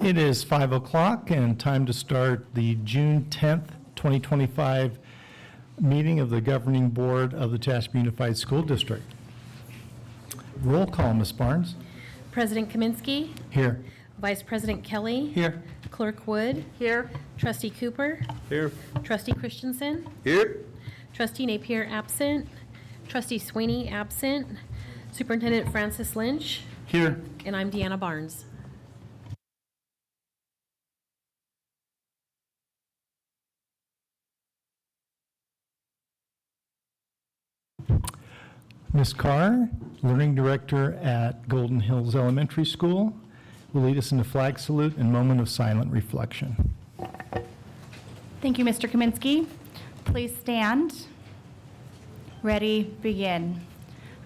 It is 5 o'clock and time to start the June 10th, 2025 meeting of the Governing Board of the Tehachapi Unified School District. Roll call, Ms. Barnes. President Kaminsky. Here. Vice President Kelly. Here. Clerk Wood. Here. Trustee Cooper. Here. Trustee Christensen. Here. Trustee Napier absent. Trustee Sweeney absent. Superintendent Francis Lynch. Here. And I'm Deanna Barnes. Ms. Carr, Learning Director at Golden Hills Elementary School, will lead us in the flag salute and moment of silent reflection. Thank you, Mr. Kaminsky. Please stand. Ready, begin.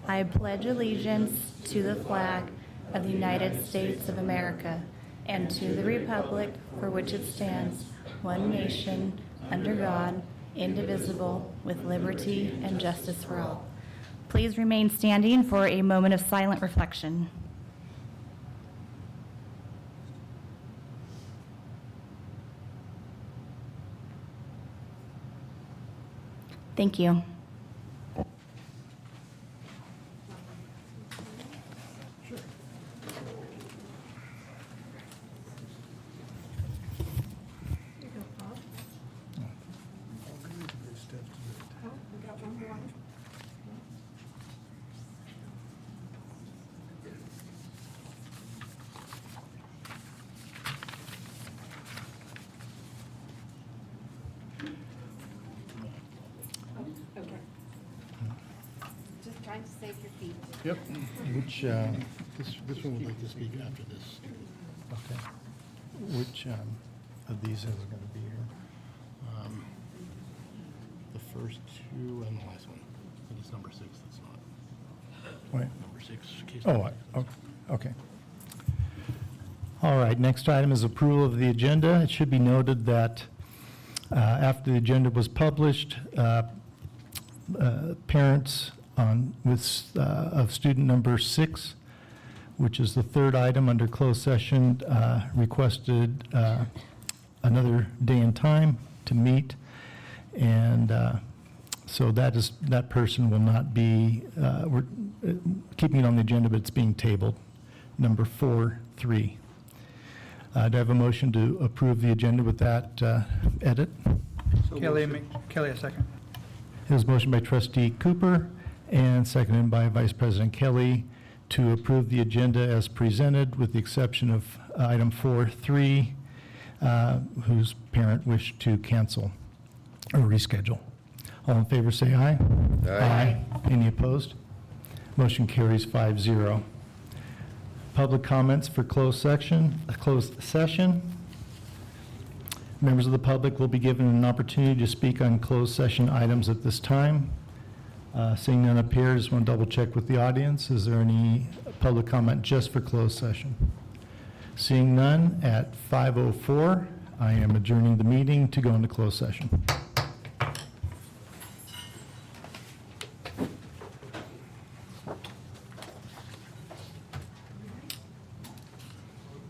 I pledge allegiance to the flag of the United States of America and to the republic for which it stands, one nation, under God, indivisible, with liberty and justice for all. Please remain standing for a moment of silent reflection. Thank you. Just trying to save your feet. Yep. Which, This one would like to speak after this. okay. Which of these is going to be here? The first two and the last one. I think it's number 6 that's not. Wait. Number 6. Case Oh, number okay. All right, next item is approval of the agenda. It should be noted that after the agenda was published, parents of student number 6, which is the third item under closed session, requested another day and time to meet. And so that person will not be, we're keeping it on the agenda, but it's being tabled. Number 4-3. Do I have a motion to approve the agenda with that edit? Kelly, a second. It was motion by Trustee Cooper and seconded by Vice President Kelly to approve the agenda as presented with the exception of item 4-3, whose parent wished to cancel or reschedule. All in favor say aye. Aye. Any opposed? Motion carries 5-0. Public comments for closed session. Members of the public will be given an opportunity to speak on closed session items at this time. Seeing none up here, just want to double check with the audience. Is there any public comment just for closed session? Seeing none, at 5:04, I am adjourning the meeting to go into closed session.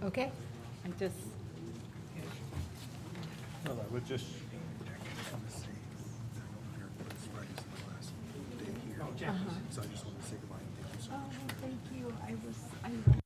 Okay, I just, No, I would just. uh-huh. So I just wanted to say goodbye and thank you so much. Oh, thank you. I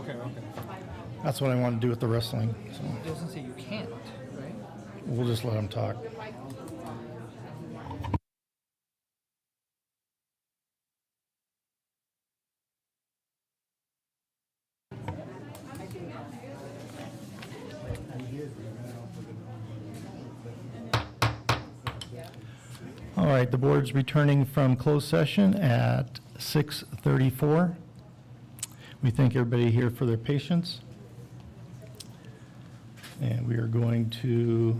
Okay. That's what I want to do with the wrestling, so It doesn't say you can't, right? we'll just let them talk. All right, the board's returning from closed session at 6:34. We thank everybody here for their patience. And we are going to,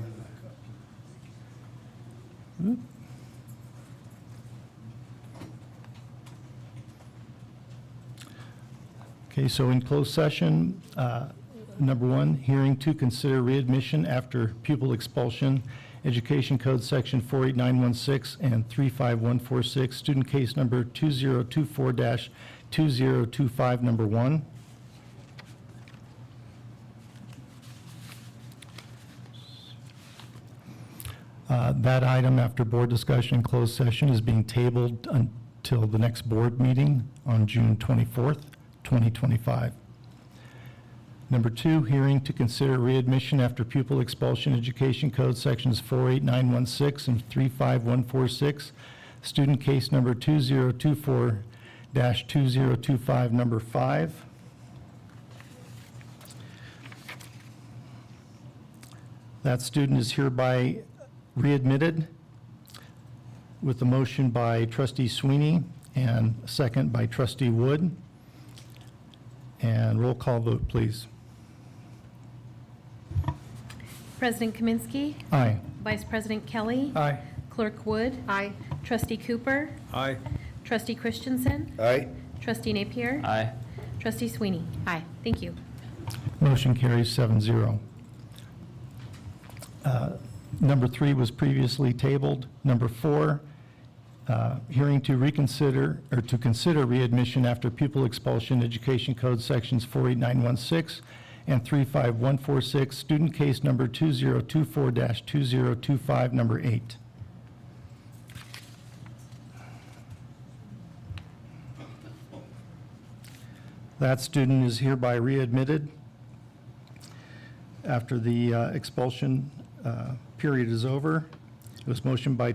okay, so in closed session, number one, hearing to consider readmission after pupil expulsion, Education Code Section 48916 and 35146, student case number 2024-2025, number one. That item, after board discussion in closed session, is being tabled until the next board meeting on June 24th, 2025. Number two, hearing to consider readmission after pupil expulsion, Education Code Sections 48916 and 35146, student case number 2024-2025, number 5. That student is hereby readmitted with a motion by trustee Sweeney and a second by trustee Wood. And roll call vote, please. President Kaminsky. Aye. Vice President Kelly. Aye. Clerk Wood. Aye. Trustee Cooper. Aye. Trustee Christensen. Aye. Trustee Napier. Aye. Trustee Sweeney. Aye. Thank you. Motion carries 7-0. Number 3 was previously tabled. Number 4, hearing to reconsider or to consider readmission after pupil expulsion, Education Code Sections 48916 and 35146, student case number 2024-2025, number 8. That student is hereby readmitted after the expulsion period is over. It was motioned by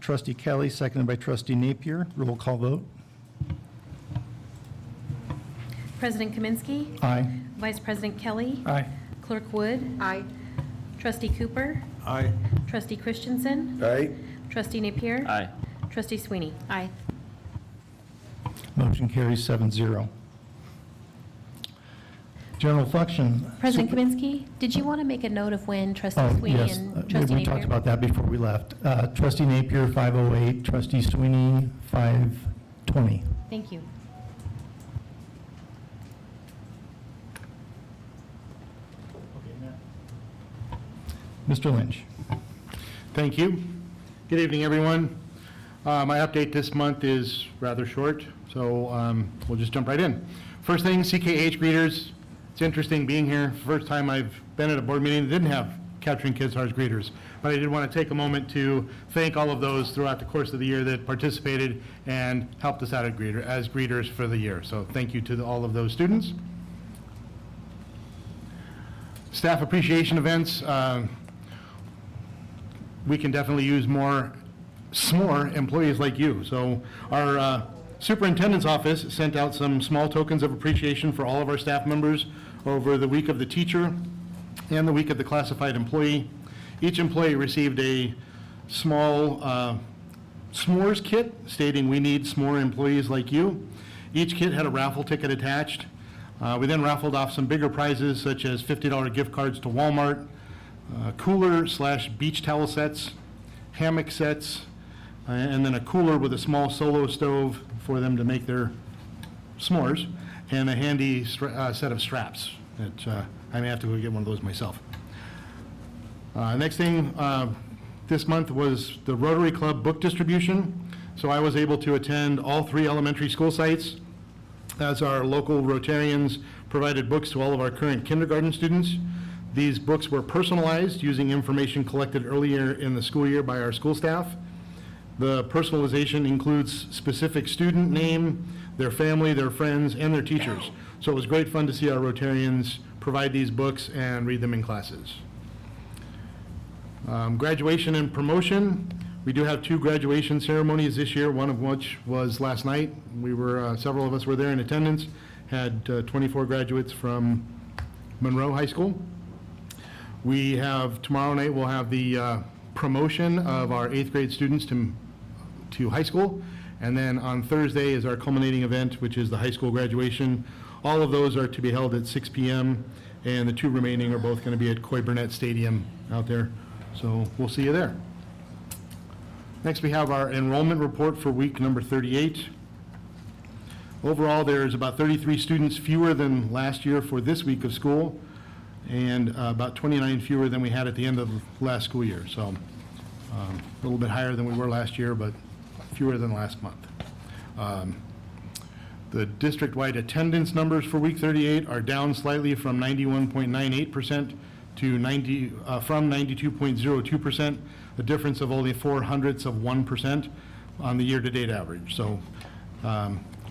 trustee Kelly, seconded by trustee Napier. Roll call vote. President Kaminsky. Aye. Vice President Kelly. Aye. Clerk Wood. Aye. Trustee Cooper. Aye. Trustee Christensen. Aye. Trustee Napier. Aye. Trustee Sweeney. Aye. Motion carries 7-0. General function. President Kaminsky, did you want to make a note of when Trustee Oh, Sweeney yes. and Trustee We talked Napier? about that before we left. Trustee Napier, 5:08. Trustee Sweeney, 5:20. Thank you. Mr. Lynch. Thank you. Good evening, everyone. My update this month is rather short, so we'll just jump right in. First thing, CKH greeters. It's interesting being here. First time I've been at a board meeting that didn't have Capturing Kids Hearts greeters. But I did want to take a moment to thank all of those throughout the course of the year that participated and helped us out as greeters for the year. So thank you to all of those students. Staff appreciation events. We can definitely use more SMORE employees like you. So our superintendent's office sent out some small tokens of appreciation for all of our staff members over the week of the teacher and the week of the classified employee. Each employee received a small s'mores kit stating we need SMORE employees like you. Each kit had a raffle ticket attached. We then raffled off some bigger prizes such as $50 gift cards to Walmart, cooler/beach towel sets, hammock sets, and then a cooler with a small solo stove for them to make their s'mores, and a handy set of straps that I may have to go get one of those myself. Next thing this month was the Rotary Club book distribution. So I was able to attend all 3 elementary school sites as our local Rotarians provided books to all of our current kindergarten students. These books were personalized using information collected earlier in the school year by our school staff. The personalization includes specific student name, their family, their friends, and their teachers. So it was great fun to see our Rotarians provide these books and read them in classes. Graduation and promotion. We do have 2 graduation ceremonies this year, one of which was last night. We were, several of us were there in attendance, had 24 graduates from Monroe High School. We have, tomorrow night, we'll have the promotion of our 8th grade students to high school. And then on Thursday is our culminating event, which is the high school graduation. All of those are to be held at 6 p.m., and the 2 remaining are both going to be at Coy Burnett Stadium out there. So we'll see you there. Next, we have our enrollment report for week number 38. Overall, there's about 33 students fewer than last year for this week of school, and about 29 fewer than we had at the end of last school year. So a little bit higher than we were last year, but fewer than last month. The district-wide attendance numbers for week 38 are down slightly from 91.98% to from 92.02%, a difference of only 0.04% on the year-to-date average. So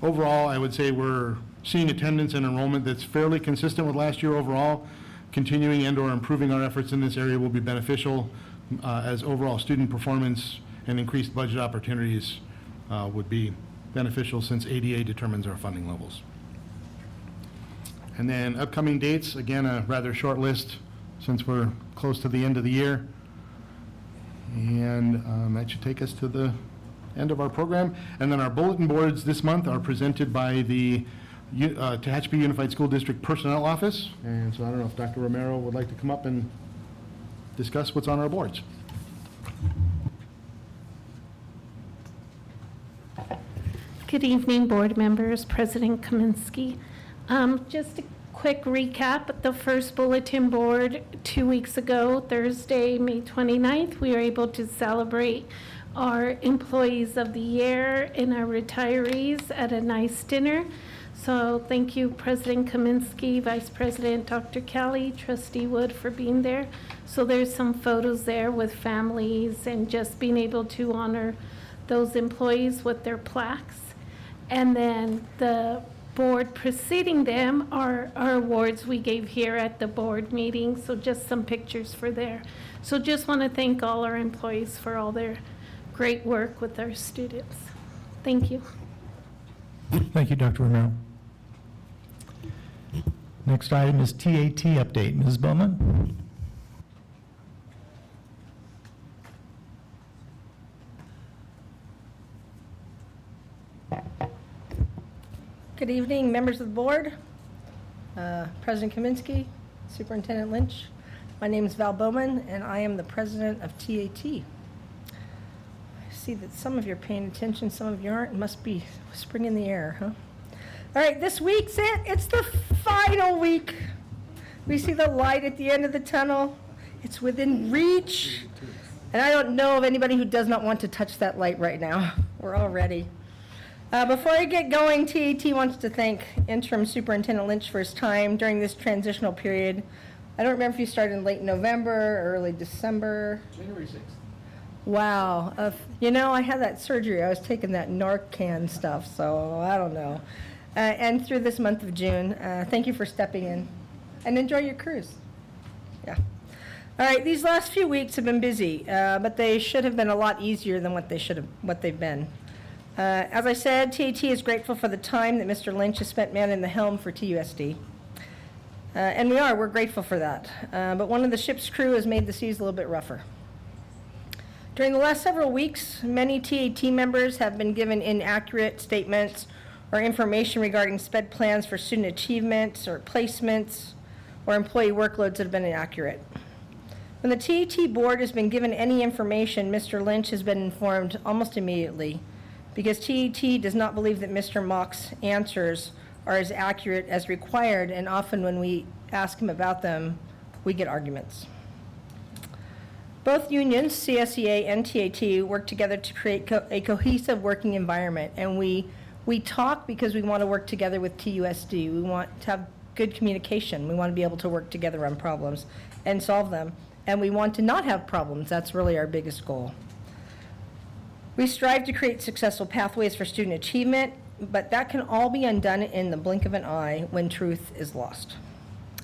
overall, I would say we're seeing attendance and enrollment that's fairly consistent with last year overall. Continuing and/or improving our efforts in this area will be beneficial as overall student performance and increased budget opportunities would be beneficial, since ADA determines our funding levels. And then upcoming dates, again, a rather short list since we're close to the end of the year. And that should take us to the end of our program. And then our bulletin boards this month are presented by the Tehachapi Unified School District Personnel Office. And so I don't know if Dr. Romero would like to come up and discuss what's on our boards. Good evening, board members, President Kaminsky. Just a quick recap. The first bulletin board 2 weeks ago, Thursday, May 29th, we were able to celebrate our employees of the year and our retirees at a nice dinner. So thank you, President Kaminsky, Vice President Dr. Kelly, Trustee Wood, for being there. So there's some photos there with families and just being able to honor those employees with their plaques. And then the board preceding them are our awards we gave here at the board meeting. So just some pictures for there. So just want to thank all our employees for all their great work with our students. Thank you. Thank you, Dr. Romero. Next item is TAT update. Ms. Bowman? Good evening, members of the board, President Kaminsky, Superintendent Lynch. My name is Val Bowman, and I am the president of TAT. I see that some of you are paying attention, some of you aren't. It must be spring in the air, huh? All right, this week's it. It's the final week. We see the light at the end of the tunnel. It's within reach. And I don't know of anybody who does not want to touch that light right now. We're all ready. Before I get going, TAT wants to thank Interim Superintendent Lynch for his time during this transitional period. I don't remember if you started in late November or early December. January 6th. Wow. You know, I had that surgery. I was taking that Narcan stuff, so I don't know. And through this month of June, thank you for stepping in. And enjoy your cruise. Yeah. All right, these last few weeks have been busy, but they should have been a lot easier than what they've been. As I said, TAT is grateful for the time that Mr. Lynch has spent manning the helm for TUSD. And we're grateful for that. But one of the ship's crew has made the seas a little bit rougher. During the last several weeks, many TAT members have been given inaccurate statements or information regarding SPED plans for student achievements or placements or employee workloads that have been inaccurate. When the TAT board has been given any information, Mr. Lynch has been informed almost immediately, because TAT does not believe that Mr. Mock's answers are as accurate as required, and often when we ask him about them, we get arguments. Both unions, CSEA and TAT, work together to create a cohesive working environment, and we talk because we want to work together with TUSD. We want to have good communication. We want to be able to work together on problems and solve them, and we want to not have problems. That's really our biggest goal. We strive to create successful pathways for student achievement but that can all be undone in the blink of an eye when truth is lost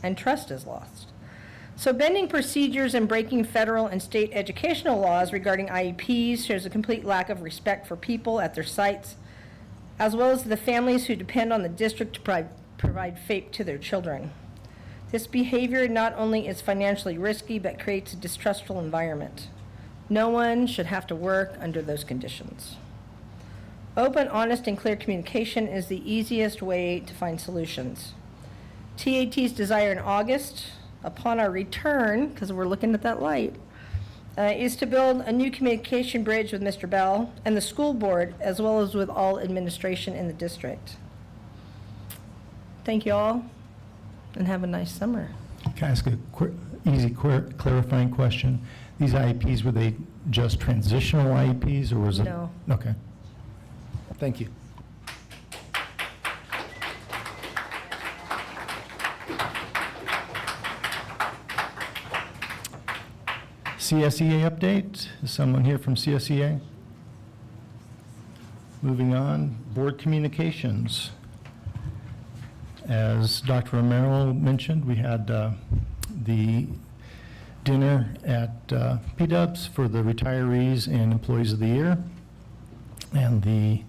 and trust is lost. So bending procedures and breaking federal and state educational laws regarding IEPs shows a complete lack of respect for people at their sites, as well as the families who depend on the district to provide FAPE to their children. This behavior not only is financially risky, but creates a distrustful environment. No one should have to work under those conditions. Open, honest, and clear communication is the easiest way to find solutions. TAT's desire in August, upon our return, because we're looking at that light, is to build a new communication bridge with Mr. Bell and the school board, as well as with all administration in the district. Thank you all, and have a nice summer. Can I ask a easy clarifying question? These IEPs, were they just transitional IEPs, or was it? No. Okay. Thank you. CSEA update. Is someone here from CSEA? Moving on, board communications. As Dr. Romero mentioned, we had the dinner at P-Dubs for the retirees and employees of the year. And the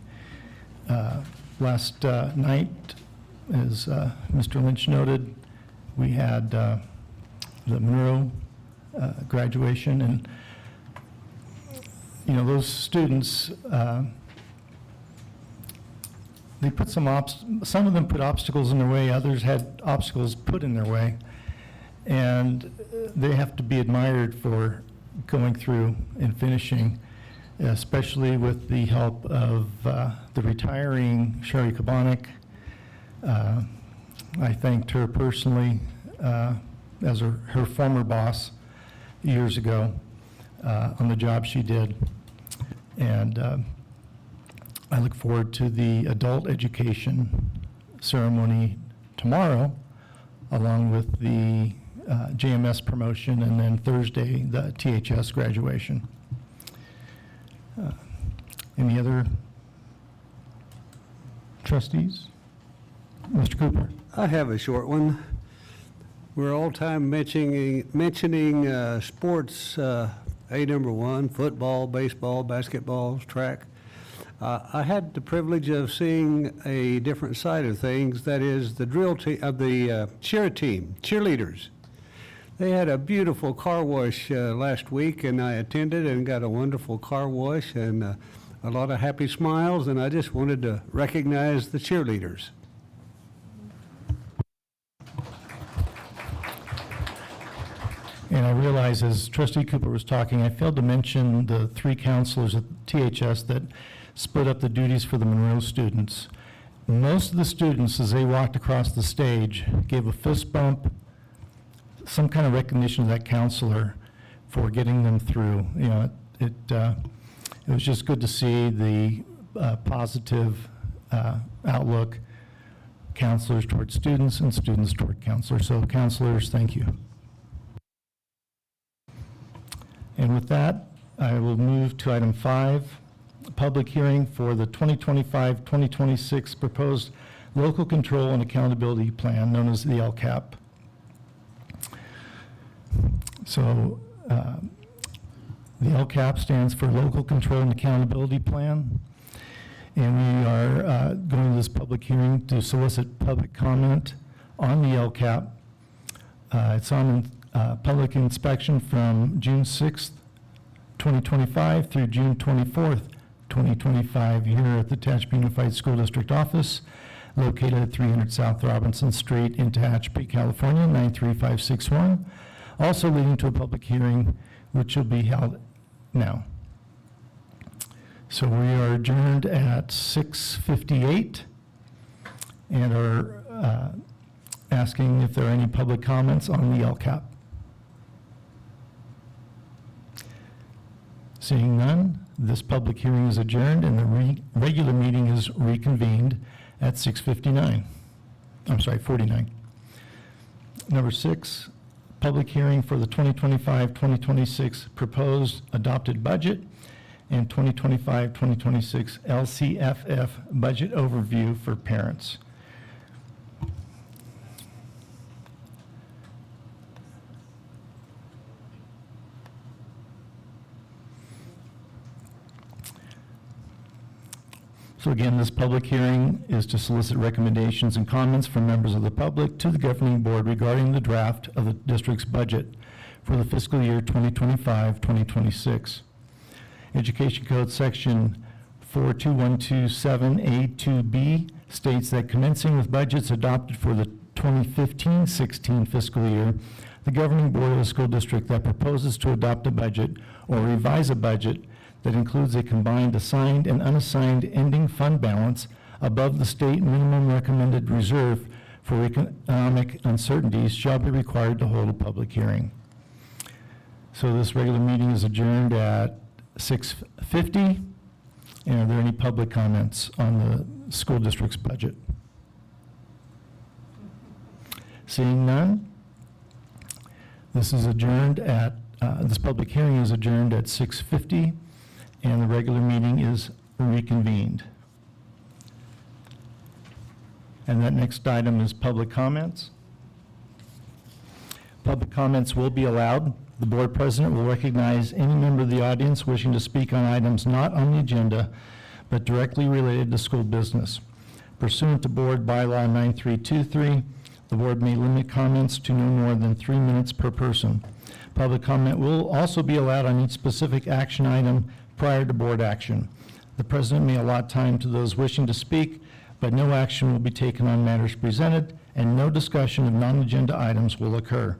last night, as Mr. Lynch noted, we had the Monroe graduation, and those students, they put some of them put obstacles in their way, others had obstacles put in their way, and they have to be admired for going through and finishing, especially with the help of the retiring Sherry Kabanik. I thanked her personally as her former boss years ago on the job she did. And I look forward to the adult education ceremony tomorrow, along with the JMS promotion, and then Thursday, the THS graduation. Any other trustees? Mr. Cooper? I have a short one. We're all time mentioning sports, number one, football, baseball, basketball, track. I had the privilege of seeing a different side of things, that is the drill team, of the cheerleaders. They had a beautiful car wash last week, and I attended and got a wonderful car wash and a lot of happy smiles, and I just wanted to recognize the cheerleaders. And I realize, as Trustee Cooper was talking, I failed to mention the 3 counselors at THS that split up the duties for the Monroe students. Most of the students, as they walked across the stage, gave a fist bump, some kind of recognition to that counselor for getting them through. It was just good to see the positive outlook, counselors toward students and students toward counselors. So counselors, thank you. And with that, I will move to item 5, public hearing for the 2025-2026 proposed local control and accountability plan, known as the LCAP. So the LCAP stands for Local Control and Accountability Plan, and we are going to this public hearing to solicit public comment on the LCAP. It's on public inspection from June 6th, 2025 through June 24th, 2025 here at the Tehachapi Unified School District office, located at 300 South Robinson Street in Tehachapi, California, 93561. Also leading to a public hearing which will be held now. So we are adjourned at 6:58 and are asking if there are any public comments on the LCAP. Seeing none, this public hearing is adjourned and the regular meeting is reconvened at 6:59. I'm sorry, 49. Number 6, public hearing for the 2025-2026 proposed adopted budget and 2025-2026 LCFF budget overview for parents. So again, this public hearing is to solicit recommendations and comments from members of the public to the governing board regarding the draft of the district's budget for the fiscal year 2025-2026. Education Code Section 42127A2B states that commencing with budgets adopted for the 2015-16 fiscal year, the governing board of a school district that proposes to adopt a budget or revise a budget that includes a combined assigned and unassigned ending fund balance above the state minimum recommended reserve for economic uncertainties shall be required to hold a public hearing. So this regular meeting is adjourned at 6:50. And are there any public comments on the school district's budget? Seeing none, this is adjourned at, this public hearing is adjourned at 6:50. And the regular meeting is reconvened. And that next item is public comments. Public comments will be allowed. The board president will recognize any member of the audience wishing to speak on items not on the agenda, but directly related to school business. Pursuant to Board Bylaw 9323, the board may limit comments to no more than 3 minutes per person. Public comment will also be allowed on each specific action item prior to board action. The president may allot time to those wishing to speak, but no action will be taken on matters presented, and no discussion of non-agenda items will occur.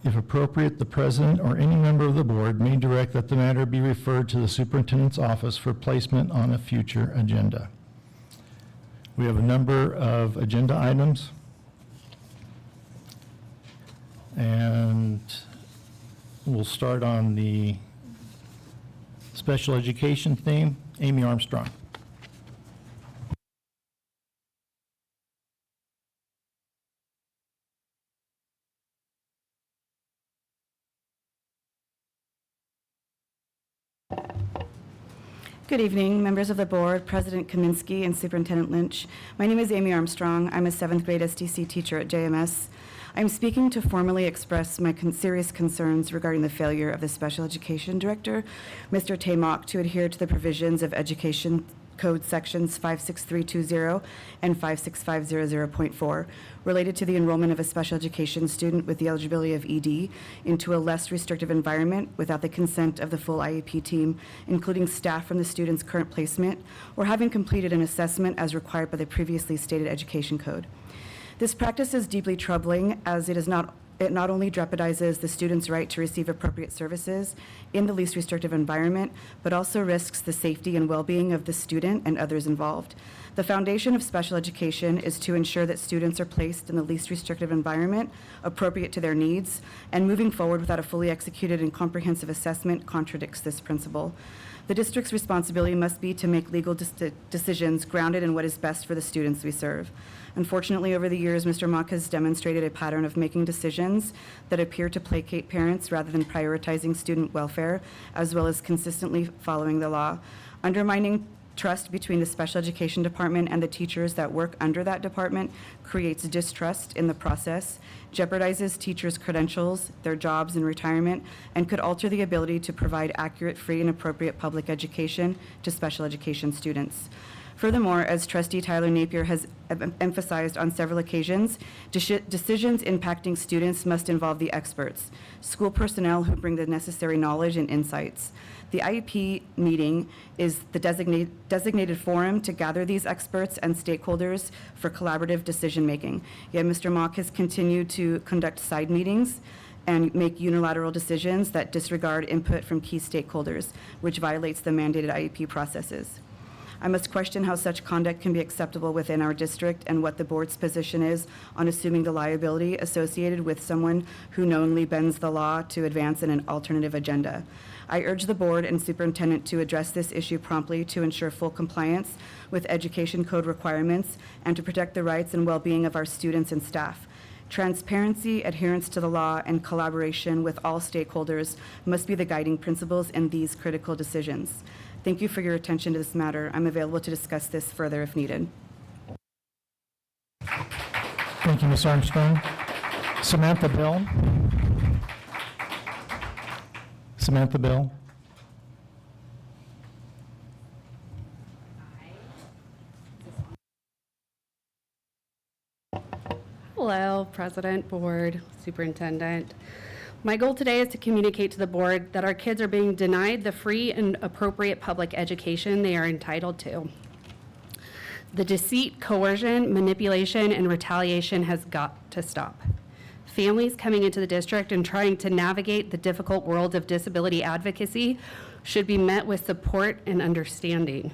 If appropriate, the president or any member of the board may direct that the matter be referred to the superintendent's office for placement on a future agenda. We have a number of agenda items. And we'll start on the special education theme. Amy Armstrong. Good evening, members of the board, President Kaminsky, and Superintendent Lynch. My name is Amy Armstrong. I'm a 7th grade SDC teacher at JMS. I'm speaking to formally express my serious concerns regarding the failure of the special education director, Mr. Taymok, to adhere to the provisions of Education Code Sections 56320 and 56500.4 related to the enrollment of a special education student with the eligibility of ED into a less restrictive environment without the consent of the full IEP team, including staff from the student's current placement, or having completed an assessment as required by the previously stated Education Code. This practice is deeply troubling, as it not only jeopardizes the student's right to receive appropriate services in the least restrictive environment, but also risks the safety and well-being of the student and others involved. The foundation of special education is to ensure that students are placed in the least restrictive environment appropriate to their needs, and moving forward without a fully executed and comprehensive assessment contradicts this principle. The district's responsibility must be to make legal decisions grounded in what is best for the students we serve. Unfortunately, over the years, Mr. Mock has demonstrated a pattern of making decisions that appear to placate parents rather than prioritizing student welfare, as well as consistently following the law, undermining trust between the special education department and the teachers that work under that department creates distrust in the process, jeopardizes teachers' credentials, their jobs, and retirement, and could alter the ability to provide accurate, free, and appropriate public education to special education students. Furthermore, as Trustee Tyler Napier has emphasized on several occasions, decisions impacting students must involve the experts, school personnel who bring the necessary knowledge and insights. The IEP meeting is the designated forum to gather these experts and stakeholders for collaborative decision-making. Yet Mr. Mock has continued to conduct side meetings and make unilateral decisions that disregard input from key stakeholders, which violates the mandated IEP processes. I must question how such conduct can be acceptable within our district and what the board's position is on assuming the liability associated with someone who knowingly bends the law to advance an alternative agenda. I urge the board and superintendent to address this issue promptly to ensure full compliance with education code requirements and to protect the rights and well-being of our students and staff. Transparency, adherence to the law, and collaboration with all stakeholders must be the guiding principles in these critical decisions. Thank you for your attention to this matter. I'm available to discuss this further if needed. Thank you, Ms. Armstrong. Samantha Bell. Samantha Bell. Hello, President, Board, Superintendent. My goal today is to communicate to the board that our kids are being denied the free and appropriate public education they are entitled to. The deceit, coercion, manipulation, and retaliation has got to stop. Families coming into the district and trying to navigate the difficult world of disability advocacy should be met with support and understanding.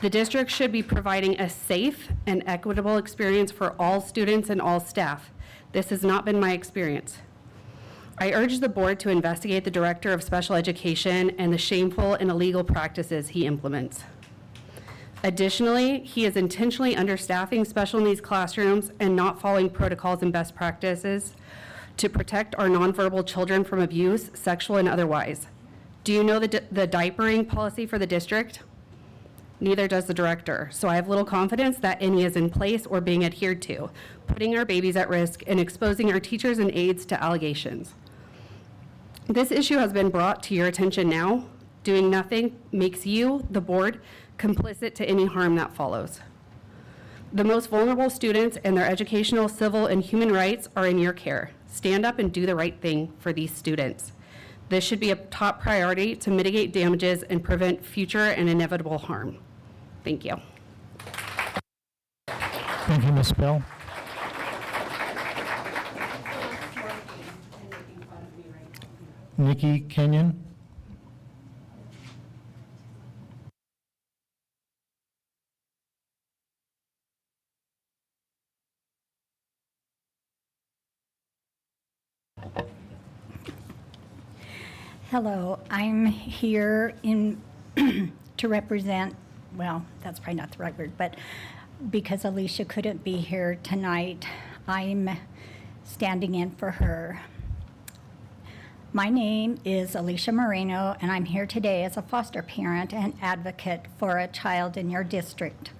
The district should be providing a safe and equitable experience for all students and all staff. This has not been my experience. I urge the board to investigate the Director of Special Education and the shameful and illegal practices he implements. Additionally, he is intentionally understaffing special needs classrooms and not following protocols and best practices to protect our nonverbal children from abuse, sexual and otherwise. Do you know the diapering policy for the district? Neither does the director, so I have little confidence that any is in place or being adhered to, putting our babies at risk and exposing our teachers and aides to allegations. This issue has been brought to your attention now. Doing nothing makes you, the board, complicit to any harm that follows. The most vulnerable students and their educational, civil, and human rights are in your care. Stand up and do the right thing for these students. This should be a top priority to mitigate damages and prevent future and inevitable harm. Thank you. Thank you, Ms. Bell. Nikki Kenyon. Hello, I'm here to represent, well, that's probably not the right word, but because Alicia couldn't be here tonight, I'm standing in for her. My name is Alicia Moreno, and I'm here today as a foster parent and advocate for a child in your district.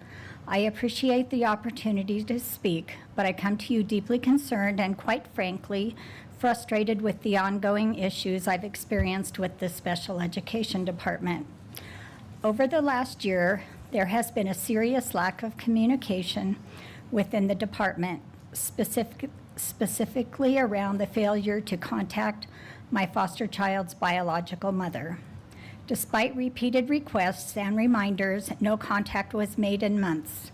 I appreciate the opportunity to speak, but I come to you deeply concerned and, quite frankly, frustrated with the ongoing issues I've experienced with the special education department. Over the last year, there has been a serious lack of communication within the department, specifically around the failure to contact my foster child's biological mother. Despite repeated requests and reminders, no contact was made in months.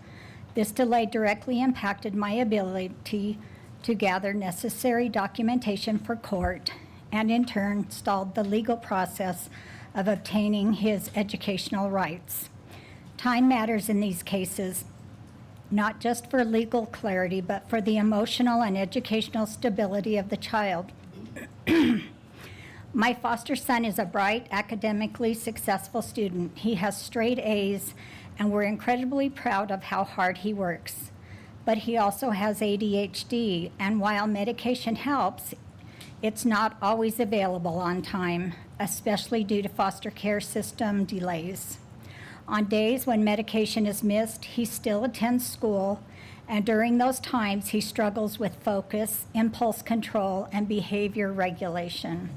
This delay directly impacted my ability to gather necessary documentation for court, and in turn stalled the legal process of obtaining his educational rights. Time matters in these cases, not just for legal clarity, but for the emotional and educational stability of the child. My foster son is a bright, academically successful student. He has straight A's, and we're incredibly proud of how hard he works. But he also has ADHD, and while medication helps, it's not always available on time, especially due to foster care system delays. On days when medication is missed, he still attends school, and during those times, he struggles with focus, impulse control, and behavior regulation.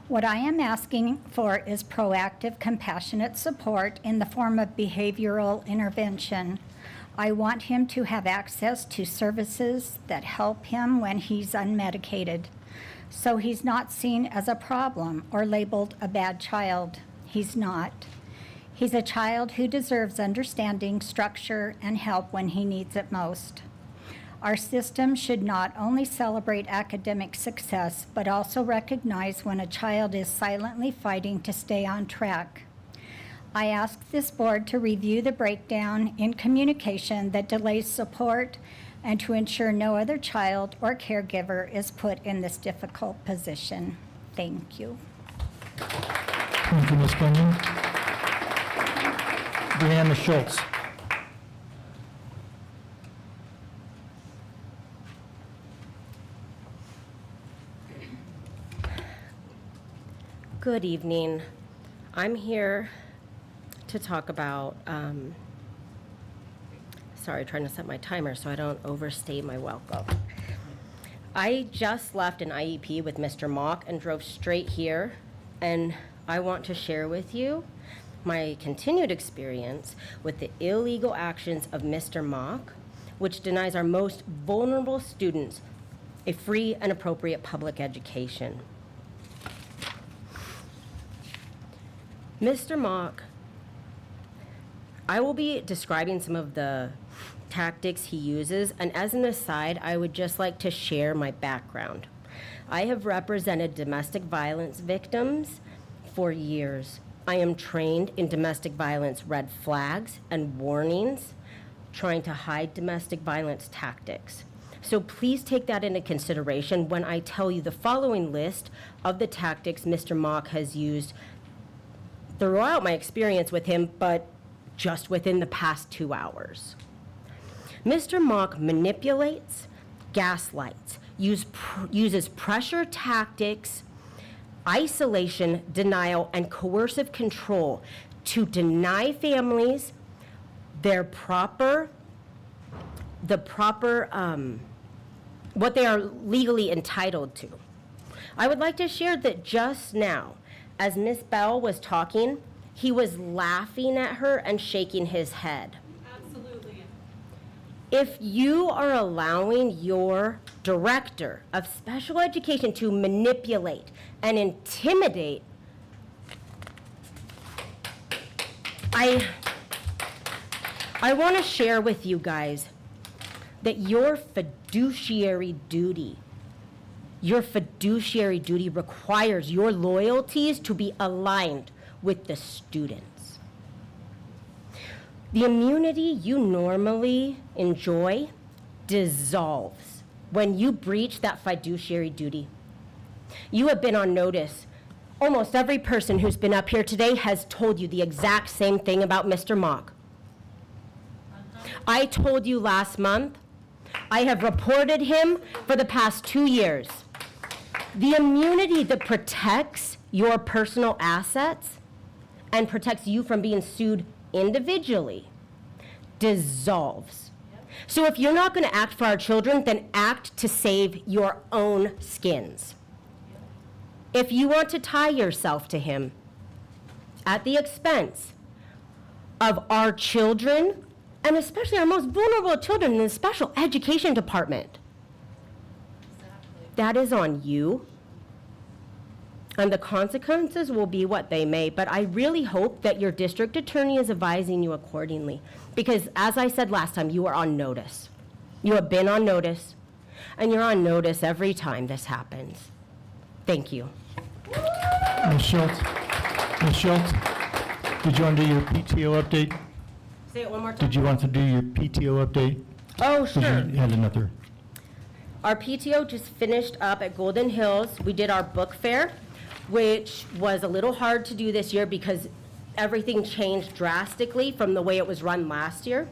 What I am asking for is proactive, compassionate support in the form of behavioral intervention. I want him to have access to services that help him when he's unmedicated, so he's not seen as a problem or labeled a bad child. He's not. He's a child who deserves understanding, structure, and help when he needs it most. Our system should not only celebrate academic success, but also recognize when a child is silently fighting to stay on track. I ask this board to review the breakdown in communication that delays support and to ensure no other child or caregiver is put in this difficult position. Thank you. Thank you, Ms. Kenyon. Brianna Schultz. Good evening. I'm here to talk about, sorry, trying to set my timer so I don't overstay my welcome. I just left an IEP with Mr. Mock and drove straight here, and I want to share with you my continued experience with the illegal actions of Mr. Mock, which denies our most vulnerable students a free and appropriate public education. Mr. Mock, I will be describing some of the tactics he uses, and as an aside, I would just like to share my background. I have represented domestic violence victims for years. I am trained in domestic violence red flags and warnings, trying to hide domestic violence tactics. So please take that into consideration when I tell you the following list of the tactics Mr. Mock has used throughout my experience with him, but just within the past 2 hours. Mr. Mock manipulates, gaslights, uses pressure tactics, isolation, denial, and coercive control to deny families what they are legally entitled to. I would like to share that just now, as Miss Bell was talking, he was laughing at her and shaking his head. Absolutely. If you are allowing your director of special education to manipulate and intimidate, I want to share with you guys that your fiduciary duty requires your loyalties to be aligned with the students. The immunity you normally enjoy dissolves when you breach that fiduciary duty. You have been on notice. Almost every person who's been up here today has told you the exact same thing about Mr. Mock. I told you last month, I have reported him for the past 2 years. The immunity that protects your personal assets and protects you from being sued individually dissolves. So if you're not going to act for our children, then act to save your own skins. If you want to tie yourself to him at the expense of our children, and especially our most vulnerable children in the special education department, that is on you. And the consequences will be what they may, but I really hope that your district attorney is advising you accordingly. Because as I said last time, you are on notice. You have been on notice, and you're on notice every time this happens. Thank you. Ms. Schultz, did you want to do your PTO update? Say it one more time. Did you want to do your PTO update? Oh, Did sure. you had another? Our PTO just finished up at Golden Hills. We did our book fair, which was a little hard to do this year because everything changed drastically from the way it was run last year.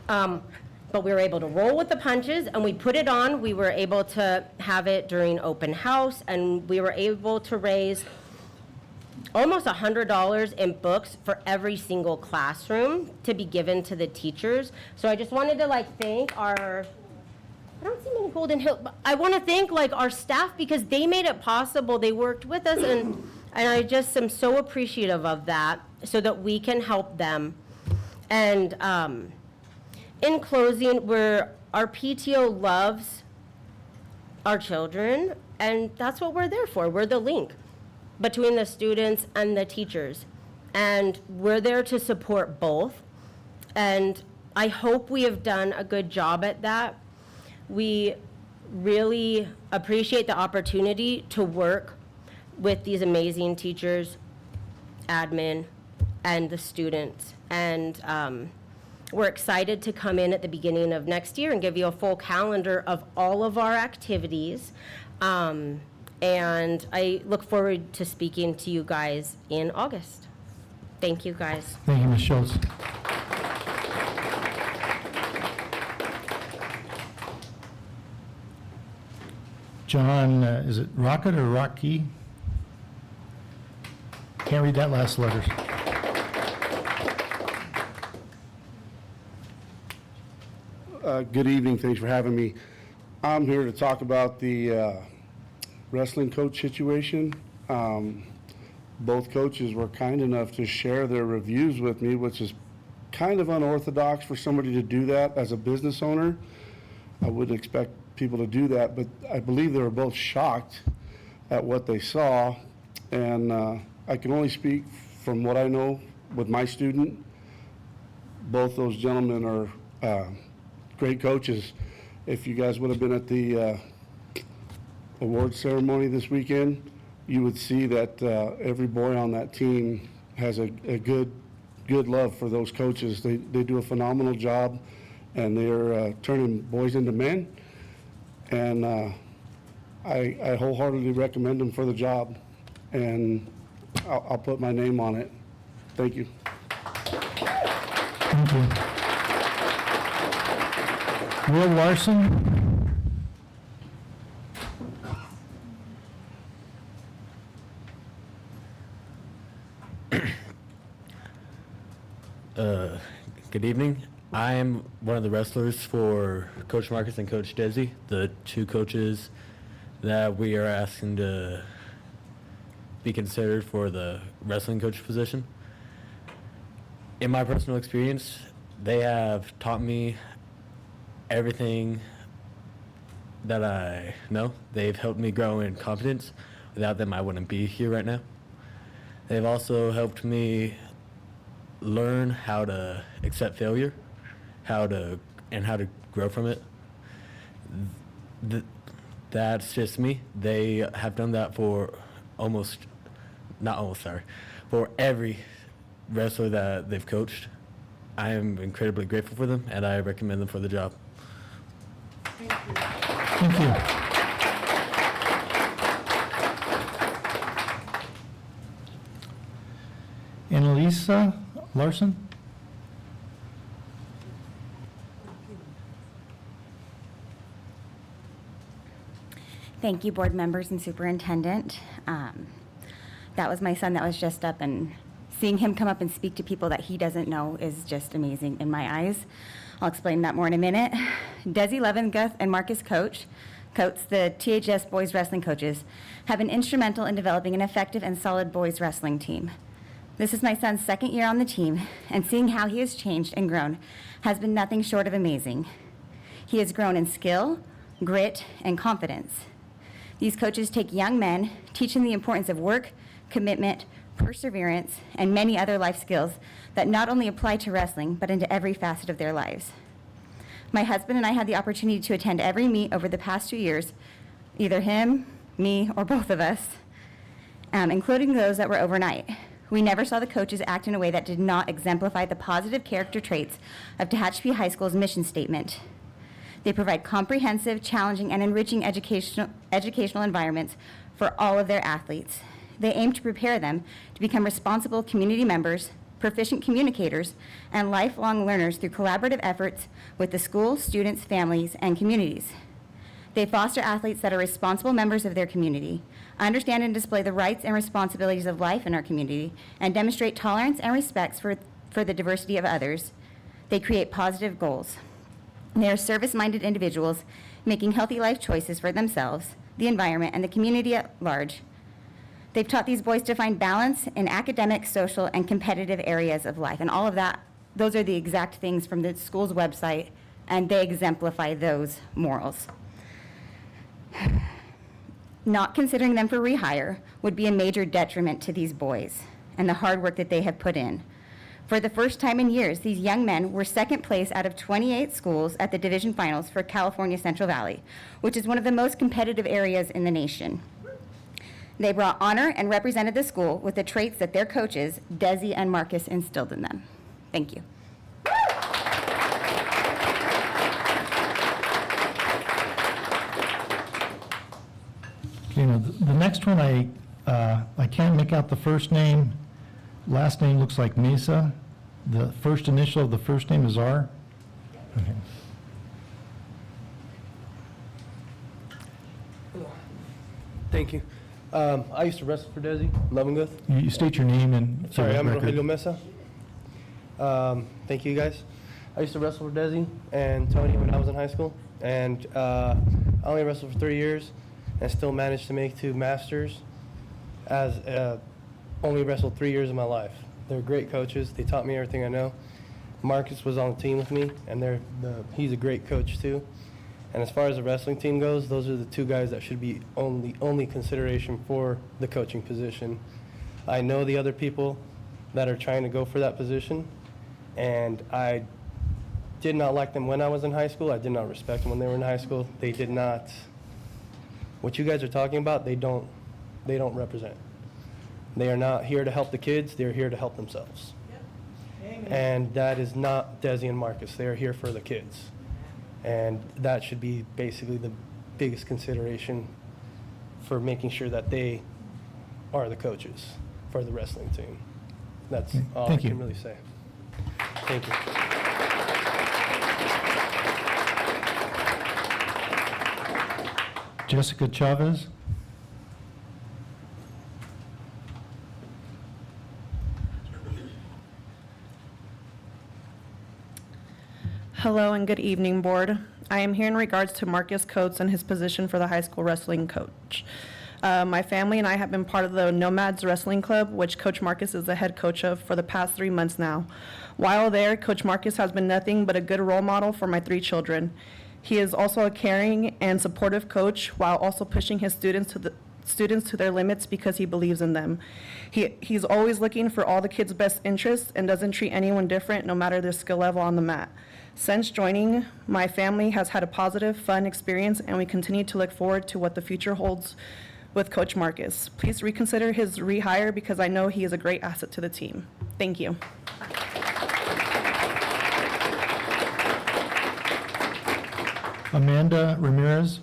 But we were able to roll with the punches, and we put it on. We were able to have it during open house, and we were able to raise almost $100 in books for every single classroom to be given to the teachers. So I just wanted to thank our, I don't see many Golden Hill, but I want to thank our staff because they made it possible. They worked with us, and I just am so appreciative of that so that we can help them. And in closing, our PTO loves our children, and that's what we're there for. We're the link between the students and the teachers. And we're there to support both. And I hope we have done a good job at that. We really appreciate the opportunity to work with these amazing teachers, admin, and the students. And we're excited to come in at the beginning of next year and give you a full calendar of all of our activities. And I look forward to speaking to you guys in August. Thank you, guys. Thank you, Ms. Schultz. John, is it Rocket or Rocky? Can't read that last letter. Good evening, thanks for having me. I'm here to talk about the wrestling coach situation. Both coaches were kind enough to share their reviews with me, which is kind of unorthodox for somebody to do that as a business owner. I wouldn't expect people to do that, but I believe they were both shocked at what they saw. And I can only speak from what I know with my student. Both those gentlemen are great coaches. If you guys would have been at the award ceremony this weekend, you would see that every boy on that team has a good love for those coaches. They do a phenomenal job, and they're turning boys into men. And I wholeheartedly recommend them for the job, and I'll put my name on it. Thank you. Thank you. Will Larson? Good evening. I am one of the wrestlers for Coach Marcus and Coach Desi, the two coaches that we are asking to be considered for the wrestling coach position. In my personal experience, they have taught me everything that I know. They've helped me grow in confidence. Without them, I wouldn't be here right now. They've also helped me learn how to accept failure, how to grow from it. That's just me. They have done that for for every wrestler that they've coached. I am incredibly grateful for them, and I recommend them for the job. Thank you. Annalisa Larson? Thank you, board members and superintendent. That was my son that was just up, and seeing him come up and speak to people that he doesn't know is just amazing in my eyes. I'll explain that more in a minute. Desi Levenguth and Marcus Coates, the THS boys wrestling coaches, have been instrumental in developing an effective and solid boys wrestling team. This is my son's second year on the team, and seeing how he has changed and grown has been nothing short of amazing. He has grown in skill, grit, and confidence. These coaches take young men, teach them the importance of work, commitment, perseverance, and many other life skills that not only apply to wrestling, but into every facet of their lives. My husband and I had the opportunity to attend every meet over the past 2 years, either him, me, or both of us, including those that were overnight. We never saw the coaches act in a way that did not exemplify the positive character traits of Tehachapi High School's mission statement. They provide comprehensive, challenging, and enriching educational environments for all of their athletes. They aim to prepare them to become responsible community members, proficient communicators, and lifelong learners through collaborative efforts with the school, students, families, and communities. They foster athletes that are responsible members of their community, understand and display the rights and responsibilities of life in our community, and demonstrate tolerance and respect for the diversity of others. They create positive goals. They are service-minded individuals making healthy life choices for themselves, the environment, and the community at large. They've taught these boys to find balance in academic, social, and competitive areas of life. And all of that, those are the exact things from the school's website, and they exemplify those morals. Not considering them for rehire would be a major detriment to these boys and the hard work that they have put in. For the first time in years, these young men were second place out of 28 schools at the division finals for California Central Valley, which is one of the most competitive areas in the nation. They brought honor and represented the school with the traits that their coaches, Desi and Marcus, instilled in them. Thank you. Okay, now the next one, I can't make out the first name. Last name looks like Mesa. The first initial of the first name is R. Okay. Thank you. I used to wrestle for Desi, Leavenworth. You state your name and. for Sorry, the I'm record. Rogelio Mesa. Thank you, guys. I used to wrestle for Desi and Tony when I was in high school, and I only wrestled for 3 years, and still managed to make 2 masters. As only wrestled 3 years of my life. They're great coaches. They taught me everything I know. Marcus was on the team with me, and he's a great coach too. And as far as the wrestling team goes, those are the 2 guys that should be only consideration for the coaching position. I know the other people that are trying to go for that position, and I did not like them when I was in high school. I did not respect them when they were in high school. They did not. What you guys are talking about, they don't represent. They are not here to help the kids. They're here to help themselves. And that is not Desi and Marcus. They are here for the kids. And that should be basically the biggest consideration for making sure that they are the coaches for the wrestling team. That's all Thank I you. can really say. Thank you. Jessica Chavez? Hello and good evening, Board. I am here in regards to Marcus Coates and his position for the high school wrestling coach. My family and I have been part of the Nomads Wrestling Club, which Coach Marcus is the head coach of for the past 3 months now. While there, Coach Marcus has been nothing but a good role model for my 3 children. He is also a caring and supportive coach while also pushing his students to their limits because he believes in them. He's always looking for all the kids' best interests and doesn't treat anyone different no matter their skill level on the mat. Since joining, my family has had a positive, fun experience, and we continue to look forward to what the future holds with Coach Marcus. Please reconsider his rehire because I know he is a great asset to the team. Thank you. Amanda Ramirez?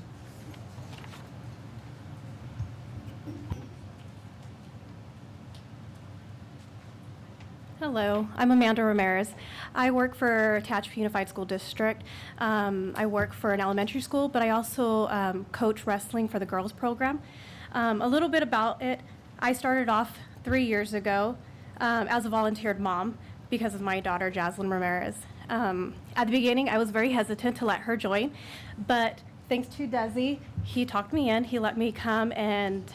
Hello, I'm Amanda Ramirez. I work for Tehachapi Unified School District. I work for an elementary school, but I also coach wrestling for the girls program. A little bit about it, I started off 3 years ago as a volunteered mom because of my daughter, Jaslyn Ramirez. At the beginning, I was very hesitant to let her join, but thanks to Desi, he talked me in. He let me come and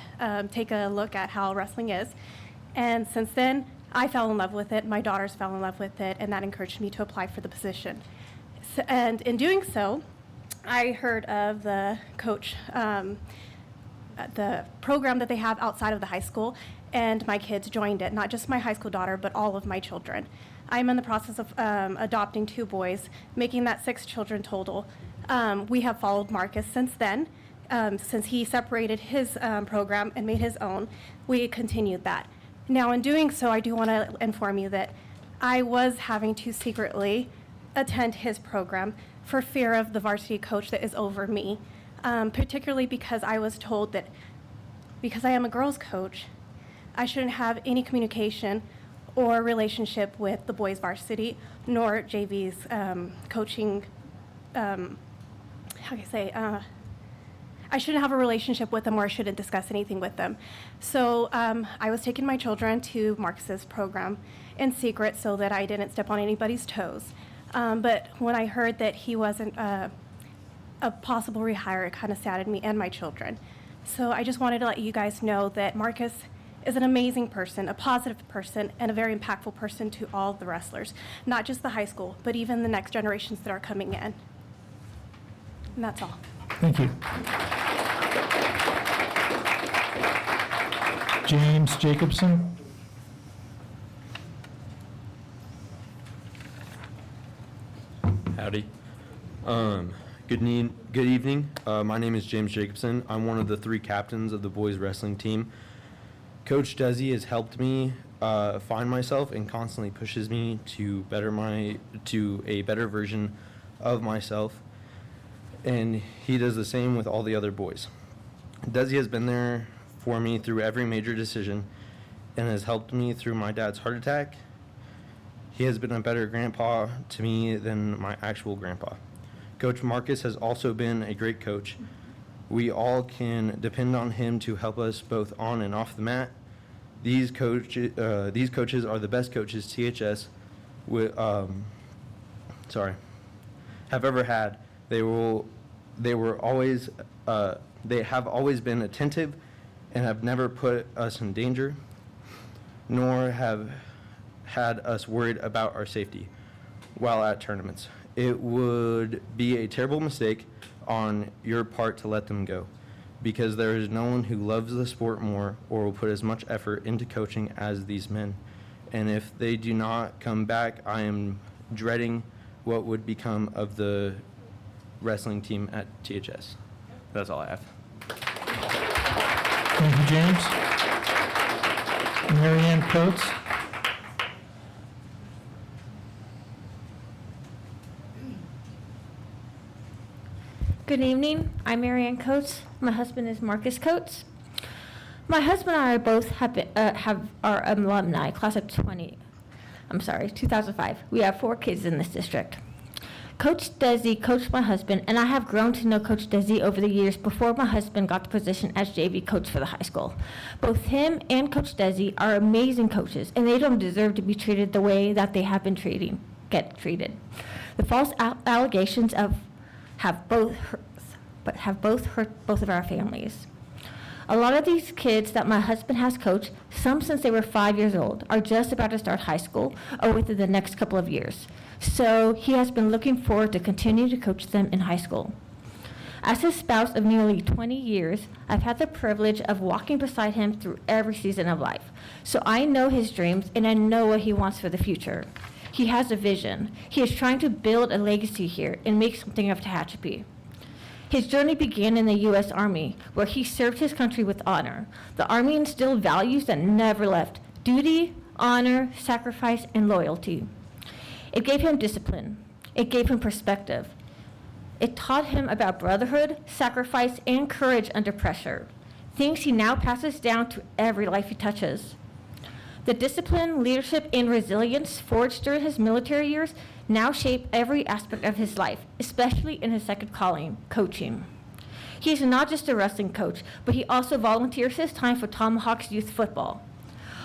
take a look at how wrestling is. And since then, I fell in love with it, my daughters fell in love with it, and that encouraged me to apply for the position. And in doing so, I heard of the coach, the program that they have outside of the high school, and my kids joined it, not just my high school daughter, but all of my children. I'm in the process of adopting 2 boys, making that 6 children total. We have followed Marcus since then. Since he separated his program and made his own, we continued that. Now, in doing so, I do want to inform you that I was having to secretly attend his program for fear of the varsity coach that is over me, particularly because I was told that because I am a girls coach, I shouldn't have any communication or relationship with the boys varsity, nor JV's coaching, how can I say, I shouldn't have a relationship with them or I shouldn't discuss anything with them. So I was taking my children to Marcus's program in secret so that I didn't step on anybody's toes. But when I heard that he wasn't a possible rehire, it kind of saddened me and my children. So I just wanted to let you guys know that Marcus is an amazing person, a positive person, and a very impactful person to all the wrestlers, not just the high school, but even the next generations that are coming in. And that's all. Thank you. James Jacobson? Howdy. Good evening. My name is James Jacobson. I'm one of the 3 captains of the boys wrestling team. Coach Desi has helped me find myself and constantly pushes me to a better version of myself. And he does the same with all the other boys. Desi has been there for me through every major decision and has helped me through my dad's heart attack. He has been a better grandpa to me than my actual grandpa. Coach Marcus has also been a great coach We all can depend on him to help us both on and off the mat. These coaches are the best coaches THS have ever had. They have always been attentive and have never put us in danger, nor have had us worried about our safety while at tournaments. It would be a terrible mistake on your part to let them go, because there is no one who loves the sport more or will put as much effort into coaching as these men. And if they do not come back, I am dreading what would become of the wrestling team at THS. That's all I have. Thank you, James. Mary Ann Coates. Good evening. I'm Marianne Coates. My husband is Marcus Coates. My husband and I both are alumni, class of 2005. We have 4 kids in this district. Coach Desi coached my husband, and I have grown to know Coach Desi over the years before my husband got the position as JV coach for the high school. Both him and Coach Desi are amazing coaches, and they don't deserve to be treated the way that they have been treated. The false allegations have both hurt both of our families. A lot of these kids that my husband has coached, some since they were 5 years old, are just about to start high school or within the next couple of years. So he has been looking forward to continue to coach them in high school. As his spouse of nearly 20 years, I've had the privilege of walking beside him through every season of life. So I know his dreams and I know what he wants for the future. He has a vision. He is trying to build a legacy here and make something of Tehachapi. His journey began in the U.S. Army, where he served his country with honor. The Army instilled values that never left: duty, honor, sacrifice, and loyalty. It gave him discipline. It gave him perspective. It taught him about brotherhood, sacrifice, and courage under pressure, things he now passes down to every life he touches. The discipline, leadership, and resilience forged during his military years now shape every aspect of his life, especially in his second calling, coaching. He is not just a wrestling coach, but he also volunteers his time for Tomahawks youth football.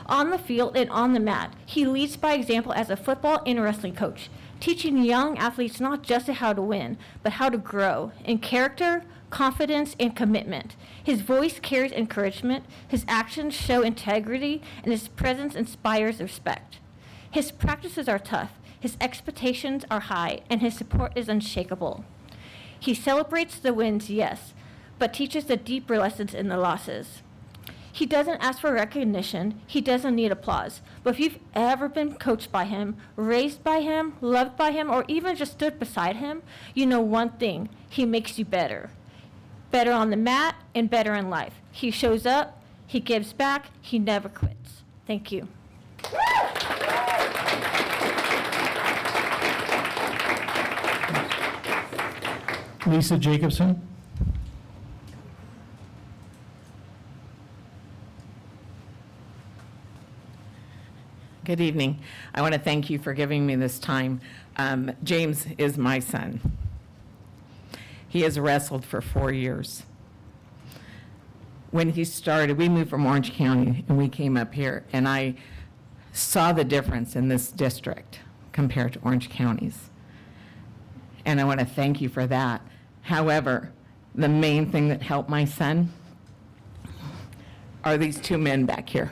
On the field and on the mat, he leads by example as a football and wrestling coach, teaching young athletes not just how to win, but how to grow in character, confidence, and commitment. His voice carries encouragement, his actions show integrity, and his presence inspires respect. His practices are tough, his expectations are high, and his support is unshakable. He celebrates the wins, yes, but teaches the deeper lessons in the losses. He doesn't ask for recognition, he doesn't need applause, but if you've ever been coached by him, raised by him, loved by him, or even just stood beside him, you know one thing: he makes you better. Better on the mat and better in life. He shows up, he gives back, he never quits. Thank you. Lisa Jacobson. Good evening. I want to thank you for giving me this time. James is my son. He has wrestled for 4 years. When he started, we moved from Orange County and we came up here, and I saw the difference in this district compared to Orange County's. And I want to thank you for that. However, the main thing that helped my son are these 2 men back here.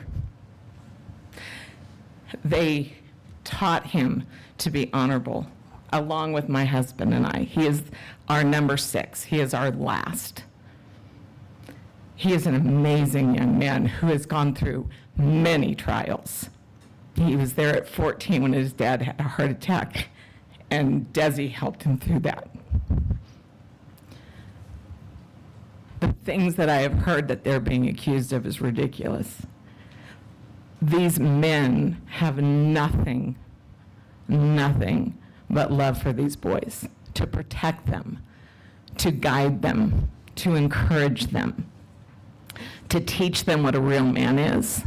They taught him to be honorable, along with my husband and I. He is our number 6. He is our last. He is an amazing young man who has gone through many trials. He was there at 14 when his dad had a heart attack, and Desi helped him through that. The things that I have heard that they're being accused of is ridiculous. These men have nothing but love for these boys, to protect them, to guide them, to encourage them, to teach them what a real man is,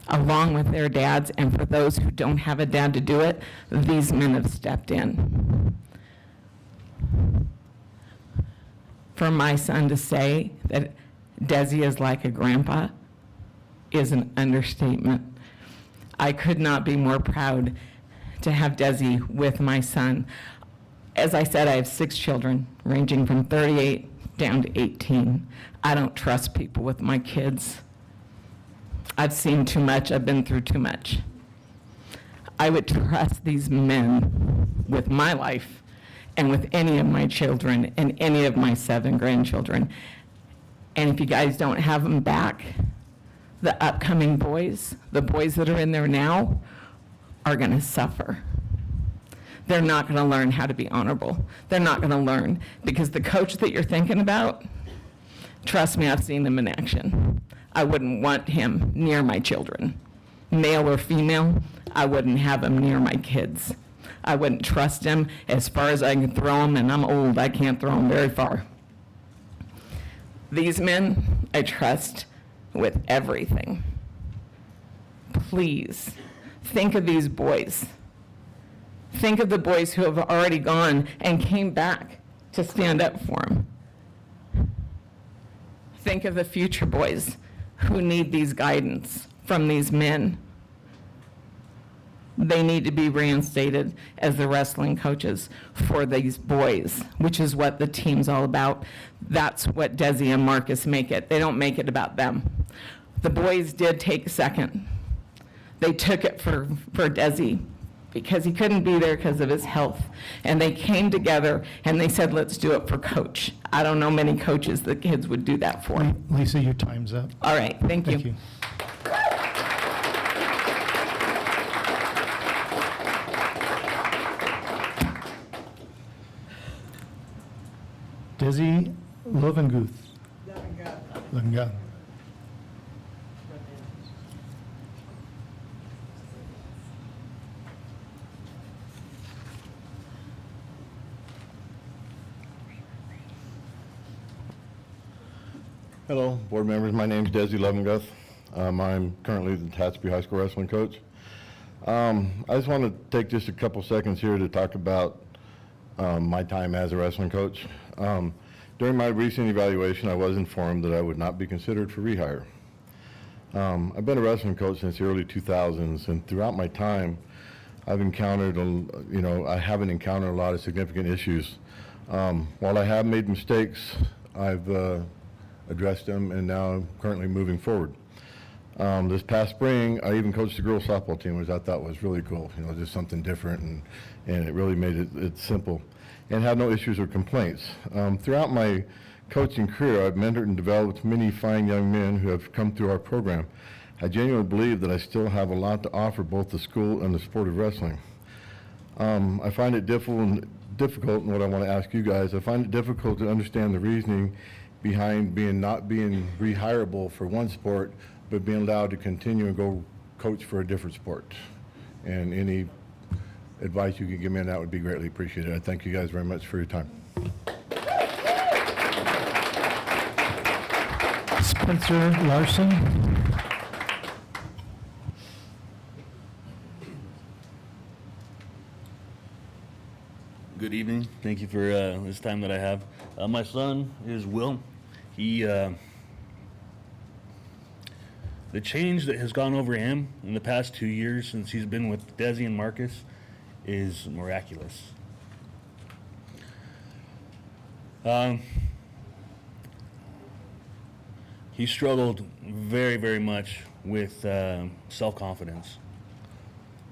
along with their dads. And for those who don't have a dad to do it, these men have stepped in. for my son to say that Desi is like a grandpa is an understatement. I could not be more proud to have Desi with my son. As I said, I have 6 children, ranging from 38 down to 18. I don't trust people with my kids. I've seen too much, I've been through too much. I would trust these men with my life and with any of my children and any of my 7 grandchildren. And if you guys don't have them back, the upcoming boys, the boys that are in there now, are going to suffer. They're not going to learn how to be honorable. They're not going to learn, because the coach that you're thinking about, trust me, I've seen him in action. I wouldn't want him near my children. Male or female, I wouldn't have him near my kids. I wouldn't trust him as far as I can throw him, and I'm old, I can't throw him very far. These men, I trust with everything. Please, think of these boys. Think of the boys who have already gone and came back to stand up for them. Think of the future boys who need these guidance from these men. They need to be reinstated as the wrestling coaches for these boys, which is what the team's all about. That's what Desi and Marcus make it. They don't make it about them. The boys did take second. They took it for Desi because he couldn't be there because of his health. And they came together and they said, let's do it for Coach. I don't know many coaches the kids would do that for. Lisa, your time's up. All right, thank you. Thank you. Desi Lovenguth. Lovenguth. Hello, board members. My name is Desi Lovenguth. I'm currently the Tatsby High School wrestling coach. I just want to take just a couple seconds here to talk about my time as a wrestling coach. During my recent evaluation, I was informed that I would not be considered for rehire. I've been a wrestling coach since the early 2000s, and throughout my time, I've encountered, I haven't encountered a lot of significant issues. While I have made mistakes, I've addressed them, and now I'm currently moving forward. This past spring, I even coached the girls softball team, which I thought was really cool. Just something different, and it really made it simple, and had no issues or complaints. Throughout my coaching career, I've mentored and developed many fine young men who have come through our program. I genuinely believe that I still have a lot to offer both the school and the sport of wrestling. I find it difficult, and what I want to ask you guys, I find it difficult to understand the reasoning behind not being rehireable for one sport, but being allowed to continue and go coach for a different sport. And any advice you can give me on that would be greatly appreciated. I thank you guys very much for your time. Spencer Larson. Good evening. Thank you for this time that I have. My son is Will. The change that has gone over him in the past 2 years since he's been with Desi and Marcus is miraculous. He struggled very, very much with self-confidence,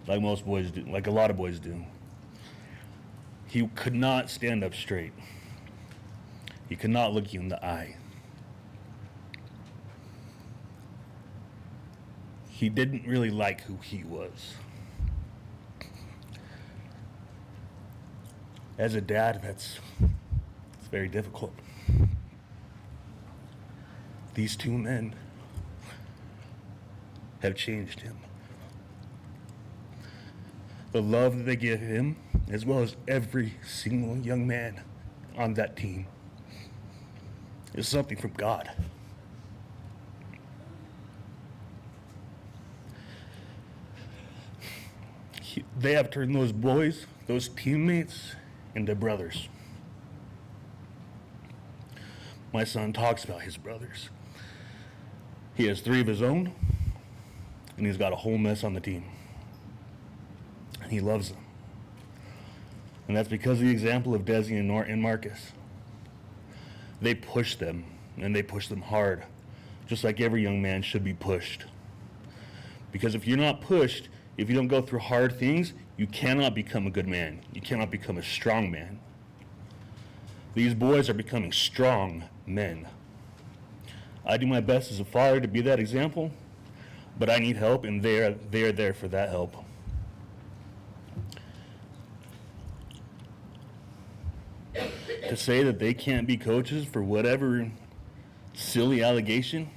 like most boys do, like a lot of boys do. He could not stand up straight. He could not look you in the eye. He didn't really like who he was. As a dad, it's very difficult. These 2 men have changed him. The love that they give him, as well as every single young man on that team, is something from God. They have turned those boys, those teammates, into brothers. my son talks about his brothers. He has 3 of his own, and he's got a whole mess on the team. And he loves them. And that's because of the example of Desi and Marcus. They push them, and they push them hard, just like every young man should be pushed. Because if you're not pushed, if you don't go through hard things, you cannot become a good man. You cannot become a strong man. These boys are becoming strong men. I do my best as a father to be that example, but I need help, and they're there for that help. To say that they can't be coaches for whatever silly allegation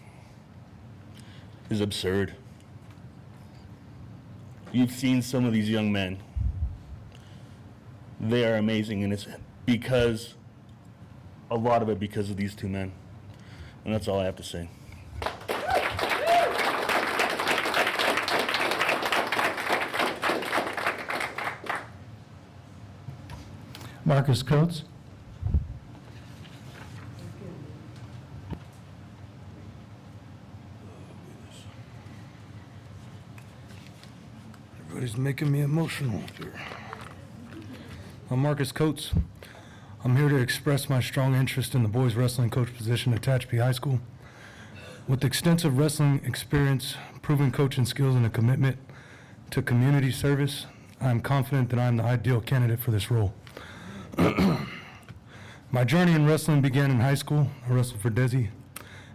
is absurd. You've seen some of these young men. They are amazing, and it's because, a lot of it because of these 2 men. And that's all I have to say. Marcus Coates. Everybody's making me emotional here. I'm Marcus Coates. I'm here to express my strong interest in the boys wrestling coach position at Tehachapi High School. With extensive wrestling experience, proven coaching skills, and a commitment to community service, I am confident that I am the ideal candidate for this role. My journey in wrestling began in high school. I wrestled for Desi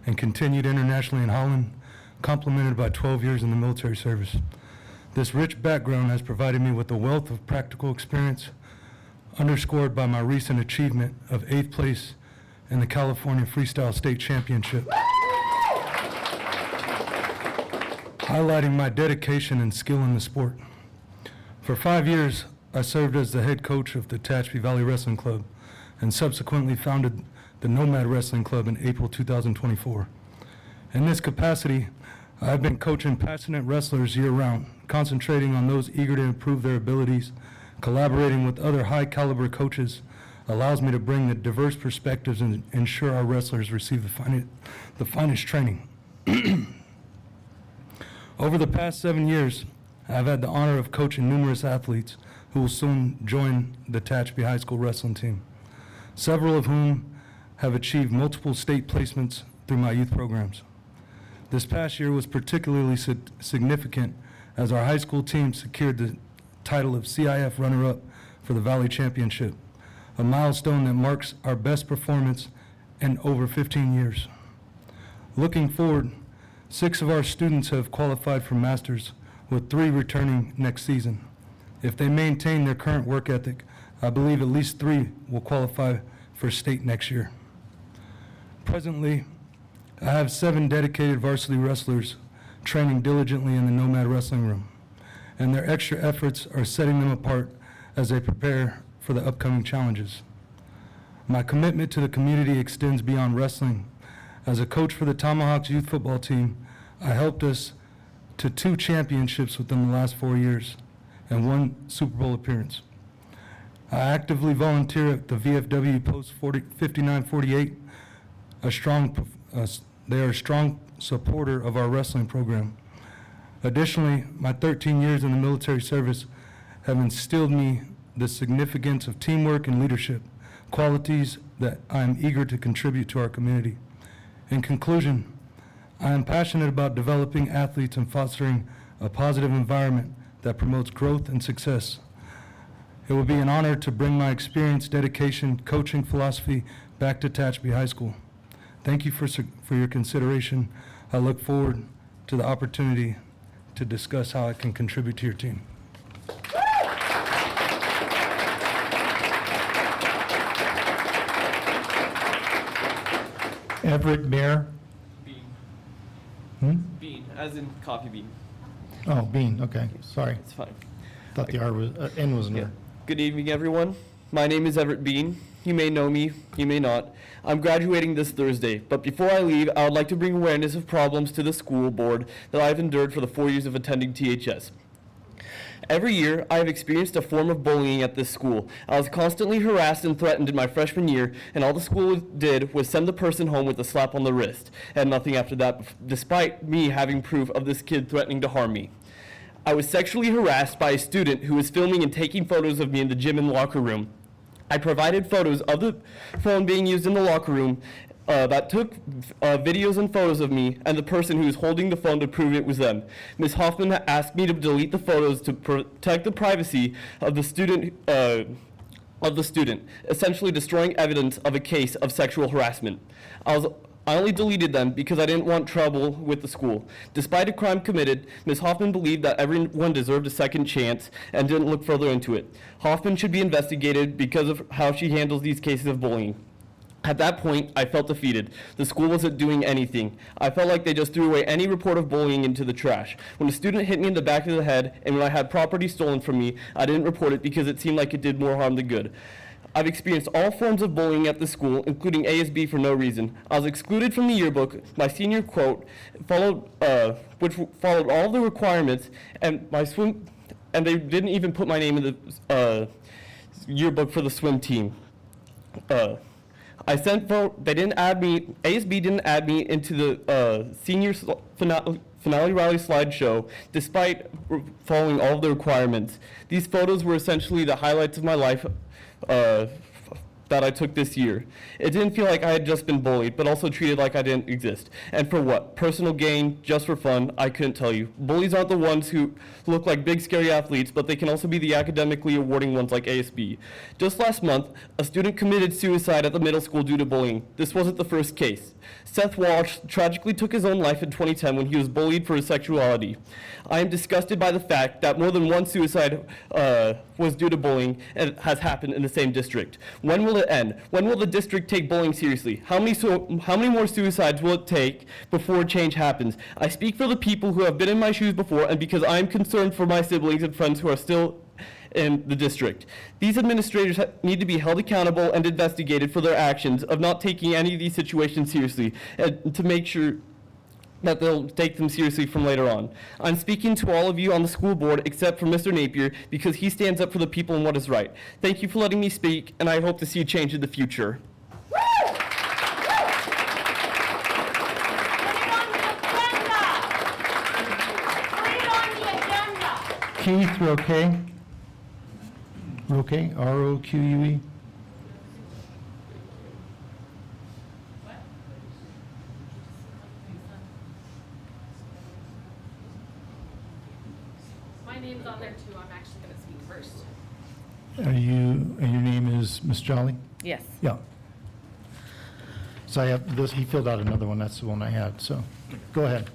and continued internationally in Holland, complemented by 12 years in the military service. This rich background has provided me with a wealth of practical experience, underscored by my recent achievement of 8th place in the California Freestyle State Championship, highlighting my dedication and skill in the sport. For 5 years, I served as the head coach of the Tehachapi Valley Wrestling Club and subsequently founded the Nomad Wrestling Club in April 2024. In this capacity, I've been coaching passionate wrestlers year-round, concentrating on those eager to improve their abilities. Collaborating with other high-caliber coaches allows me to bring the diverse perspectives and ensure our wrestlers receive the finest training. Over the past 7 years, I've had the honor of coaching numerous athletes who will soon join the Tehachapi High School wrestling team, several of whom have achieved multiple state placements through my youth programs. This past year was particularly significant as our high school team secured the title of CIF runner-up for the Valley Championship, a milestone that marks our best performance in over 15 years. Looking forward, 6 of our students have qualified for Masters, with 3 returning next season. If they maintain their current work ethic, I believe at least 3 will qualify for state next year. Presently, I have 7 dedicated varsity wrestlers training diligently in the Nomad Wrestling Room, and their extra efforts are setting them apart as they prepare for the upcoming challenges. My commitment to the community extends beyond wrestling. As a coach for the Tomahawks youth football team, I helped us to 2 championships within the last 4 years and 1 Super Bowl appearance. I actively volunteer at the VFW Post 5948, they are a strong supporter of our wrestling program. Additionally, my 13 years in the military service have instilled me the significance of teamwork and leadership, qualities that I am eager to contribute to our community. In conclusion, I am passionate about developing athletes and fostering a positive environment that promotes growth and success. It would be an honor to bring my experience, dedication, coaching philosophy back to Tehachapi High School. Thank you for your consideration. I look forward to the opportunity to discuss how I can contribute to your team. Everett Bear. Bean, as in coffee bean. Oh, Bean, okay, sorry. It's fine. Thought the R was, N was an R. Good evening, everyone. My name is Everett Bean. You may know me, you may not. I'm graduating this Thursday, but before I leave, I would like to bring awareness of problems to the school board that I've endured for the 4 years of attending THS. Every year, I have experienced a form of bullying at this school. I was constantly harassed and threatened in my freshman year, and all the school did was send the person home with a slap on the wrist, and nothing after that, despite me having proof of this kid threatening to harm me. I was sexually harassed by a student who was filming and taking photos of me in the gym and locker room. I provided photos of the phone being used in the locker room that took videos and photos of me and the person who was holding the phone to prove it was them. Ms. Hoffman asked me to delete the photos to protect the privacy of the student, essentially destroying evidence of a case of sexual harassment. I only deleted them because I didn't want trouble with the school. Despite a crime committed, Ms. Hoffman believed that everyone deserved a second chance and didn't look further into it. Hoffman should be investigated because of how she handles these cases of bullying. At that point, I felt defeated. The school wasn't doing anything. I felt like they just threw away any report of bullying into the trash. When a student hit me in the back of the head and when I had property stolen from me, I didn't report it because it seemed like it did more harm than good. I've experienced all forms of bullying at the school, including ASB for no reason. I was excluded from the yearbook. My senior quote which followed all the requirements, and and they didn't even put my name in the yearbook for the swim team. They didn't add me. ASB didn't add me into the senior finale rally slideshow, despite following all of the requirements. These photos were essentially the highlights of my life that I took this year. It didn't feel like I had just been bullied, but also treated like I didn't exist. And for what? Personal gain? Just for fun? I couldn't tell you. Bullies aren't the ones who look like big, scary athletes, but they can also be the academically awarding ones like ASB. Just last month, a student committed suicide at the middle school due to bullying. This wasn't the first case. Seth Walsh tragically took his own life in 2010 when he was bullied for his sexuality. I am disgusted by the fact that more than one suicide was due to bullying and has happened in the same district. When will it end? When will the district take bullying seriously? How many more suicides will it take before change happens? I speak for the people who have been in my shoes before and because I am concerned for my siblings and friends who are still in the district. These administrators need to be held accountable and investigated for their actions of not taking any of these situations seriously, and to make sure that they'll take them seriously from later on. I'm speaking to all of you on the school board except for Mr. Napier because he stands up for the people and what is right. Thank you for letting me speak, and I hope to see a change in the future. Keith, Roque. Roque, R-O-Q-U-E. My name's on there too. I'm actually going to speak first. And your name is Miss Jolly? Yes. Yeah. So I have this, he filled out another one, that's the one I had, so go ahead.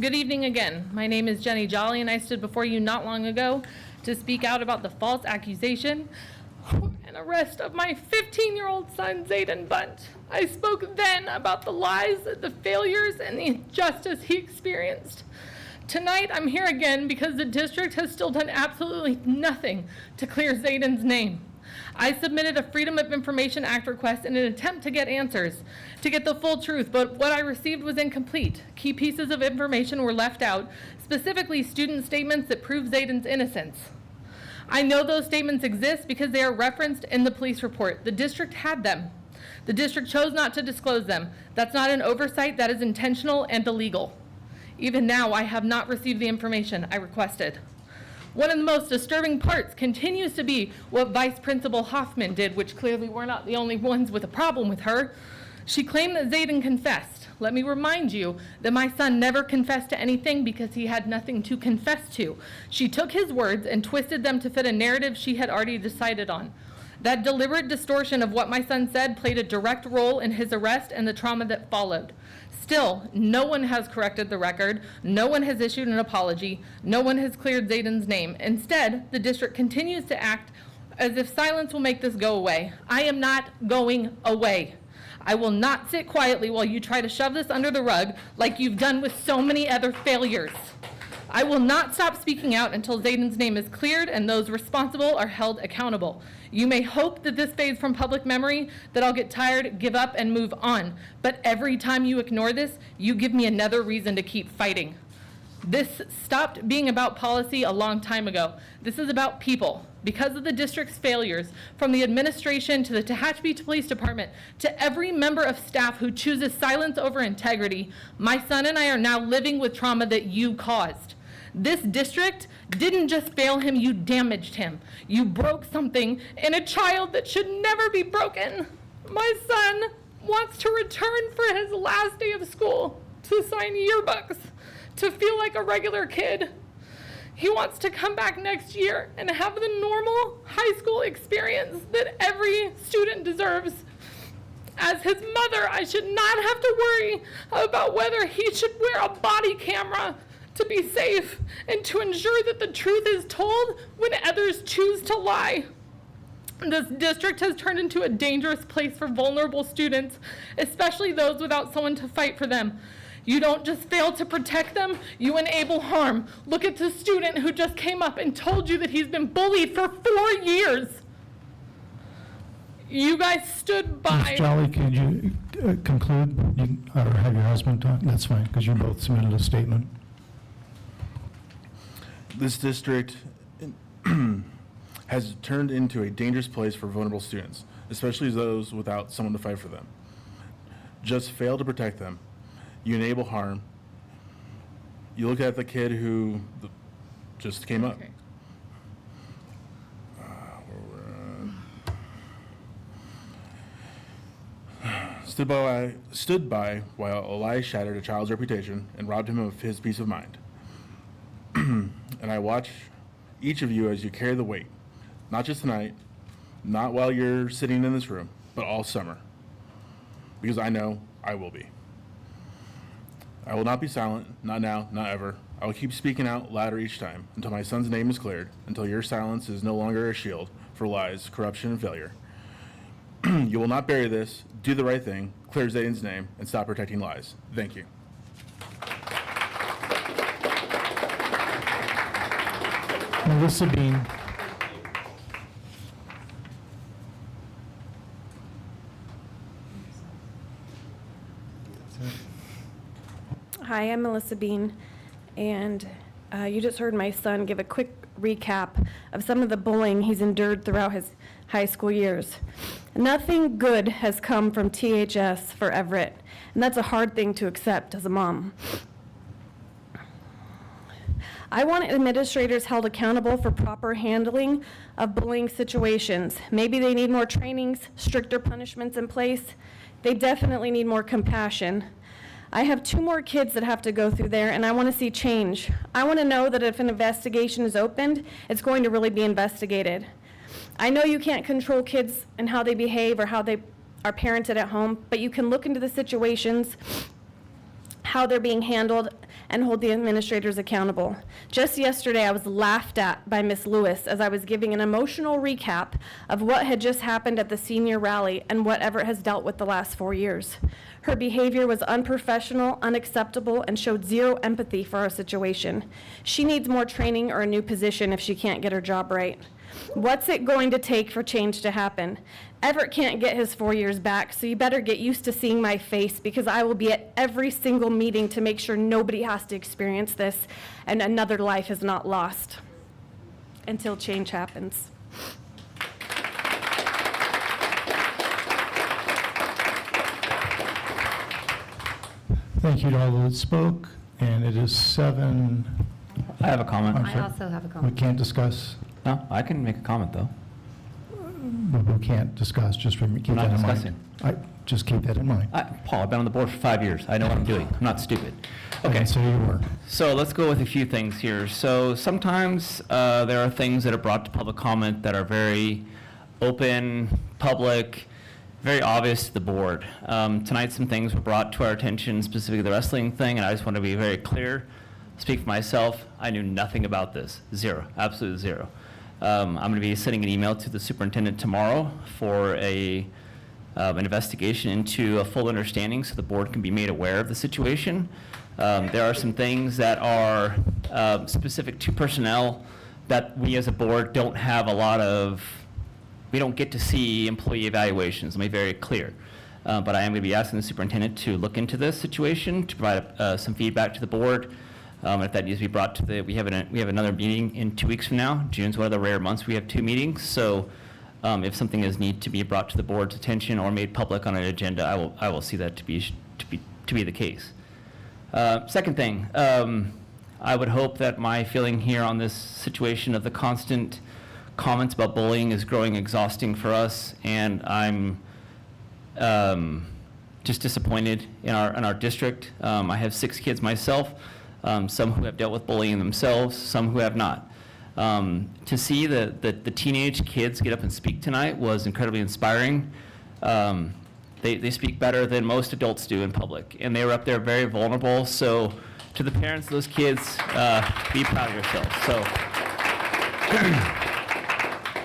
Good evening again. My name is Jenny Jolly, and I stood before you not long ago to speak out about the false accusation and arrest of my 15-year-old son, Zayden Bunt. I spoke then about the lies, the failures, and the injustice he experienced. Tonight, I'm here again because the district has still done absolutely nothing to clear Zayden's name. I submitted a Freedom of Information Act request in an attempt to get answers, to get the full truth, but what I received was incomplete. Key pieces of information were left out, specifically student statements that prove Zayden's innocence. I know those statements exist because they are referenced in the police report. The district had them. The district chose not to disclose them. That's not an oversight, that is intentional and illegal. Even now, I have not received the information I requested. One of the most disturbing parts continues to be what Vice Principal Hoffman did, which clearly we're not the only ones with a problem with her. She claimed that Zayden confessed. Let me remind you that my son never confessed to anything because he had nothing to confess to. She took his words and twisted them to fit a narrative she had already decided on. That deliberate distortion of what my son said played a direct role in his arrest and the trauma that followed. Still, no one has corrected the record, no one has issued an apology, no one has cleared Zayden's name. Instead, the district continues to act as if silence will make this go away. I am not going away. I will not sit quietly while you try to shove this under the rug like you've done with so many other failures. I will not stop speaking out until Zayden's name is cleared and those responsible are held accountable. You may hope that this fades from public memory, that I'll get tired, give up, and move on. But every time you ignore this, you give me another reason to keep fighting. This stopped being about policy a long time ago. This is about people. Because of the district's failures, from the administration to the Tehachapi Police Department to every member of staff who chooses silence over integrity, my son and I are now living with trauma that you caused. This district didn't just fail him, you damaged him. You broke something in a child that should never be broken. My son wants to return for his last day of school, to sign yearbooks, to feel like a regular kid. He wants to come back next year and have the normal high school experience that every student deserves. As his mother, I should not have to worry about whether he should wear a body camera to be safe and to ensure that the truth is told when others choose to lie. This district has turned into a dangerous place for vulnerable students, especially those without someone to fight for them. You don't just fail to protect them, you enable harm. Look at the student who just came up and told you that he's been bullied for 4 years. You guys stood by. Ms. Jolly, could you conclude, or have your husband talk? That's fine, because you both submitted a statement. This district has turned into a dangerous place for vulnerable students, especially those without someone to fight for them. Just fail to protect them. You enable harm. You look at the kid who just came up. Stood by while a lie shattered a child's reputation and robbed him of his peace of mind. And I watch each of you as you carry the weight, not just tonight, not while you're sitting in this room, but all summer. Because I know I will be. I will not be silent, not now, not ever. I will keep speaking out louder each time until my son's name is cleared, until your silence is no longer a shield for lies, corruption, and failure. You will not bury this, do the right thing, clear Zayden's name, and stop protecting lies. Thank you. Melissa Bean. Hi, I'm Melissa Bean, and you just heard my son give a quick recap of some of the bullying he's endured throughout his high school years. Nothing good has come from THS for Everett, and that's a hard thing to accept as a mom. I want administrators held accountable for proper handling of bullying situations. Maybe they need more trainings, stricter punishments in place. They definitely need more compassion. I have 2 more kids that have to go through there, and I want to see change. I want to know that if an investigation is opened, it's going to really be investigated. I know you can't control kids and how they behave or how they are parented at home, but you can look into the situations, how they're being handled, and hold the administrators accountable. Just yesterday, I was laughed at by Miss Lewis as I was giving an emotional recap of what had just happened at the senior rally and what Everett has dealt with the last 4 years. Her behavior was unprofessional, unacceptable, and showed zero empathy for our situation. She needs more training or a new position if she can't get her job right. What's it going to take for change to happen? Everett can't get his 4 years back, so you better get used to seeing my face because I will be at every single meeting to make sure nobody has to experience this and another life is not lost until change happens. Thank you to all that spoke, and it is 7. I have a comment. I also have a comment. We can't discuss. No, I can make a comment, though. We can't discuss, just keep I'm that not in discussing. mind. Just keep that in mind. Paul, I've been on the board for 5 years. I know what I'm doing. I'm not stupid. Okay. So you were. So let's go with a few things here. So sometimes there are things that are brought to public comment that are very open, public, very obvious to the board. Tonight some things were brought to our attention, specifically the wrestling thing, and I just want to be very clear. Speak for myself, I knew nothing about this. Zero, absolutely zero. I'm going to be sending an email to the superintendent tomorrow for an investigation into a full understanding so the board can be made aware of the situation. There are some things that are specific to personnel that we as a board don't have a lot of, we don't get to see employee evaluations, let me be very clear. But I am going to be asking the superintendent to look into this situation, to provide some feedback to the board. If that needs to be brought to we have another meeting in 2 weeks from now. June's one of the rare months we have 2 meetings. So if something is need to be brought to the board's attention or made public on an agenda, I will see that to be the case. Second thing, I would hope that my feeling here on this situation of the constant comments about bullying is growing exhausting for us, and I'm just disappointed in our district. I have 6 kids myself, some who have dealt with bullying themselves, some who have not. To see the teenage kids get up and speak tonight was incredibly inspiring. They speak better than most adults do in public, and they were up there very vulnerable. So to the parents of those kids, be proud of yourselves.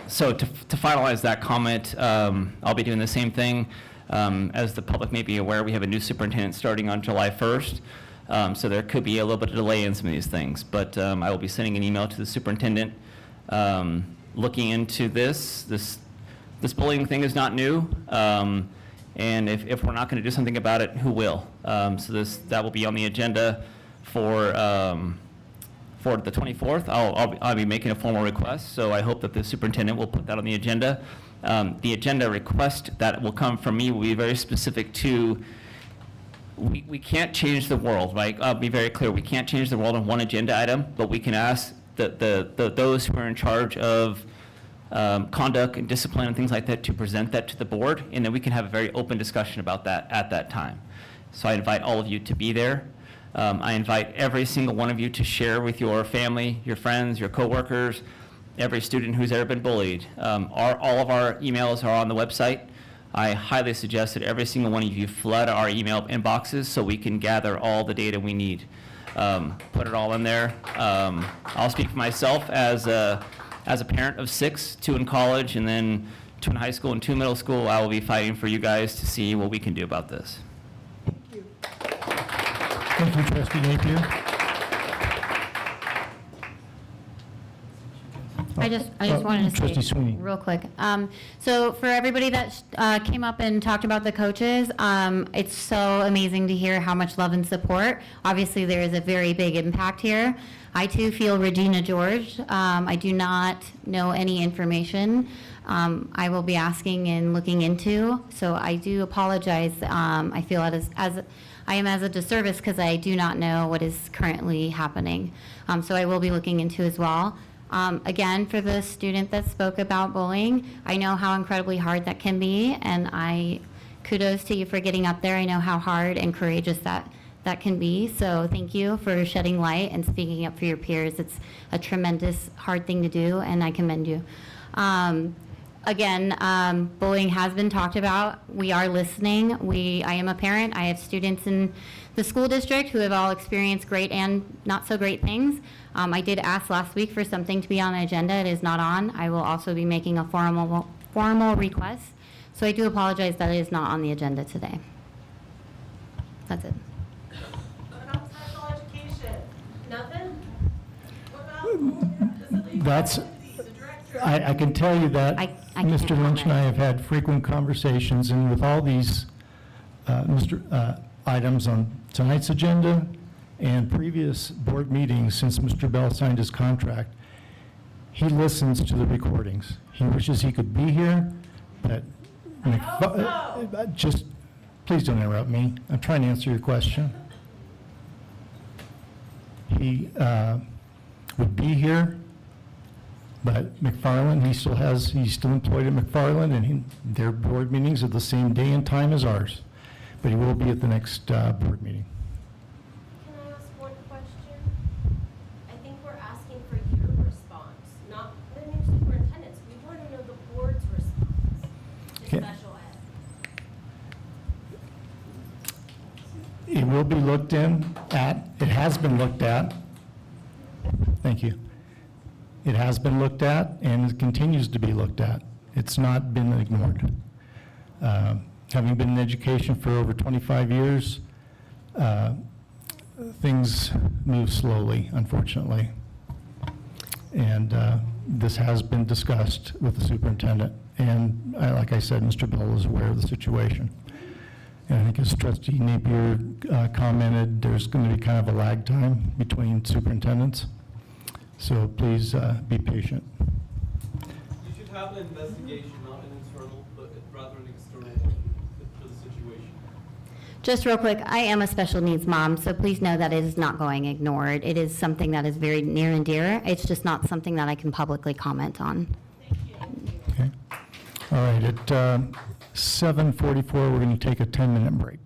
So to finalize that comment, I'll be doing the same thing. As the public may be aware, we have a new superintendent starting on July 1st. So there could be a little bit of delay in some of these things, but I will be sending an email to the superintendent looking into this bullying thing is not new, and if we're not going to do something about it, who will? So that will be on the agenda for the 24th. I'll be making a formal request, so I hope that the superintendent will put that on the agenda. The agenda request that will come from me will be very specific to. We can't change the world, right? I'll be very clear. We can't change the world on one agenda item, but we can ask those who are in charge of conduct and discipline and things like that to present that to the board, and then we can have a very open discussion about that at that time. So I invite all of you to be there. I invite every single one of you to share with your family, your friends, your coworkers, every student who's ever been bullied. All of our emails are on the website. I highly suggest that every single one of you flood our email inboxes so we can gather all the data we need. Put it all in there. I'll speak for myself as a parent of 6, 2 in college, and then 2 in high school and 2 in middle school. I will be fighting for you guys to see what we can do about this. Thank you, Trustee Napier. I just wanted to Trustee say Sweeney. real quick. So for everybody that came up and talked about the coaches, it's so amazing to hear how much love and support. Obviously, there is a very big impact here. I too feel Regina George. I do not know any information. I will be asking and looking into. So I do apologize. I feel as I am as a disservice because I do not know what is currently happening. So I will be looking into as well. Again, for the student that spoke about bullying, I know how incredibly hard that can be, and I kudos to you for getting up there. I know how hard and courageous that can be, so thank you for shedding light and speaking up for your peers. It's a tremendous hard thing to do, and I commend you. Again, bullying has been talked about. We are listening. I am a parent. I have students in the school district who have all experienced great and not so great things. I did ask last week for something to be on the agenda. It is not on. I will also be making a formal request. So I do apologize that it is not on the agenda today. That's it. What about special education? Nothing? What about That's, I can tell you that I can't Mr. Lynch and I have had frequent conversations, and with all these items on tonight's agenda and previous board meetings since Mr. Bell signed his contract, he listens to the recordings. He wishes he could be here, but just, please don't interrupt me. I'm trying to answer your question. He would be here, but McFarland, he's still employed at McFarland, and their board meetings are the same day and time as ours. But he will be at the next board meeting. Can I ask one question? I think we're asking for your response, not the new superintendent's. We want to know the board's response to Okay. special ed. It will be looked at, it has been looked at. Thank you. It has been looked at and it continues to be looked at. It's not been ignored. Having been in education for over 25 years, things move slowly, unfortunately. And this has been discussed with the superintendent. And like I said, Mr. Bell is aware of the situation. And I think as trustee Napier commented, there's going to be kind of a lag time between superintendents. So please be patient. You should have an investigation, not an internal, but rather an external one for the situation. Just real quick, I am a special needs mom, so please know that it is not going ignored. It is something that is very near and dear. It's just not something that I can publicly comment on. Okay. All right, at 7:44, we're going to take a 10-minute break.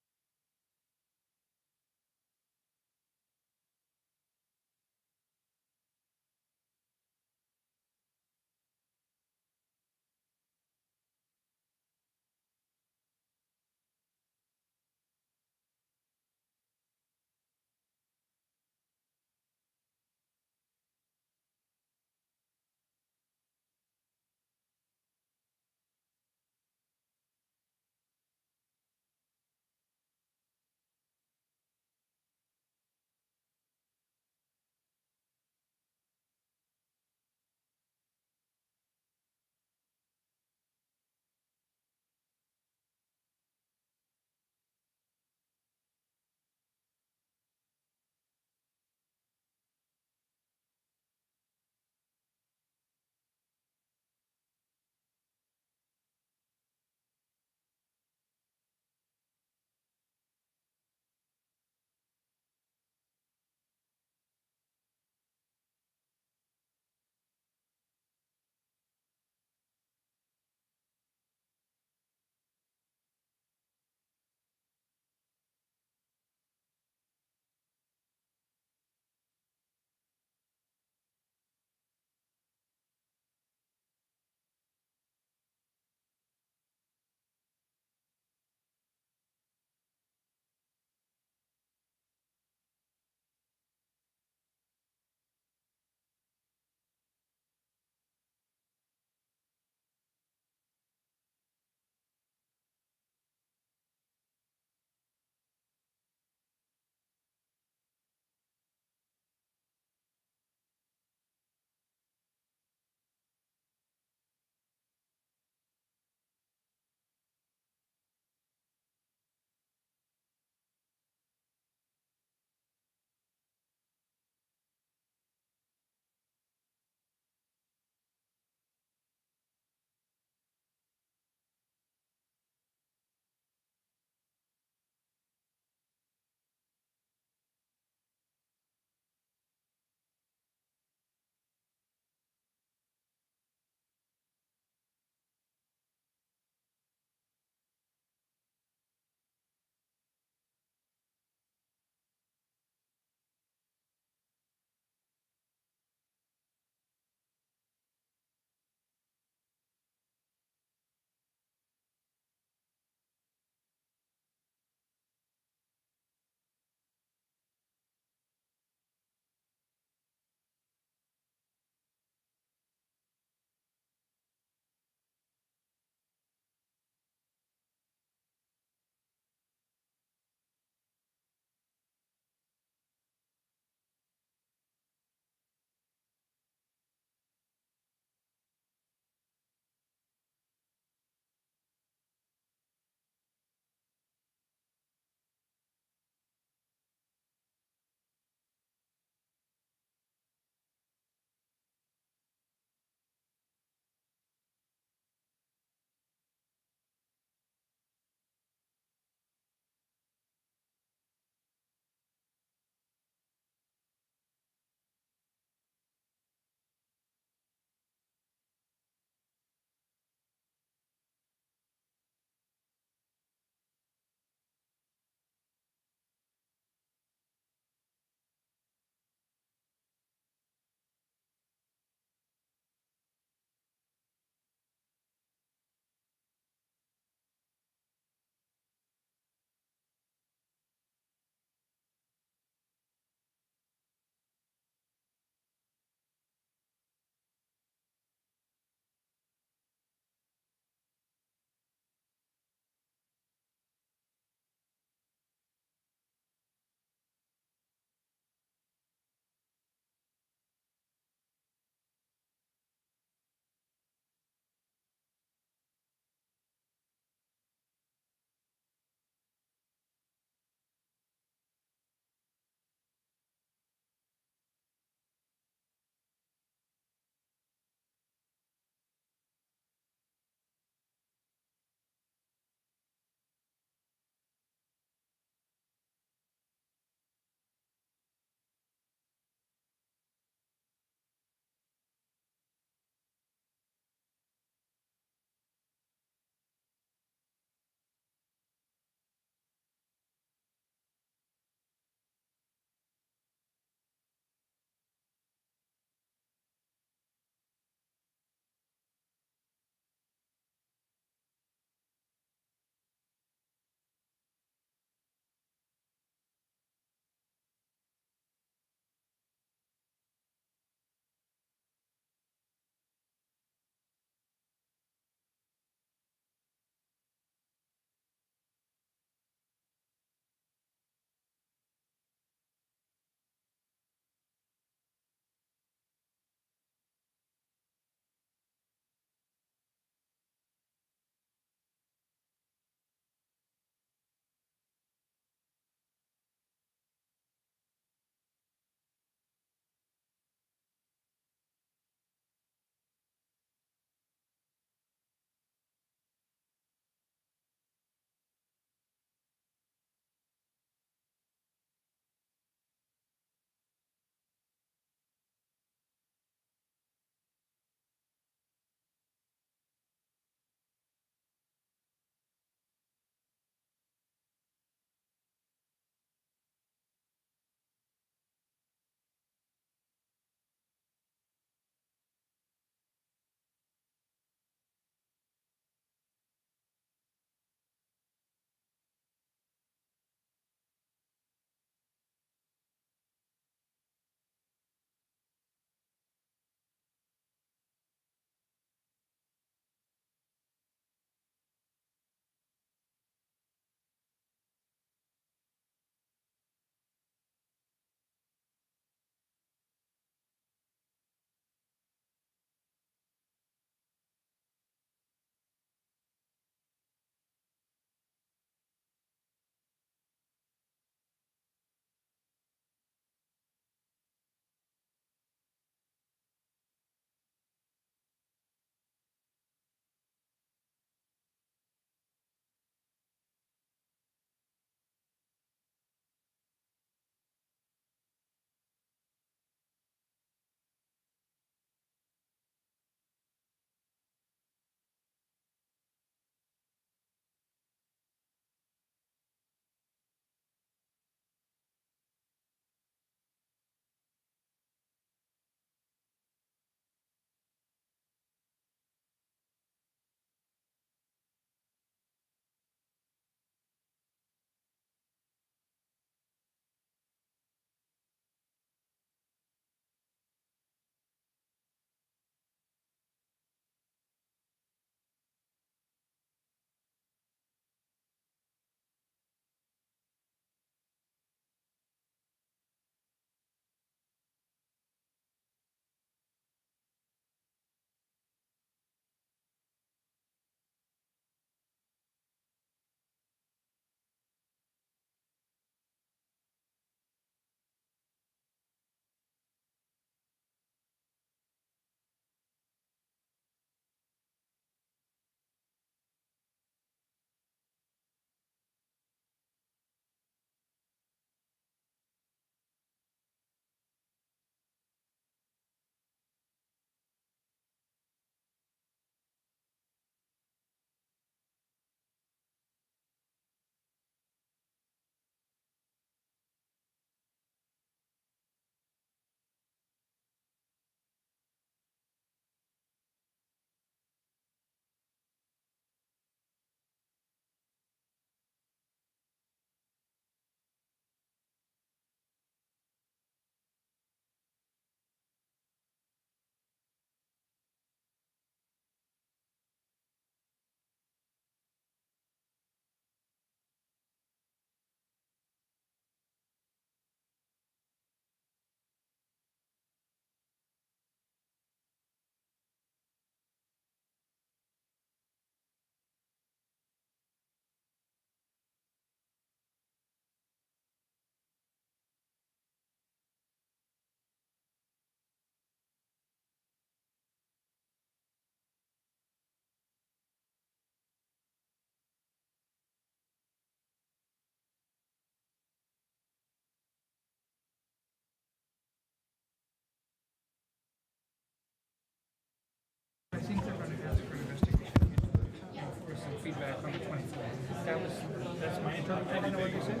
feedback on the 24th. That's my interpretation of what you said?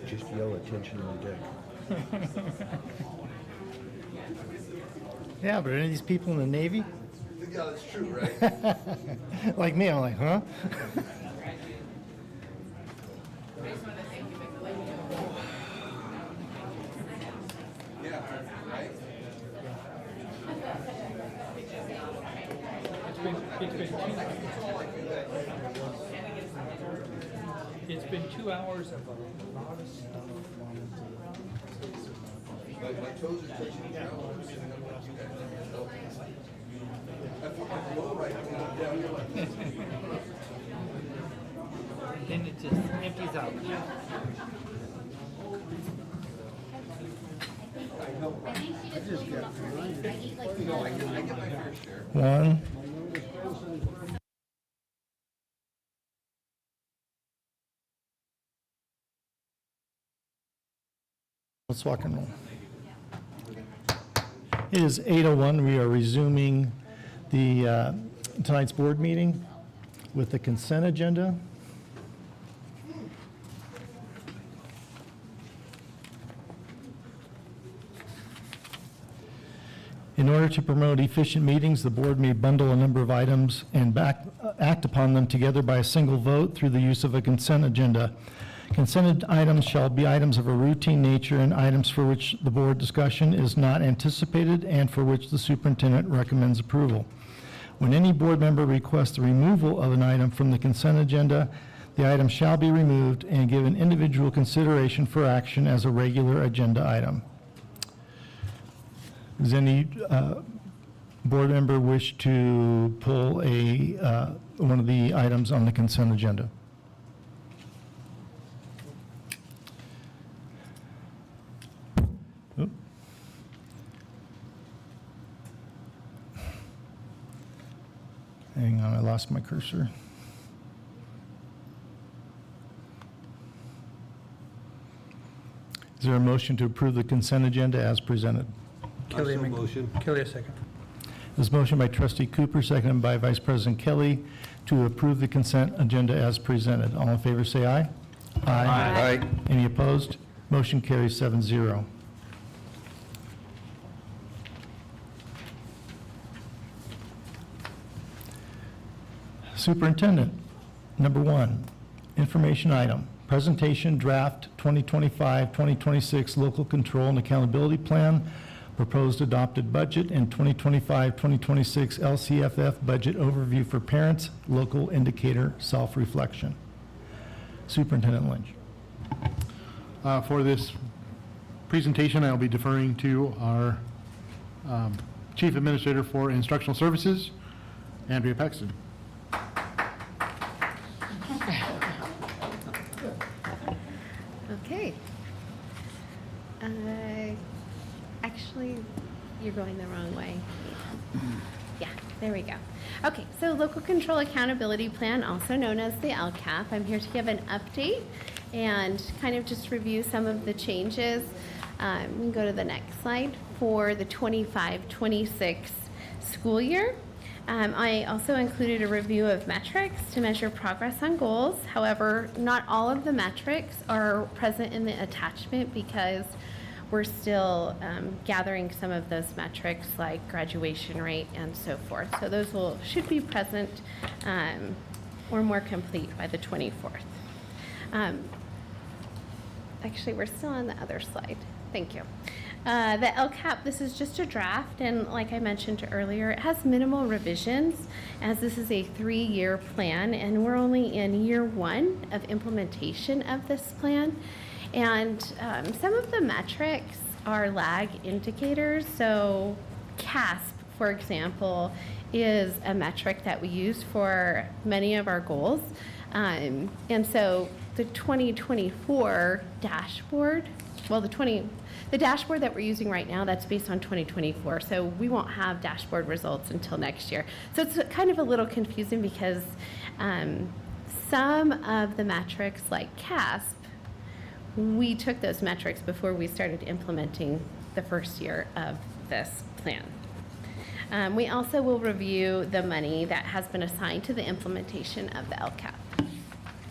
Just yell attention on deck. Yeah, but are any of these people in the Navy? Yeah, that's true, right? Like me, I'm like, huh? It's been 2 hours of a lot of stuff. My toes are touching the ground. I'm sitting up like you guys. I feel like low right now. Down here like this. Then it just empties out. I just got I get my fair share. One. Let's walk and roll. It is 8:01. We are resuming the tonight's board meeting with the consent agenda. In order to promote efficient meetings, the board may bundle a number of items and act upon them together by a single vote through the use of a consent agenda. Consented items shall be items of a routine nature and items for which the board discussion is not anticipated and for which the superintendent recommends approval. When any board member requests the removal of an item from the consent agenda, the item shall be removed and given individual consideration for action as a regular agenda item. Does any board member wish to pull one of the items on the consent agenda? Oop. Hang on, I lost my cursor. Is there a motion to approve the consent agenda as presented? Kelly, motion. Kelly, a second. This motion by Trustee Cooper, seconded by Vice President Kelly, to approve the consent agenda as presented. All in favor, say aye. Aye. Any opposed? Motion carries 7-0. Superintendent, number 1, information item, presentation draft 2025-2026 local control and accountability plan, proposed adopted budget, and 2025-2026 LCFF budget overview for parents, local indicator self-reflection. Superintendent Lynch. For this presentation, I'll be deferring to our Chief Administrator for Instructional Services, Andrea Paxton. Okay. Actually, you're going the wrong way. Yeah, there we go. Okay, so Local Control Accountability Plan, also known as the LCAP. I'm here to give an update and kind of just review some of the changes. We can go to the next slide for the 25-26 school year. I also included a review of metrics to measure progress on goals. However, not all of the metrics are present in the attachment because we're still gathering some of those metrics like graduation rate and so forth. So those should be present or more complete by the 24th. Actually, we're still on the other slide. Thank you. The LCAP, this is just a draft, and like I mentioned earlier, it has minimal revisions as this is a 3-year plan, and we're only in year 1 of implementation of this plan. And some of the metrics are lag indicators. So CASP, for example, is a metric that we use for many of our goals. And so the 2024 dashboard, well, the dashboard that we're using right now, that's based on 2024. So we won't have dashboard results until next year. So it's kind of a little confusing because some of the metrics like CASP, we took those metrics before we started implementing the first year of this plan. We also will review the money that has been assigned to the implementation of the LCAP.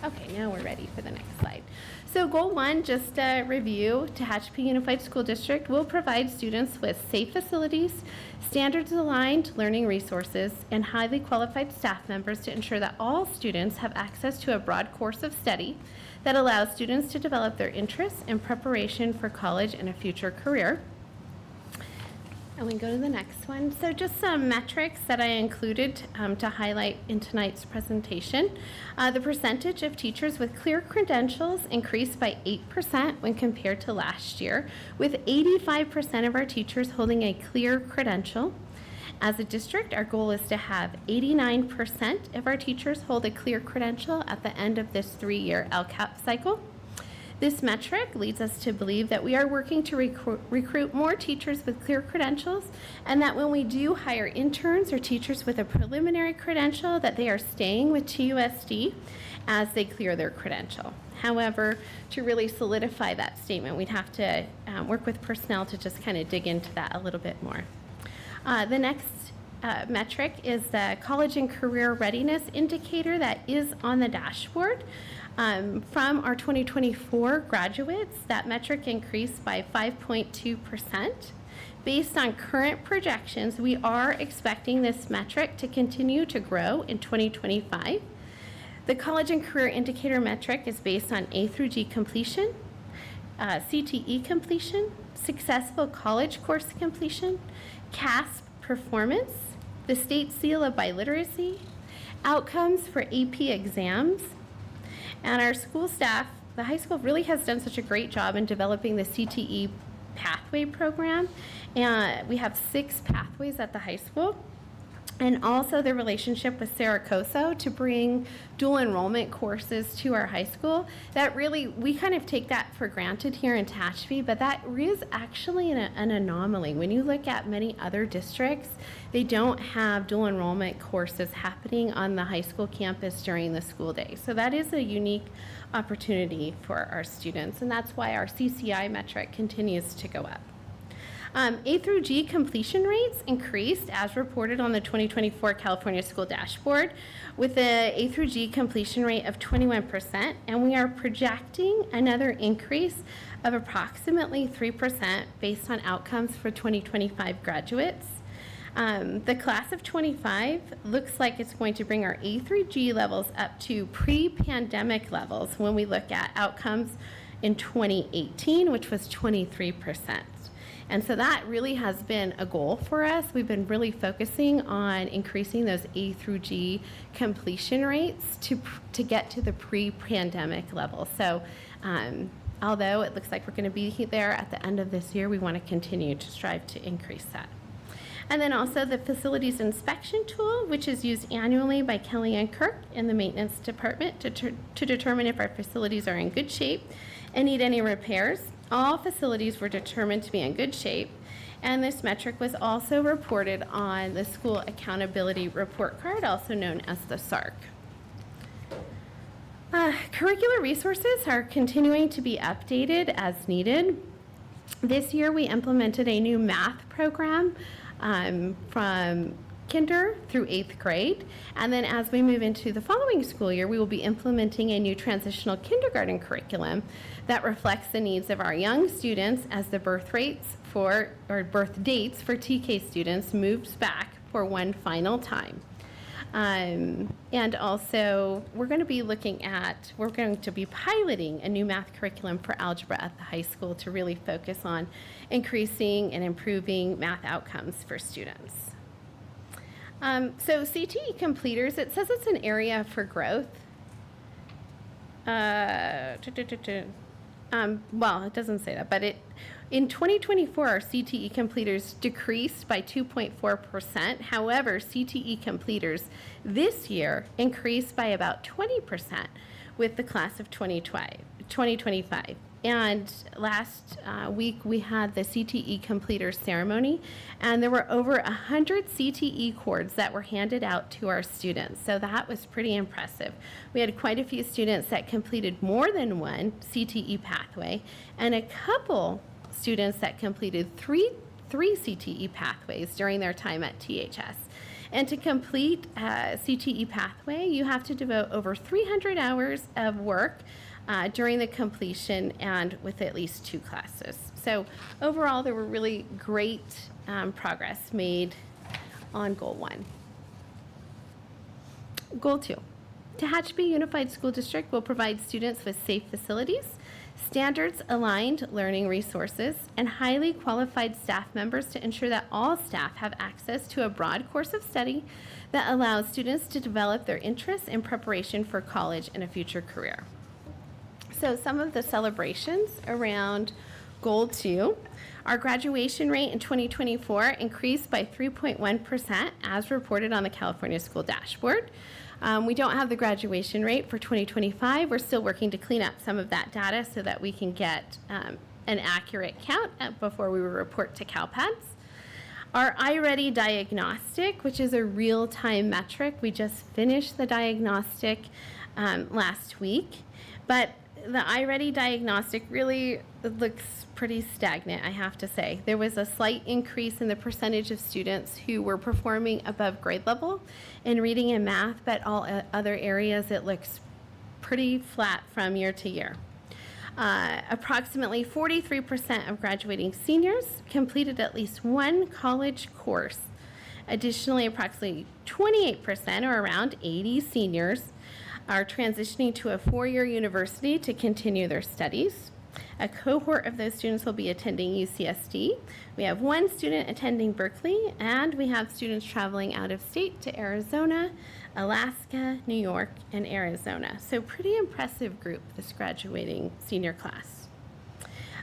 Okay, now we're ready for the next slide. So goal 1, just a review, Tehachapi Unified School District will provide students with safe facilities, standards-aligned learning resources, and highly qualified staff members to ensure that all students have access to a broad course of study that allows students to develop their interests in preparation for college and a future career. And we go to the next one. So just some metrics that I included to highlight in tonight's presentation. The percentage of teachers with clear credentials increased by 8% when compared to last year, with 85% of our teachers holding a clear credential. As a district, our goal is to have 89% of our teachers hold a clear credential at the end of this 3-year LCAP cycle. This metric leads us to believe that we are working to recruit more teachers with clear credentials, and that when we do hire interns or teachers with a preliminary credential, that they are staying with TUSD as they clear their credential. However, to really solidify that statement, we'd have to work with personnel to just kind of dig into that a little bit more. The next metric is the College and Career Readiness Indicator that is on the dashboard. From our 2024 graduates, that metric increased by 5.2%. Based on current projections, we are expecting this metric to continue to grow in 2025. The College and Career Indicator metric is based on A through G completion, CTE completion, successful college course completion, CASP performance, the state seal of biliteracy, outcomes for AP exams. And our school staff, the high school really has done such a great job in developing the CTE pathway program. And we have 6 pathways at the high school. And also the relationship with Saracoso to bring dual enrollment courses to our high school. That really, we kind of take that for granted here in Tehachapi, but that is actually an anomaly. When you look at many other districts, they don't have dual enrollment courses happening on the high school campus during the school day. So that is a unique opportunity for our students, and that's why our CCI metric continues to go up. A through G completion rates increased as reported on the 2024 California School Dashboard with the A through G completion rate of 21%, and we are projecting another increase of approximately 3% based on outcomes for 2025 graduates. The class of 25 looks like it's going to bring our A through G levels up to pre-pandemic levels when we look at outcomes in 2018, which was 23%. And so that really has been a goal for us. We've been really focusing on increasing those A through G completion rates to get to the pre-pandemic level. So although it looks like we're going to be there at the end of this year, we want to continue to strive to increase that. And then also the facilities inspection tool, which is used annually by Kelly and Kirk in the maintenance department to determine if our facilities are in good shape and need any repairs. All facilities were determined to be in good shape, and this metric was also reported on the School Accountability Report Card, also known as the SARC. Curricular resources are continuing to be updated as needed. This year we implemented a new math program from kinder through 8th grade. And then as we move into the following school year, we will be implementing a new transitional kindergarten curriculum that reflects the needs of our young students as the birth dates for TK students moves back for one final time. And also, we're going to be piloting a new math curriculum for algebra at the high school to really focus on increasing and improving math outcomes for students. So CTE completers, it says it's an area for growth. Well, it doesn't say that, but in 2024, our CTE completers decreased by 2.4%. However, CTE completers this year increased by about 20% with the class of 2025. And last week, we had the CTE completers ceremony, and there were over 100 CTE cords that were handed out to our students. So that was pretty impressive. We had quite a few students that completed more than one CTE pathway, and a couple students that completed three 3 CTE pathways during their time at THS. And to complete a CTE pathway, you have to devote over 300 hours of work during the completion and with at least 2 classes. So overall, there were really great progress made on Goal 1. Goal 2. Tehachapi Unified School District will provide students with safe facilities, standards-aligned learning resources, and highly qualified staff members to ensure that all staff have access to a broad course of study that allows students to develop their interests in preparation for college and a future career. So some of the celebrations around Goal 2, our graduation rate in 2024 increased by 3.1% as reported on the California School Dashboard. We don't have the graduation rate for 2025. We're still working to clean up some of that data so that we can get an accurate count before we report to CalPADS. Our iReady diagnostic, which is a real-time metric, we just finished the diagnostic last week, but the iReady diagnostic really looks pretty stagnant, I have to say. There was a slight increase in the percentage of students who were performing above grade level in reading and math, but all other areas it looks pretty flat from year to year. Approximately 43% of graduating seniors completed at least one college course. Additionally, approximately 28%, or around 80 seniors, are transitioning to a 4-year university to continue their studies. A cohort of those students will be attending UCSD. We have 1 student attending Berkeley, and we have students traveling out of state to Arizona, Alaska, New York, and Arizona. So pretty impressive group, this graduating senior class.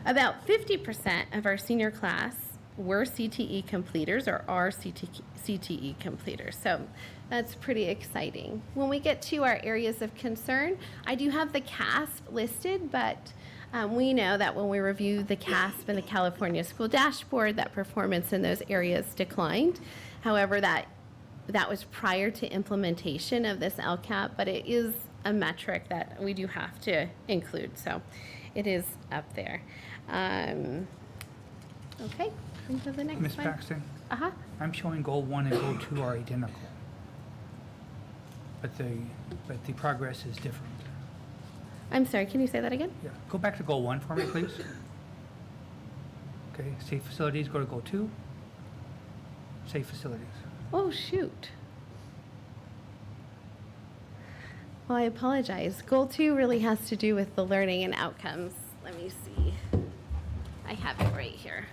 About 50% of our senior class were CTE completers or are CTE completers. So that's pretty exciting. When we get to our areas of concern, I do have the CASP listed, but we know that when we review the CASP and the California School Dashboard, that performance in those areas declined. However, that was prior to implementation of this LCAP, but it is a metric that we do have to include, so it is up there. Okay, on to the next Ms. one. Paxton? Uh-huh. I'm showing Goal 1 and Goal 2 are identical, but the progress is different. I'm sorry, can you say that again? Yeah, go back to Goal 1 for me, please. Okay, safe facilities, go to Goal 2. Safe facilities. Oh, shoot. Well, I apologize. Goal 2 really has to do with the learning and outcomes. Let me see. I have it right here.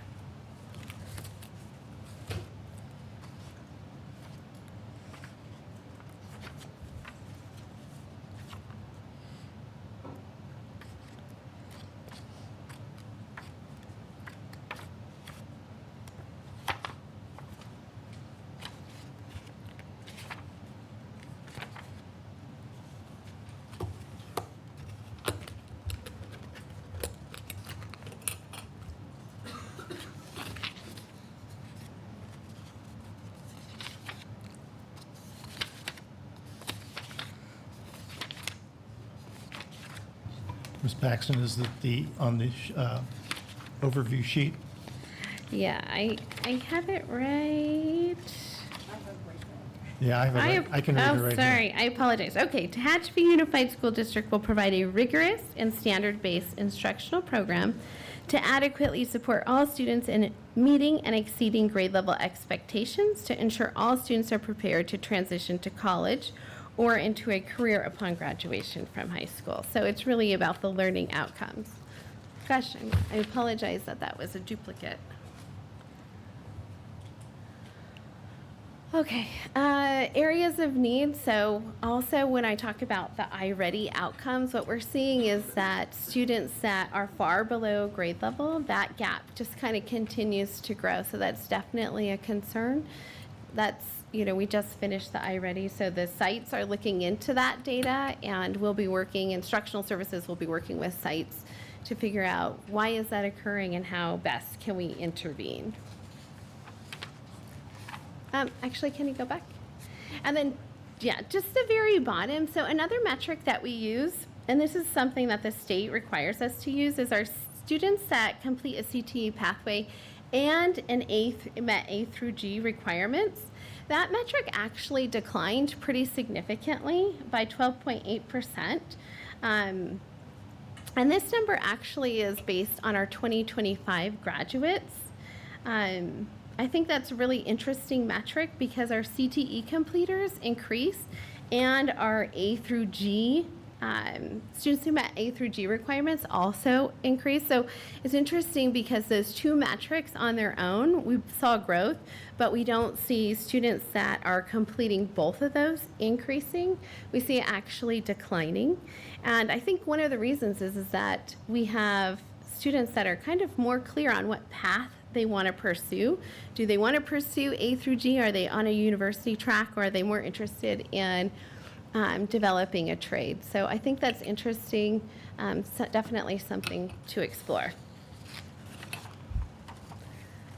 Ms. Paxton, is that on the overview sheet? Yeah, I have it right. Yeah, I have it right. I can read it right Oh, here. sorry, I apologize. Okay, Tehachapi Unified School District will provide a rigorous and standard-based instructional program to adequately support all students in meeting and exceeding grade level expectations to ensure all students are prepared to transition to college or into a career upon graduation from high school. So it's really about the learning outcomes. Gosh, I apologize that was a duplicate. Okay, areas of need. So also when I talk about the iReady outcomes, what we're seeing is that students that are far below grade level, that gap just kind of continues to grow. So that's definitely a concern. That's, we just finished the iReady, so the sites are looking into that data, and we'll be working, instructional services will be working with sites to figure out why is that occurring and how best can we intervene. Actually, can you go back? And then, yeah, just the very bottom. So another metric that we use, and this is something that the state requires us to use, is our students that complete a CTE pathway and met A through G requirements. That metric actually declined pretty significantly by 12.8%. And this number actually is based on our 2025 graduates. I think that's a really interesting metric because our CTE completers increase and our A through G, students who met A through G requirements also increase. So it's interesting because those two metrics on their own, we saw growth, but we don't see students that are completing both of those increasing. We see it actually declining. And I think one of the reasons is that we have students that are kind of more clear on what path they want to pursue. Do they want to pursue A through G? Are they on a university track, or are they more interested in developing a trade? So I think that's interesting, so definitely something to explore.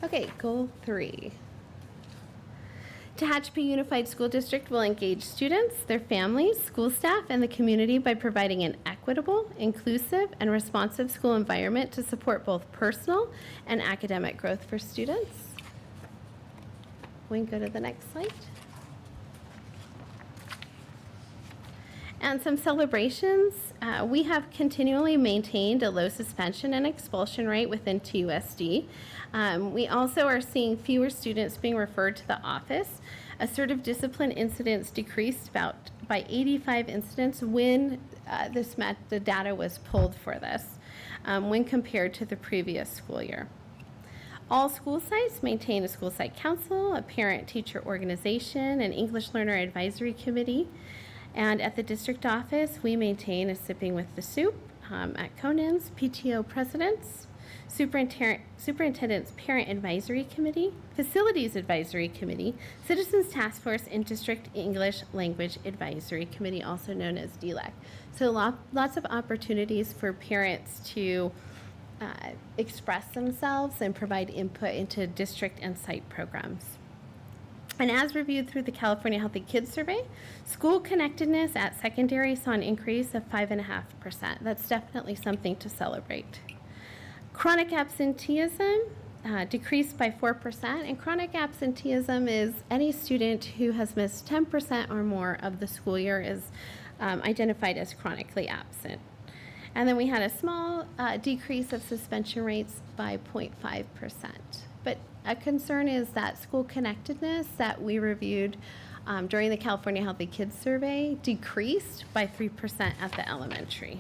Okay, goal 3. Tehachapi Unified School District will engage students, their families, school staff, and the community by providing an equitable, inclusive, and responsive school environment to support both personal and academic growth for students. We can go to the next slide. And some celebrations. We have continually maintained a low suspension and expulsion rate within TUSD. We also are seeing fewer students being referred to the office. Assertive discipline incidents decreased by 85 incidents when the data was pulled for this, when compared to the previous school year. All school sites maintain a school site council, a parent-teacher organization, an English learner advisory committee. And at the district office, we maintain a Sipping with the Soup at Conan's, PTO presidents, Superintendent's Parent Advisory Committee, Facilities Advisory Committee, Citizens Task Force, and District English Language Advisory Committee, also known as DLAC. So lots of opportunities for parents to express themselves and provide input into district and site programs. And as reviewed through the California Healthy Kids Survey, school connectedness at secondary saw an increase of 5.5%. That's definitely something to celebrate. Chronic absenteeism decreased by 4%, and chronic absenteeism is any student who has missed 10% or more of the school year is identified as chronically absent. And then we had a small decrease of suspension rates by 0.5%. But a concern is that school connectedness that we reviewed during the California Healthy Kids Survey decreased by 3% at the elementary.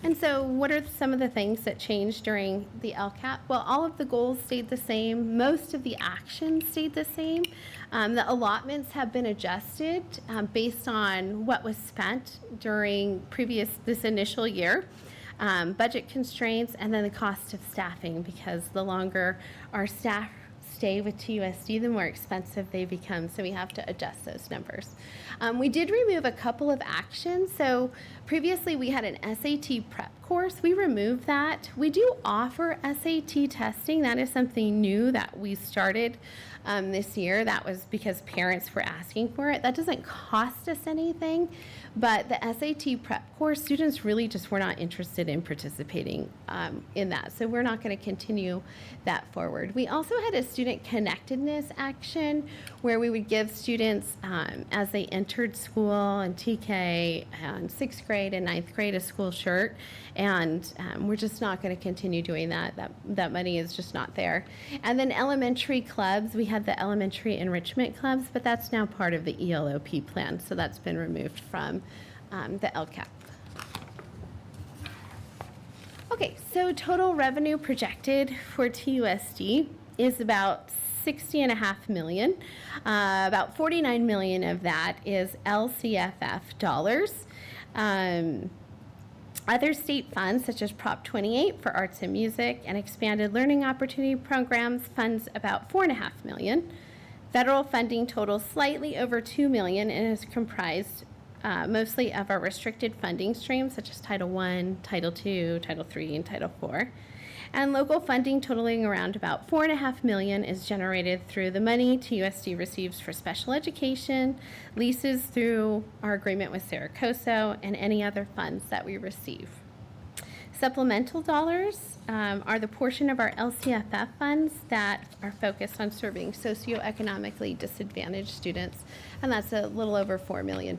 And so what are some of the things that changed during the LCAP? Well, all of the goals stayed the same. Most of the actions stayed the same. The allotments have been adjusted based on what was spent during this initial year. Budget constraints, and then the cost of staffing, because the longer our staff stay with TUSD, the more expensive they become, so we have to adjust those numbers. We did remove a couple of actions. So previously we had an SAT prep course. We removed that. We do offer SAT testing. That is something new that we started this year. That was because parents were asking for it. That doesn't cost us anything, but the SAT prep course, students really just were not interested in participating in that. So we're not going to continue that forward. We also had a student connectedness action where we would give students, as they entered school in TK and 6th grade and 9th grade, a school shirt. And we're just not going to continue doing that. That money is just not there. And then elementary clubs, we had the elementary enrichment clubs, but that's now part of the ELOP plan. So that's been removed from the LCAP. Okay, so total revenue projected for TUSD is about $60.5 million. About $49 million of that is LCFF dollars. Other state funds, such as Prop 28 for arts and music and expanded learning opportunity programs, funds about $4.5 million. Federal funding totals slightly over $2 million and is comprised mostly of our restricted funding streams, such as Title I, Title II, Title III, and Title IV. And local funding totaling around about $4.5 million is generated through the money TUSD receives for special education, leases through our agreement with Saracoso, and any other funds that we receive. Supplemental dollars are the portion of our LCFF funds that are focused on serving socioeconomically disadvantaged students, and that's a little over $4 million.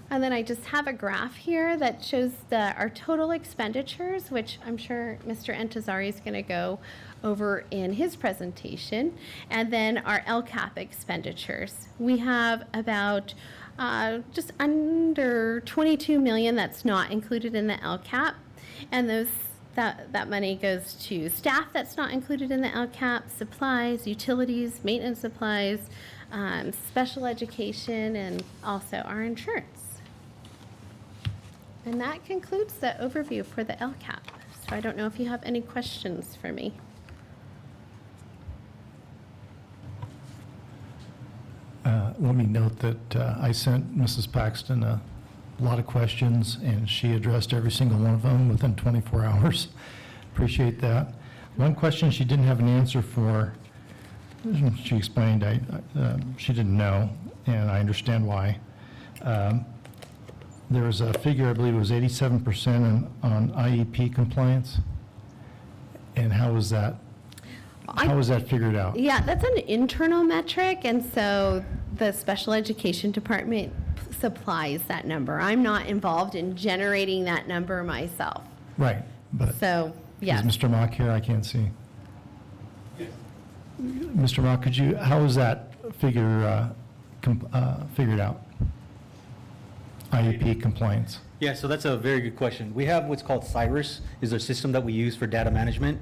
And then I just have a graph here that shows our total expenditures, which I'm sure Mr. Entazari is going to go over in his presentation, and then our LCAP expenditures. We have about just under 22 million that's not included in the LCAP, and that money goes to staff that's not included in the LCAP, supplies, utilities, maintenance supplies, special education, and also our insurance. And that concludes the overview for the LCAP. So I don't know if you have any questions for me. Let me note that I sent Mrs. Paxton a lot of questions, and she addressed every single one of them within 24 hours. Appreciate that. One question she didn't have an answer for, she explained she didn't know, and I understand why. There was a figure, I believe it was 87% on IEP compliance. And how was that figured out? Yeah, that's an internal metric, and so the special education department supplies that number. I'm not involved in generating that number myself. Right, but So, yes. is Mr. Mock here? I can't see. Mr. Mock, how was that figure figured out? IEP compliance. Yeah, so that's a very good question. We have what's called Cyrus, is a system that we use for data management,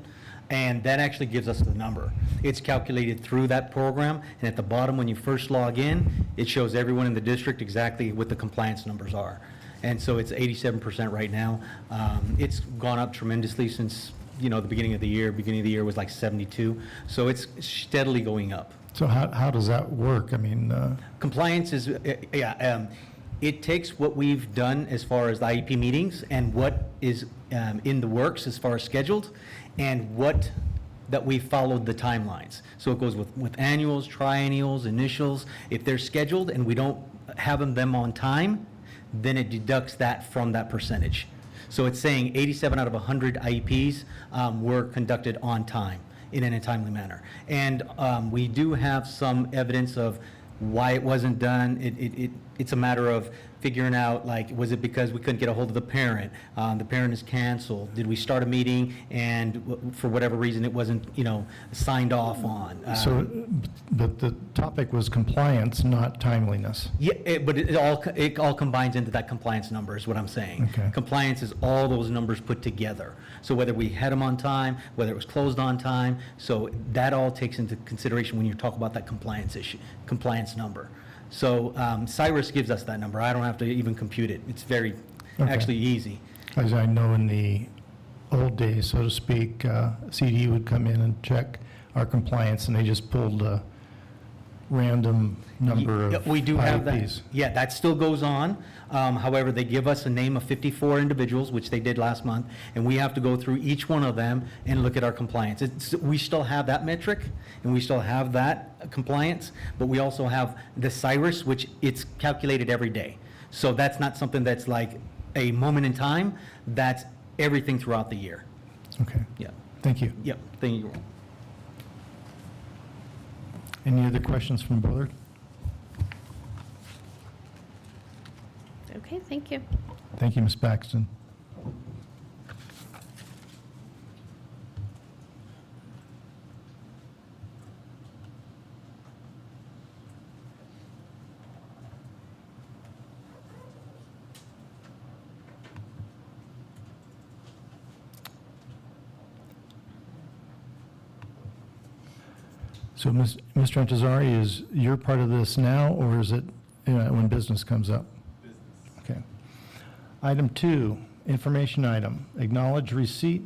and that actually gives us the number. It's calculated through that program, and at the bottom, when you first log in, it shows everyone in the district exactly what the compliance numbers are. And so it's 87% right now. It's gone up tremendously since, the beginning of the year. Beginning of the year was like 72, so it's steadily going up. So how does that work? I mean, compliance is, it takes what we've done as far as the IEP meetings and what is in the works as far as scheduled, and what that we followed the timelines. So it goes with annuals, triennials, initials. If they're scheduled and we don't have them on time, then it deducts that from that percentage. So it's saying 87 out of 100 IEPs were conducted on time in a timely manner. And we do have some evidence of why it wasn't done. It's a matter of figuring out, like, was it because we couldn't get a hold of the parent? The parent is canceled. Did we start a meeting and for whatever reason it wasn't, signed off on? but the topic was compliance, not timeliness. Yeah, but it all combines into that compliance number is what I'm saying. Okay. Compliance is all those numbers put together. So whether we had them on time, whether it was closed on time, so that all takes into consideration when you talk about that compliance number. So Cyrus gives us that number. I don't have to even compute it. It's very actually easy. As I know, in the old days, so to speak, CD would come in and check our compliance, and they just pulled a random number of We do have that. IEPs. Yeah, that still goes on. However, they give us a name of 54 individuals, which they did last month, and we have to go through each one of them and look at our compliance. We still have that metric, and we still have that compliance, but we also have the Cyrus, which it's calculated every day. So that's not something that's like a moment in time. That's everything throughout the year. Okay. Yeah. Thank you. Yep. Thank you. Any other questions from the board? Okay, thank you. Thank you, Ms. Paxton. So, Mr. Antazari, is your part of this now, or is it when business comes up? Okay. Item 2, information item, acknowledge receipt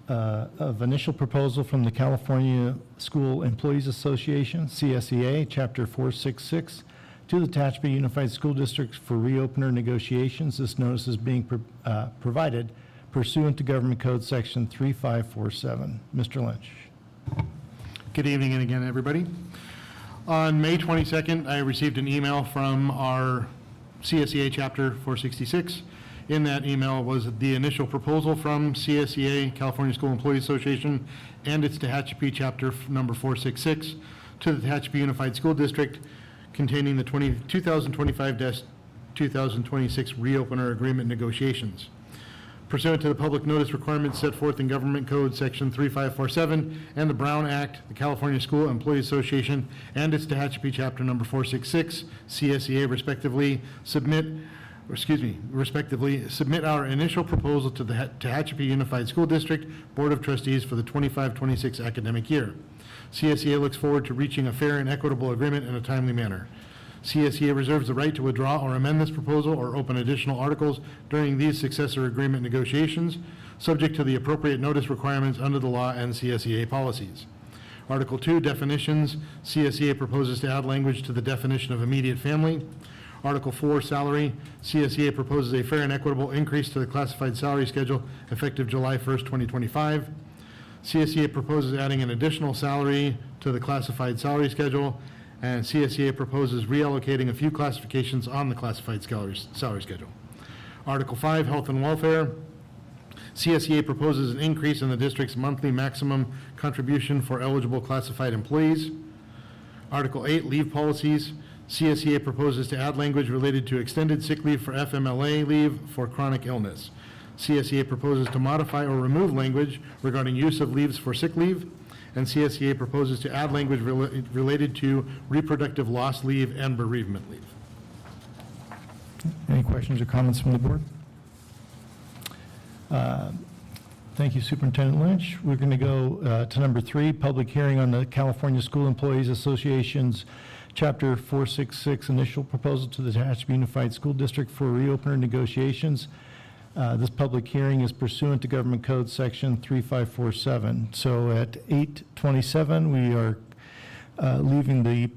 of initial proposal from the California School Employees Association, CSEA, Chapter 466, to the Tehachapi Unified School District for reopener negotiations. This notice is being provided pursuant to Government Code Section 3547. Mr. Lynch. Good evening again, everybody. On May 22nd, I received an email from our CSEA Chapter 466 in that email was the initial proposal from CSEA, California School Employees Association, and its Tehachapi Chapter number 466 to the Tehachapi Unified School District containing the 2025-2026 reopener agreement negotiations. Pursuant to the public notice requirements set forth in Government Code Section 3547 and the Brown Act, the California School Employees Association and its Tehachapi Chapter number 466, CSEA respectively submit our initial proposal to the Tehachapi Unified School District Board of Trustees for the 25-26 academic year. CSEA looks forward to reaching a fair and equitable agreement in a timely manner. CSEA reserves the right to withdraw or amend this proposal or open additional articles during these successor agreement negotiations, subject to the appropriate notice requirements under the law and CSEA policies. Article 2, definitions. CSEA proposes to add language to the definition of immediate family. Article 4, salary. CSEA proposes a fair and equitable increase to the classified salary schedule effective July 1st, 2025. CSEA proposes adding an additional salary to the classified salary schedule, and CSEA proposes reallocating a few classifications on the classified salary schedule. Article 5, health and welfare. CSEA proposes an increase in the district's monthly maximum contribution for eligible classified employees. Article 8, leave policies. CSEA proposes to add language related to extended sick leave for FMLA leave for chronic illness. CSEA proposes to modify or remove language regarding use of leaves for sick leave, and CSEA proposes to add language related to reproductive loss leave and bereavement leave. Any questions or comments from the board? Thank you, Superintendent Lynch. We're going to go to number 3, public hearing on the California School Employees Association's Chapter 466 initial proposal to the Tehachapi Unified School District for reopener negotiations. This public hearing is pursuant to Government Code Section 3547. So at 8:27, we are leaving the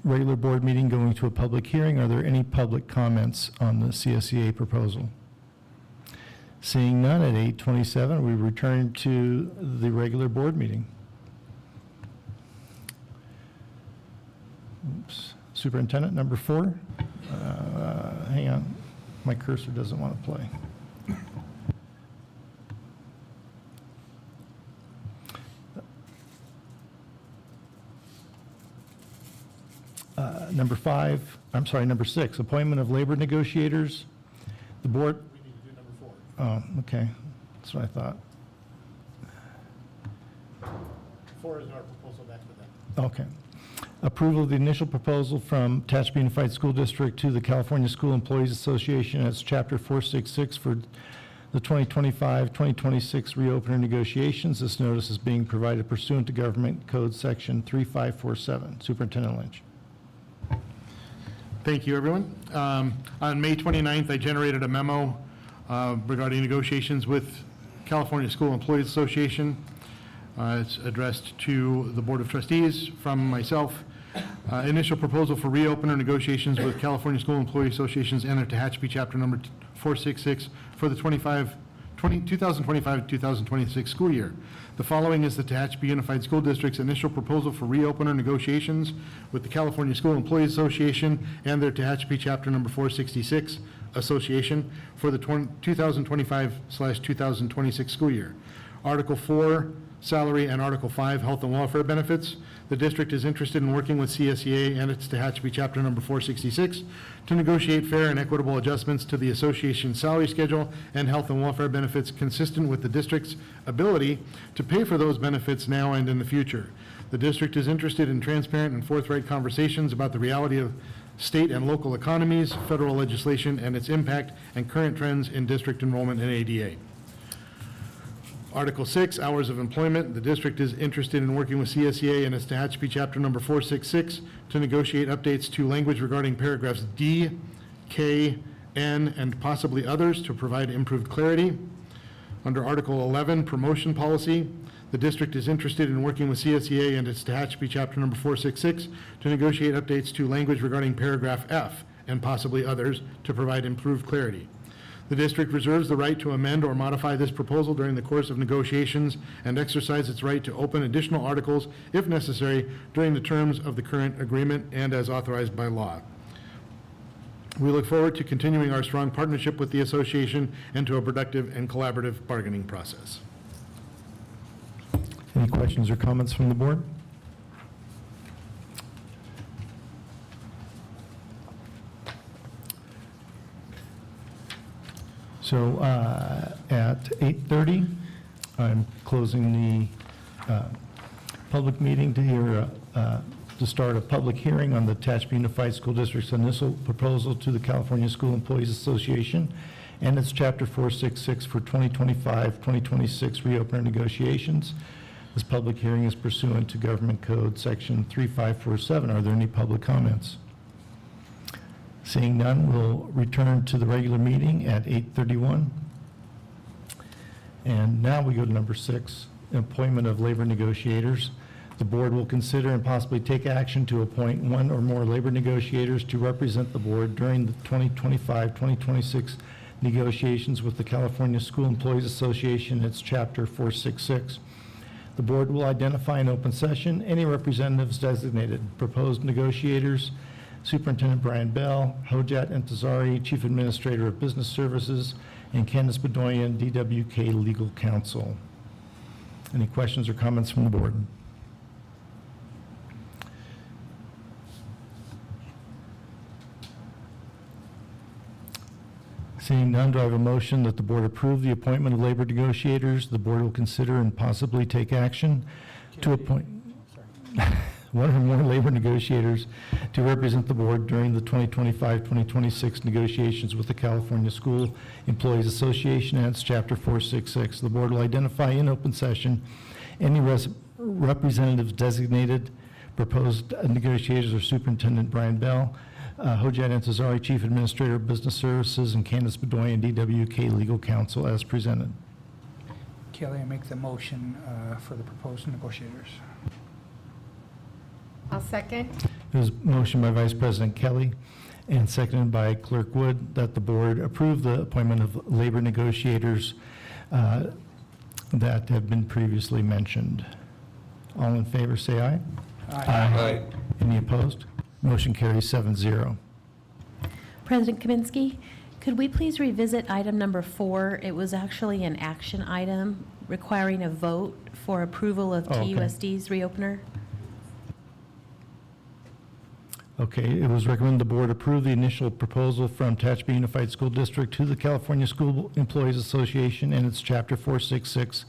regular board meeting, going to a public hearing. Are there any public comments on the CSEA proposal? Seeing none, at 8:27, we return to the regular board meeting. Oops. Superintendent, number 4. Hang on. My cursor doesn't want to play. Number 6, appointment of labor negotiators. The board. We need to do number 4. Oh, okay. That's what I thought. 4 is our proposal next to that. Okay. Approval of the initial proposal from Tehachapi Unified School District to the California School Employees Association as Chapter 466 for the 2025-2026 reopener negotiations. This notice is being provided pursuant to Government Code Section 3547. Superintendent Lynch. Thank you, everyone. On May 29th, I generated a memo regarding negotiations with California School Employees Association. It's addressed to the Board of Trustees from myself. Initial proposal for reopener negotiations with California School Employees Associations and their Tehachapi Chapter number 466 for the 2025-2026 school year. The following is the Tehachapi Unified School District's initial proposal for reopener negotiations with the California School Employees Association and their Tehachapi Chapter number 466 Association for the 2025/2026 school year. Article 4, salary, and Article 5, health and welfare benefits. The district is interested in working with CSEA and its Tehachapi Chapter number 466 to negotiate fair and equitable adjustments to the association's salary schedule and health and welfare benefits consistent with the district's ability to pay for those benefits now and in the future. The district is interested in transparent and forthright conversations about the reality of state and local economies, federal legislation, and its impact and current trends in district enrollment in ADA. Article 6, hours of employment. The district is interested in working with CSEA and its Tehachapi Chapter number 466 to negotiate updates to language regarding paragraphs D, K, N, and possibly others to provide improved clarity. Under Article 11, promotion policy. The district is interested in working with CSEA and its Tehachapi Chapter number 466 to negotiate updates to language regarding paragraph F and possibly others to provide improved clarity. The district reserves the right to amend or modify this proposal during the course of negotiations and exercise its right to open additional articles if necessary during the terms of the current agreement and as authorized by law. We look forward to continuing our strong partnership with the association and to a productive and collaborative bargaining process. Any questions or comments from the board? So at 8:30, I'm closing the public meeting to start a public hearing on the Tehachapi Unified School District's initial proposal to the California School Employees Association and its Chapter 466 for 2025-2026 reopener negotiations. This public hearing is pursuant to Government Code Section 3547. Are there any public comments? Seeing none, we'll return to the regular meeting at 8:31. And now we go to number 6, appointment of labor negotiators. The board will consider and possibly take action to appoint one or more labor negotiators to represent the board during the 2025-2026 negotiations with the California School Employees Association and its Chapter 466. The board will identify in open session any representatives designated. Proposed negotiators: Superintendent Brian Bell, Hojat Intezari, Chief Administrator of Business Services, and Candace Bedoyan, DWK Legal Counsel. Any questions or comments from the board? Seeing none, do I have a motion that the board approve the appointment of labor negotiators? The board will consider and possibly take action to appoint one or more labor negotiators to represent the board during the 2025-2026 negotiations with the California School Employees Association and its Chapter 466. The board will identify in open session any representatives designated. Proposed negotiators are Superintendent Brian Bell, Hojat Intezari, Chief Administrator of Business Services, and Candace Bedoyan, DWK Legal Counsel, as presented. Kelly, I make the motion for the proposed negotiators. I'll second. There's a motion by Vice President Kelly and seconded by Clerk Wood that the board approve the appointment of labor negotiators that have been previously mentioned. All in favor, say aye. Aye. Any opposed? Motion carries 7-0. President Kaminsky, could we please revisit item number 4? It was actually an action item requiring a vote for approval of Okay. TUSD's reopener. Okay, it was recommended the board approve the initial proposal from Tehachapi Unified School District to the California School Employees Association and its Chapter 466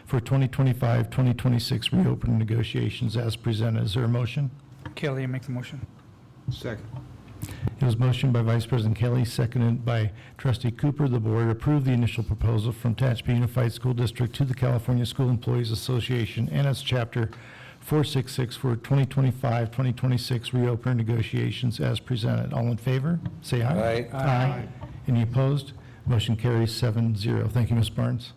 for 2025-2026 reopening negotiations as presented. Is there a motion? Kelly, I make the motion. Second. It was motioned by Vice President Kelly, seconded by Trustee Cooper. The board approved the initial proposal from Tehachapi Unified School District to the California School Employees Association and its Chapter 466 for 2025-2026 reopener negotiations as presented. All in favor? Say aye. Aye. Any opposed? Motion carries 7-0. Thank you, Ms. Barnes.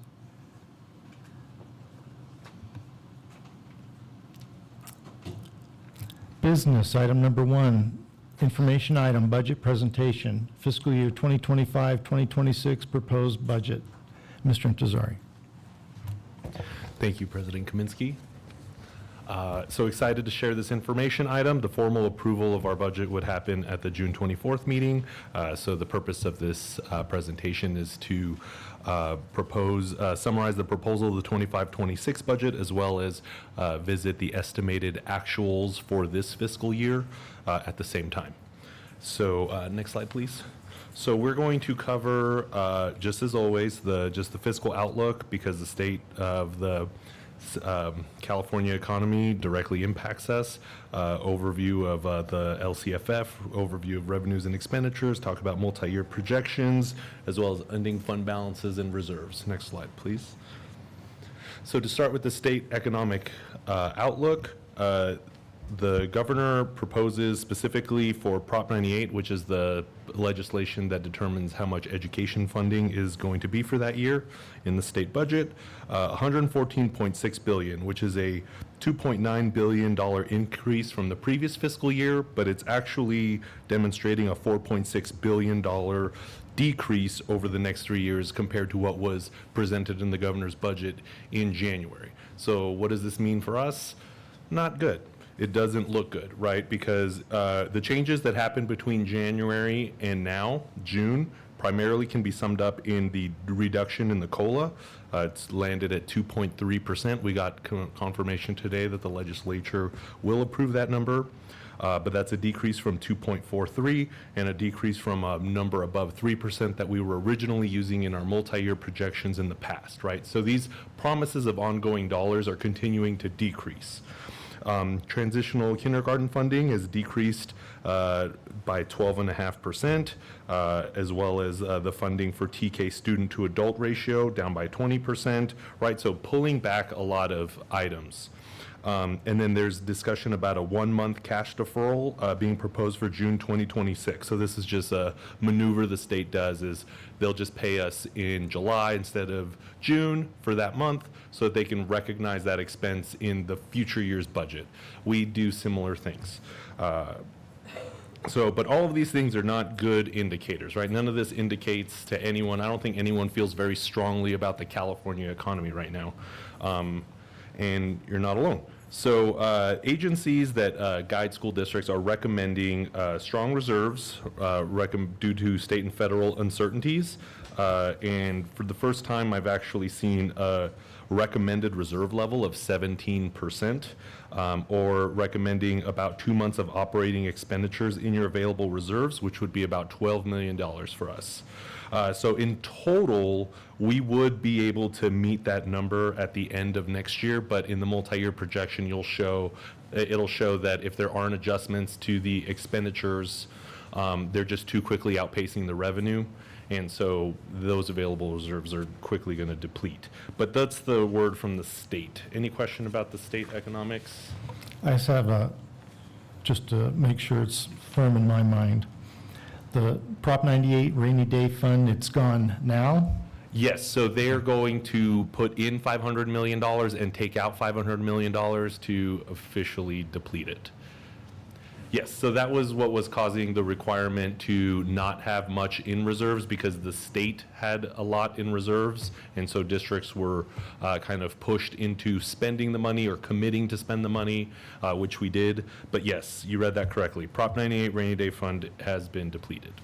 Business, item number 1, information item, budget presentation, fiscal year 2025-2026 proposed budget. Mr. Intezari. Thank you, President Kaminsky. So excited to share this information item. The formal approval of our budget would happen at the June 24th meeting. So the purpose of this presentation is to summarize the proposal of the 25-26 budget, as well as visit the estimated actuals for this fiscal year at the same time. So next slide, please. So we're going to cover, just as always, just the fiscal outlook, because the state of the California economy directly impacts us. Overview of the LCFF, overview of revenues and expenditures, talk about multi-year projections, as well as ending fund balances and reserves. Next slide, please. So to start with the state economic outlook, the governor proposes specifically for Prop 98, which is the legislation that determines how much education funding is going to be for that year in the state budget, $114.6 billion, which is a $2.9 billion increase from the previous fiscal year, but it's actually demonstrating a $4.6 billion decrease over the next 3 years compared to what was presented in the governor's budget in January. So what does this mean for us? Not good. it doesn't look good, right? Because the changes that happened between January and now, June, primarily can be summed up in the reduction in the COLA. It's landed at 2.3%. We got confirmation today that the legislature will approve that number. But that's a decrease from 2.43 and a decrease from a number above 3% that we were originally using in our multi-year projections in the past, right? So these promises of ongoing dollars are continuing to decrease. Transitional kindergarten funding has decreased by 12.5%, as well as the funding for TK student to adult ratio down by 20%, right? So pulling back a lot of items. And then there's discussion about a 1-month cash deferral being proposed for June 2026. So this is just a maneuver the state does, is they'll just pay us in July instead of June for that month so that they can recognize that expense in the future year's budget. We do similar things. But all of these things are not good indicators, right? None of this indicates to anyone. I don't think anyone feels very strongly about the California economy right now. And you're not alone. So agencies that guide school districts are recommending strong reserves due to state and federal uncertainties. And for the first time, I've actually seen a recommended reserve level of 17%, or recommending about 2 months of operating expenditures in your available reserves, which would be about $12 million for us. So in total, we would be able to meet that number at the end of next year, but in the multi-year projection, it'll show that if there aren't adjustments to the expenditures, they're just too quickly outpacing the revenue, and so those available reserves are quickly going to deplete. But that's the word from the state. Any question about the state economics? I just have just to make sure it's firm in my mind. The Prop 98 rainy day fund, it's gone now? Yes, so they're going to put in $500 million and take out $500 million to officially deplete it. Yes, so that was what was causing the requirement to not have much in reserves, because the state had a lot in reserves, and so districts were kind of pushed into spending the money or committing to spend the money, which we did. But yes, you read that correctly. Prop 98 rainy day fund has been depleted.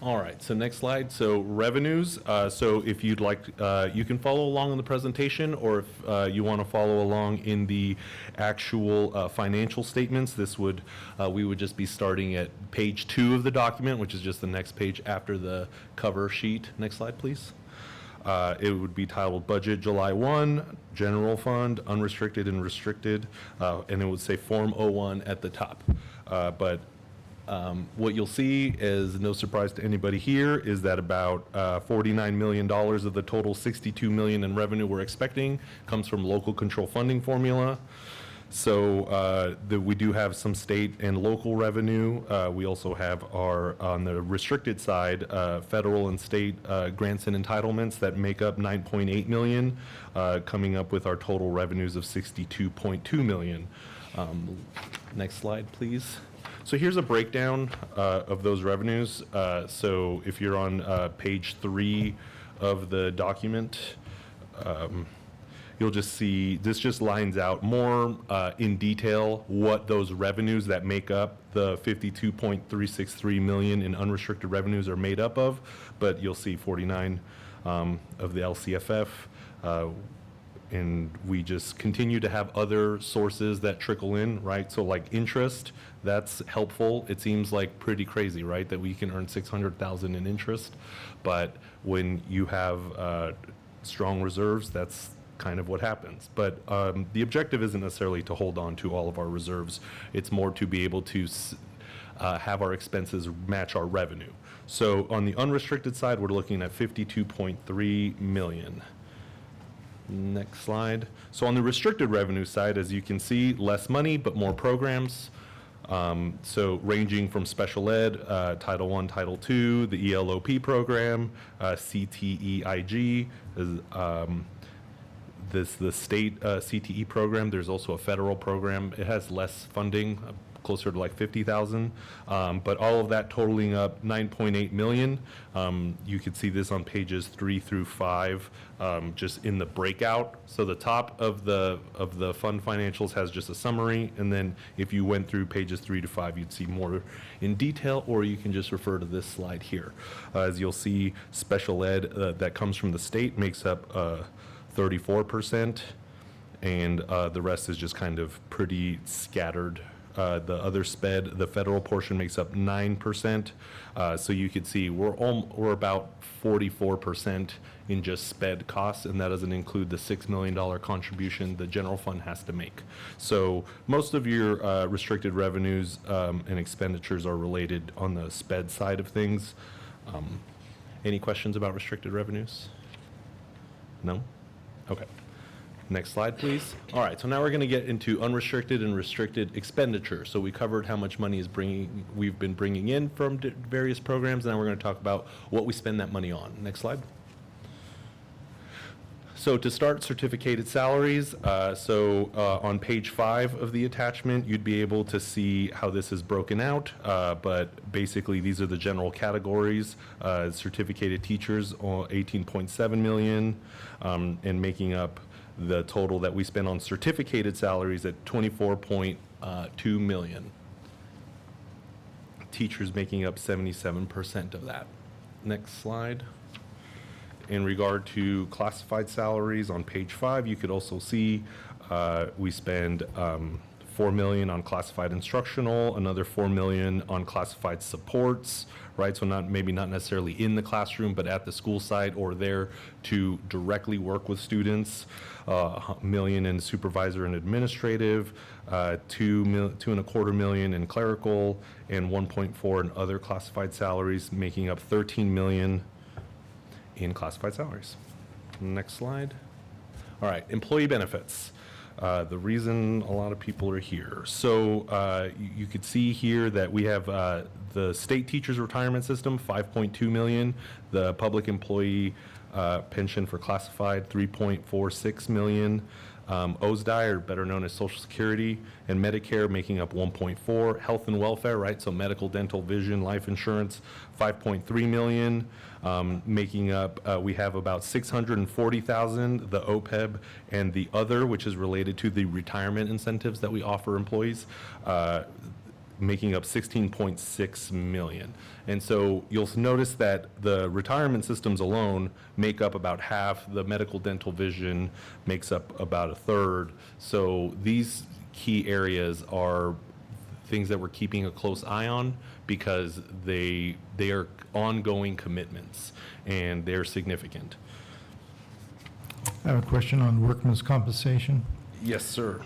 All right, so next slide. So revenues. So if you'd like, you can follow along in the presentation, or if you want to follow along in the actual financial statements, we would just be starting at page 2 of the document, which is just the next page after the cover sheet. Next slide, please. It would be titled Budget July 1, General Fund, Unrestricted and Restricted, and it would say Form 01 at the top. What you'll see is, no surprise to anybody here, is that about $49 million of the total $62 million in revenue we're expecting comes from local control funding formula. So we do have some state and local revenue. We also have on the restricted side, federal and state grants and entitlements that make up $9.8 million, coming up with our total revenues of $62.2 million. Next slide, please. So here's a breakdown of those revenues. So if you're on page 3 of the document, you'll just see this just lines out more in detail what those revenues that make up the $52.363 million in unrestricted revenues are made up of. But you'll see 49 of the LCFF. And we just continue to have other sources that trickle in, right? So like interest, that's helpful. It seems like pretty crazy, right? That we can earn $600,000 in interest. But when you have strong reserves, that's kind of what happens. But the objective isn't necessarily to hold on to all of our reserves. It's more to be able to have our expenses match our revenue. So on the unrestricted side, we're looking at $52.3 million. Next slide. So on the restricted revenue side, as you can see, less money, but more programs. So ranging from special ed, Title I, Title II, the ELOP program, CTEIG, the state CTE program. There's also a federal program. It has less funding, closer to like 50,000. But all of that totaling up 9.8 million. You could see this on pages 3 through 5, just in the breakout. So the top of the fund financials has just a summary, and then if you went through pages 3 to 5, you'd see more in detail, or you can just refer to this slide here. As you'll see, special ed that comes from the state makes up 34%, and the rest is just kind of pretty scattered. The other SPED, the federal portion, makes up 9%. So you could see we're about 44% in just SPED costs, and that doesn't include the $6 million contribution the general fund has to make. So most of your restricted revenues and expenditures are related on the SPED side of things. Any questions about restricted revenues? No? Okay. Next slide, please. All right, so now we're going to get into unrestricted and restricted expenditure. So we covered how much money we've been bringing in from various programs. Now we're going to talk about what we spend that money on. Next slide. So to start, certificated salaries. On page 5 of the attachment, you'd be able to see how this is broken out. But basically, these are the general categories. Certificated teachers, 18.7 million, and making up the total that we spend on certificated salaries at 24.2 million. Teachers making up 77% of that. Next slide. In regard to classified salaries, on page 5, you could also see we spend $4 million on classified instructional, another $4 million on classified supports, right? So maybe not necessarily in the classroom, but at the school site or there to directly work with students. $1 million in supervisor and administrative, $2.25 million in clerical, and 1.4 in other classified salaries, making up $13 million in classified salaries. Next slide. All right, employee benefits. The reason a lot of people are here. So you could see here that we have the state teachers retirement system, 5.2 million, the public employee pension for classified, 3.46 million, OSDI, or better known as Social Security, and Medicare making up 1.4, health and welfare, right, so medical, dental, vision, life insurance, 5.3 million, making up, we have about 640,000, the OPEB, and the other, which is related to the retirement incentives that we offer employees, making up 16.6 million. And so you'll notice that the retirement systems alone make up about half, the medical, dental, vision makes up about a third. So these key areas are things that we're keeping a close eye on because they are ongoing commitments and they're significant. I have a question on workman's compensation. Yes, sir.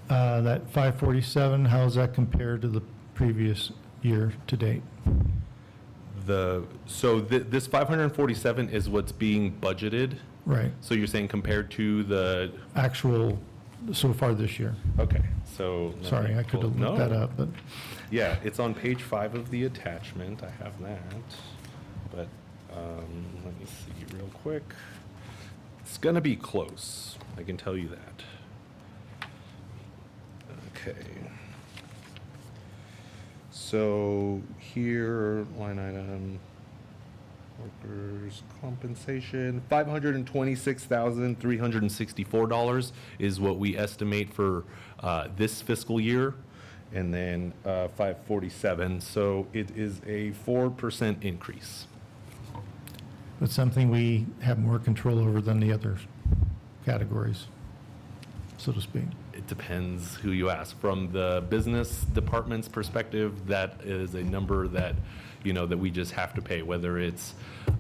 That 547, how does that compare to the previous year to date? This 547 is what's being budgeted. Right. So you're saying compared to the actual so far this year? Okay. So sorry, I could have looked that up, but yeah, it's on page 5 of the attachment. I have that, but let me see real quick. It's gonna be close. I can tell you that. Okay. So here, line item, workers' compensation, $526,364 is what we estimate for this fiscal year, and then 547. So it is a 4% increase. But something we have more control over than the other categories, so to speak. It depends who you ask. From the business department's perspective, that is a number that, that we just have to pay, whether it's,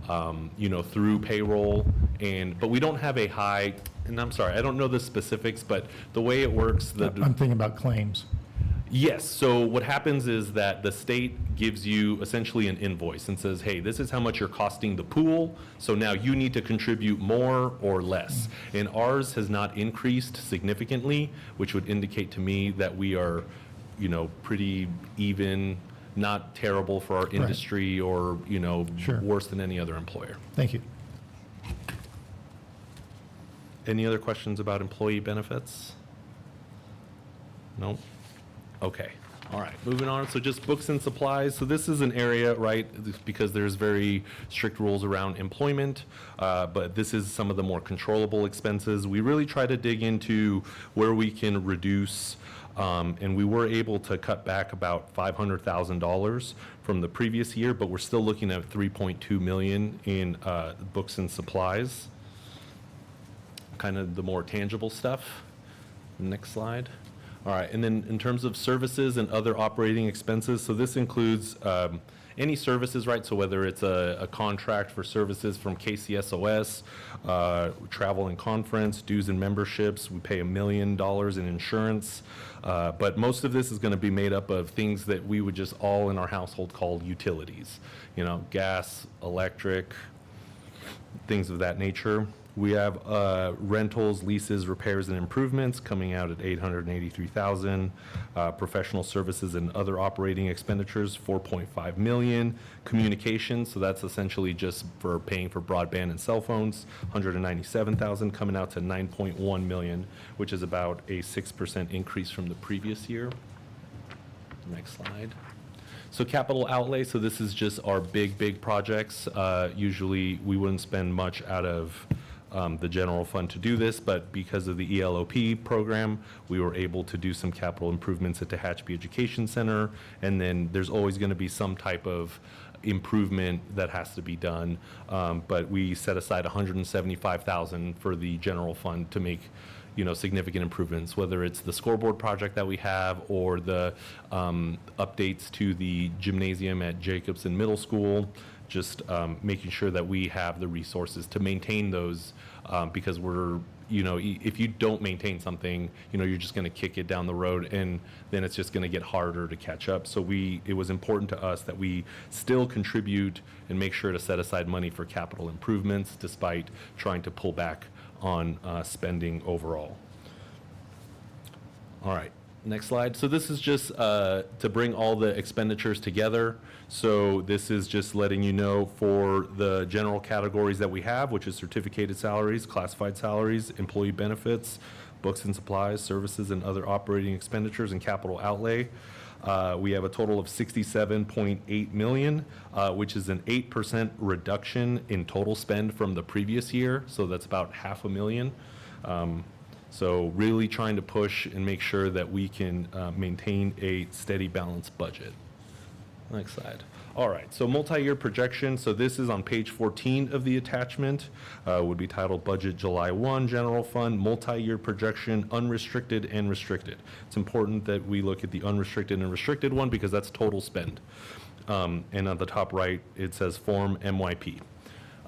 through payroll, but we don't have a high, and I'm sorry, I don't know the specifics, but the way it works. I'm thinking about claims. Yes, so what happens is that the state gives you essentially an invoice and says, hey, this is how much you're costing the pool, so now you need to contribute more or less. And ours has not increased significantly, which would indicate to me that we are, pretty even, not terrible for our industry or, Sure. worse than any other employer. Thank you. Any other questions about employee benefits? No? Okay. All right, moving on. So just books and supplies. So this is an area, right, because there's very strict rules around employment, but this is some of the more controllable expenses. We really try to dig into where we can reduce, and we were able to cut back about $500,000 from the previous year, but we're still looking at $3.2 million in books and supplies. Kind of the more tangible stuff. Next slide. All right, and then in terms of services and other operating expenses, so this includes any services, right? So whether it's a contract for services from KCSOS, travel and conference, dues and memberships, we pay $1 million in insurance. But most of this is going to be made up of things that we would just all in our household call utilities. You know, gas, electric, things of that nature. We have rentals, leases, repairs, and improvements coming out at $883,000. Professional services and other operating expenditures, $4.5 million. Communications, so that's essentially just for paying for broadband and cell phones, $197,000, coming out to $9.1 million, which is about a 6% increase from the previous year. Next slide. So capital outlay, so this is just our big projects. Usually we wouldn't spend much out of the general fund to do this, but because of the ELOP program, we were able to do some capital improvements at Tehachapi Education Center, and then there's always going to be some type of improvement that has to be done, but we set aside $175,000 for the general fund to make, you know, significant improvements, whether it's the scoreboard project that we have or the updates to the gymnasium at Jacobson Middle School, just making sure that we have the resources to maintain those, because we're, you know, if you don't maintain something, you know, you're just going to kick it down the road, and then it's just going to get harder to catch up. So it was important to us that we still contribute and make sure to set aside money for capital improvements, despite trying to pull back on spending overall. All right, next slide. So this is just to bring all the expenditures together. So this is just letting you know for the general categories that we have, which is certificated salaries, classified salaries, employee benefits, books and supplies, services and other operating expenditures, and capital outlay. We have a total of $67.8 million, which is an 8% reduction in total spend from the previous year. So that's about $500,000. So really trying to push and make sure that we can maintain a steady balanced budget. Next slide. All right, so multi-year projection. So this is on page 14 of the attachment. Would be titled Budget July 1 General Fund Multi-Year Projection Unrestricted and Restricted. It's important that we look at the unrestricted and restricted one because that's total spend. And on the top right, it says Form MYP.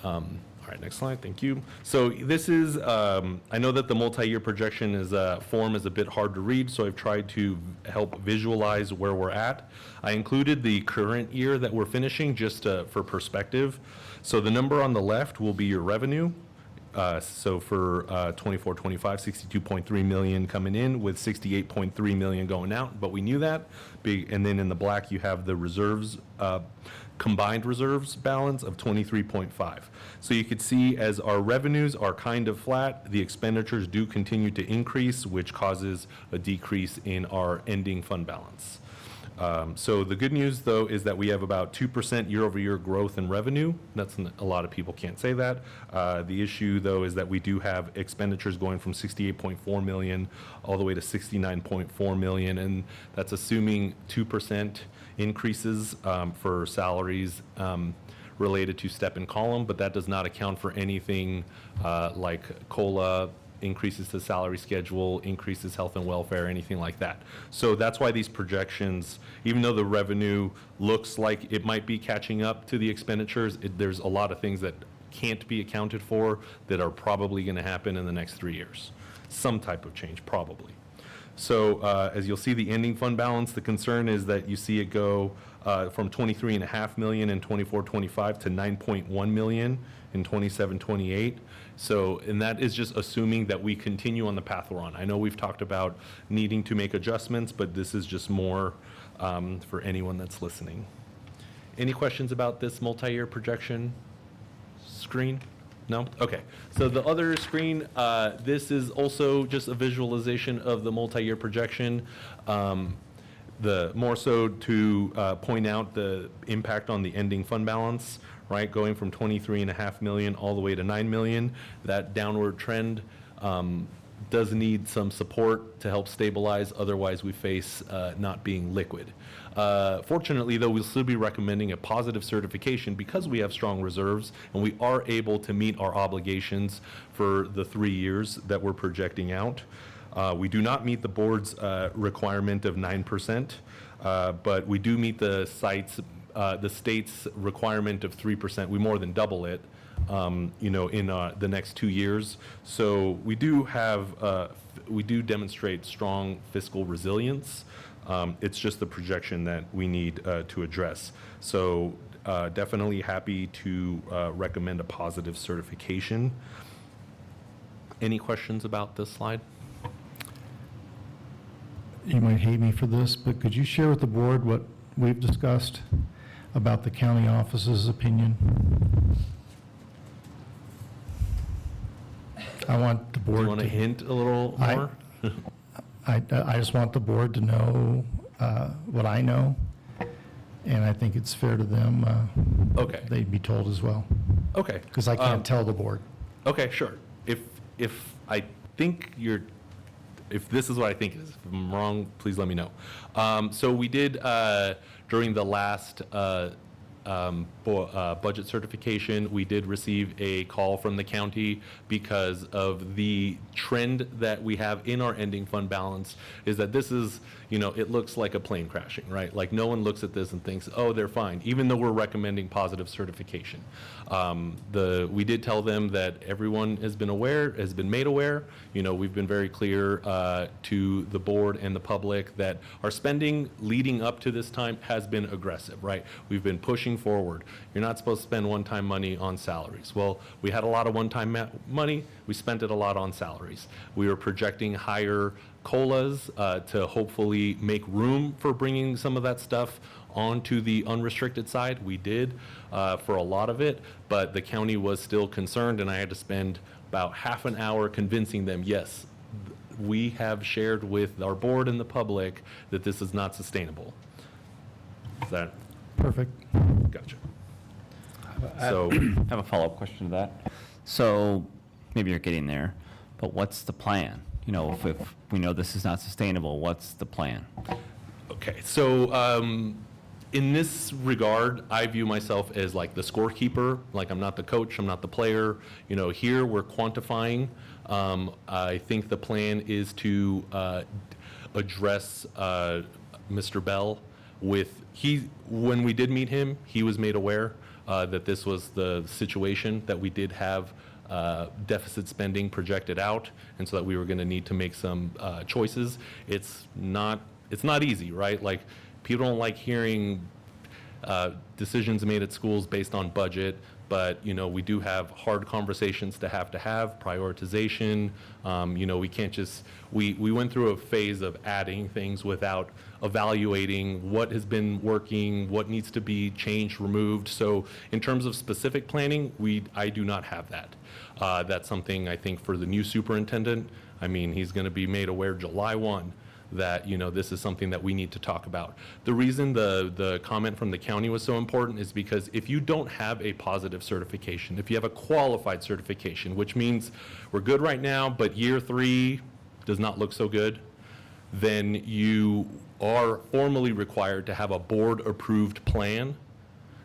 All right, next slide, thank you. So this is, I know that the multi-year projection form is a bit hard to read, so I've tried to help visualize where we're at. I included the current year that we're finishing just for perspective. So the number on the left will be your revenue. So for 24-25, $62.3 million coming in with $68.3 million going out, but we knew that. And then in the black, you have the reserves, combined reserves balance of 23.5. So you could see as our revenues are kind of flat, the expenditures do continue to increase, which causes a decrease in our ending fund balance. So the good news, though, is that we have about 2% year-over-year growth in revenue. A lot of people can't say that. The issue, though, is that we do have expenditures going from $68.4 million all the way to $69.4 million, and that's assuming 2% increases for salaries related to step and column, but that does not account for anything like COLA, increases to salary schedule, increases health and welfare, anything like that. So that's why these projections, even though the revenue looks like it might be catching up to the expenditures, there's a lot of things that can't be accounted for that are probably going to happen in the next 3 years. Some type of change, probably. So as you'll see, the ending fund balance, the concern is that you see it go from $23.5 million in 24-25 to $9.1 million in 27-28. So, and that is just assuming that we continue on the path we're on. I know we've talked about needing to make adjustments, but this is just more for anyone that's listening. Any questions about this multi-year projection screen? No? Okay. So the other screen, this is also just a visualization of the multi-year projection. more so to point out the impact on the ending fund balance, right? Going from 23.5 million all the way to 9 million, that downward trend does need some support to help stabilize. Otherwise, we face not being liquid. Fortunately, though, we'll still be recommending a positive certification because we have strong reserves and we are able to meet our obligations for the 3 years that we're projecting out. We do not meet the board's requirement of 9%, but we do meet the state's requirement of 3%. We more than double it, in the next 2 years. So we do demonstrate strong fiscal resilience. It's just the projection that we need to address. So definitely happy to recommend a positive certification. Any questions about this slide? You might hate me for this, but could you share with the board what we've discussed about the county office's opinion? I want the board Do you want to hint a little more? I just want the board to know what I know, and I think it's fair to them. Okay. They'd be told as well. Okay. Because I can't tell the board. Okay, sure. If this is what I think it is, if I'm wrong, please let me know. So we did, during the last budget certification, we did receive a call from the county because of the trend that we have in our ending fund balance is that this is, it looks like a plane crashing, right? Like no one looks at this and thinks, oh, they're fine, even though we're recommending positive certification. We did tell them that everyone has been made aware. We've been very clear to the board and the public that our spending leading up to this time has been aggressive, right? We've been pushing forward. You're not supposed to spend one-time money on salaries. Well, we had a lot of one-time money. We spent it a lot on salaries. We were projecting higher COLAs to hopefully make room for bringing some of that stuff onto the unrestricted side. We did for a lot of it, but the county was still concerned, and I had to spend about half an hour convincing them, yes, we have shared with our board and the public that this is not sustainable. Is that perfect? Gotcha. So I have a follow-up question to that. So maybe you're getting there, but what's the plan? If we know this is not sustainable, what's the plan? Okay, so in this regard, I view myself as like the scorekeeper. Like I'm not the coach, I'm not the player. Here we're quantifying. I think the plan is to address Mr. Bell when we did meet him, he was made aware that this was the situation, that we did have deficit spending projected out, and so that we were going to need to make some choices. It's not easy, right? Like people don't like hearing decisions made at schools based on budget, but we do have hard conversations to have prioritization. We can't just we went through a phase of adding things without evaluating what has been working, what needs to be changed, removed. So in terms of specific planning, I do not have that. That's something I think for the new superintendent. I mean, he's going to be made aware July 1 that this is something that we need to talk about. The reason the comment from the county was so important is because if you don't have a positive certification, if you have a qualified certification, which means we're good right now, but year 3 does not look so good, then you are formally required to have a board-approved plan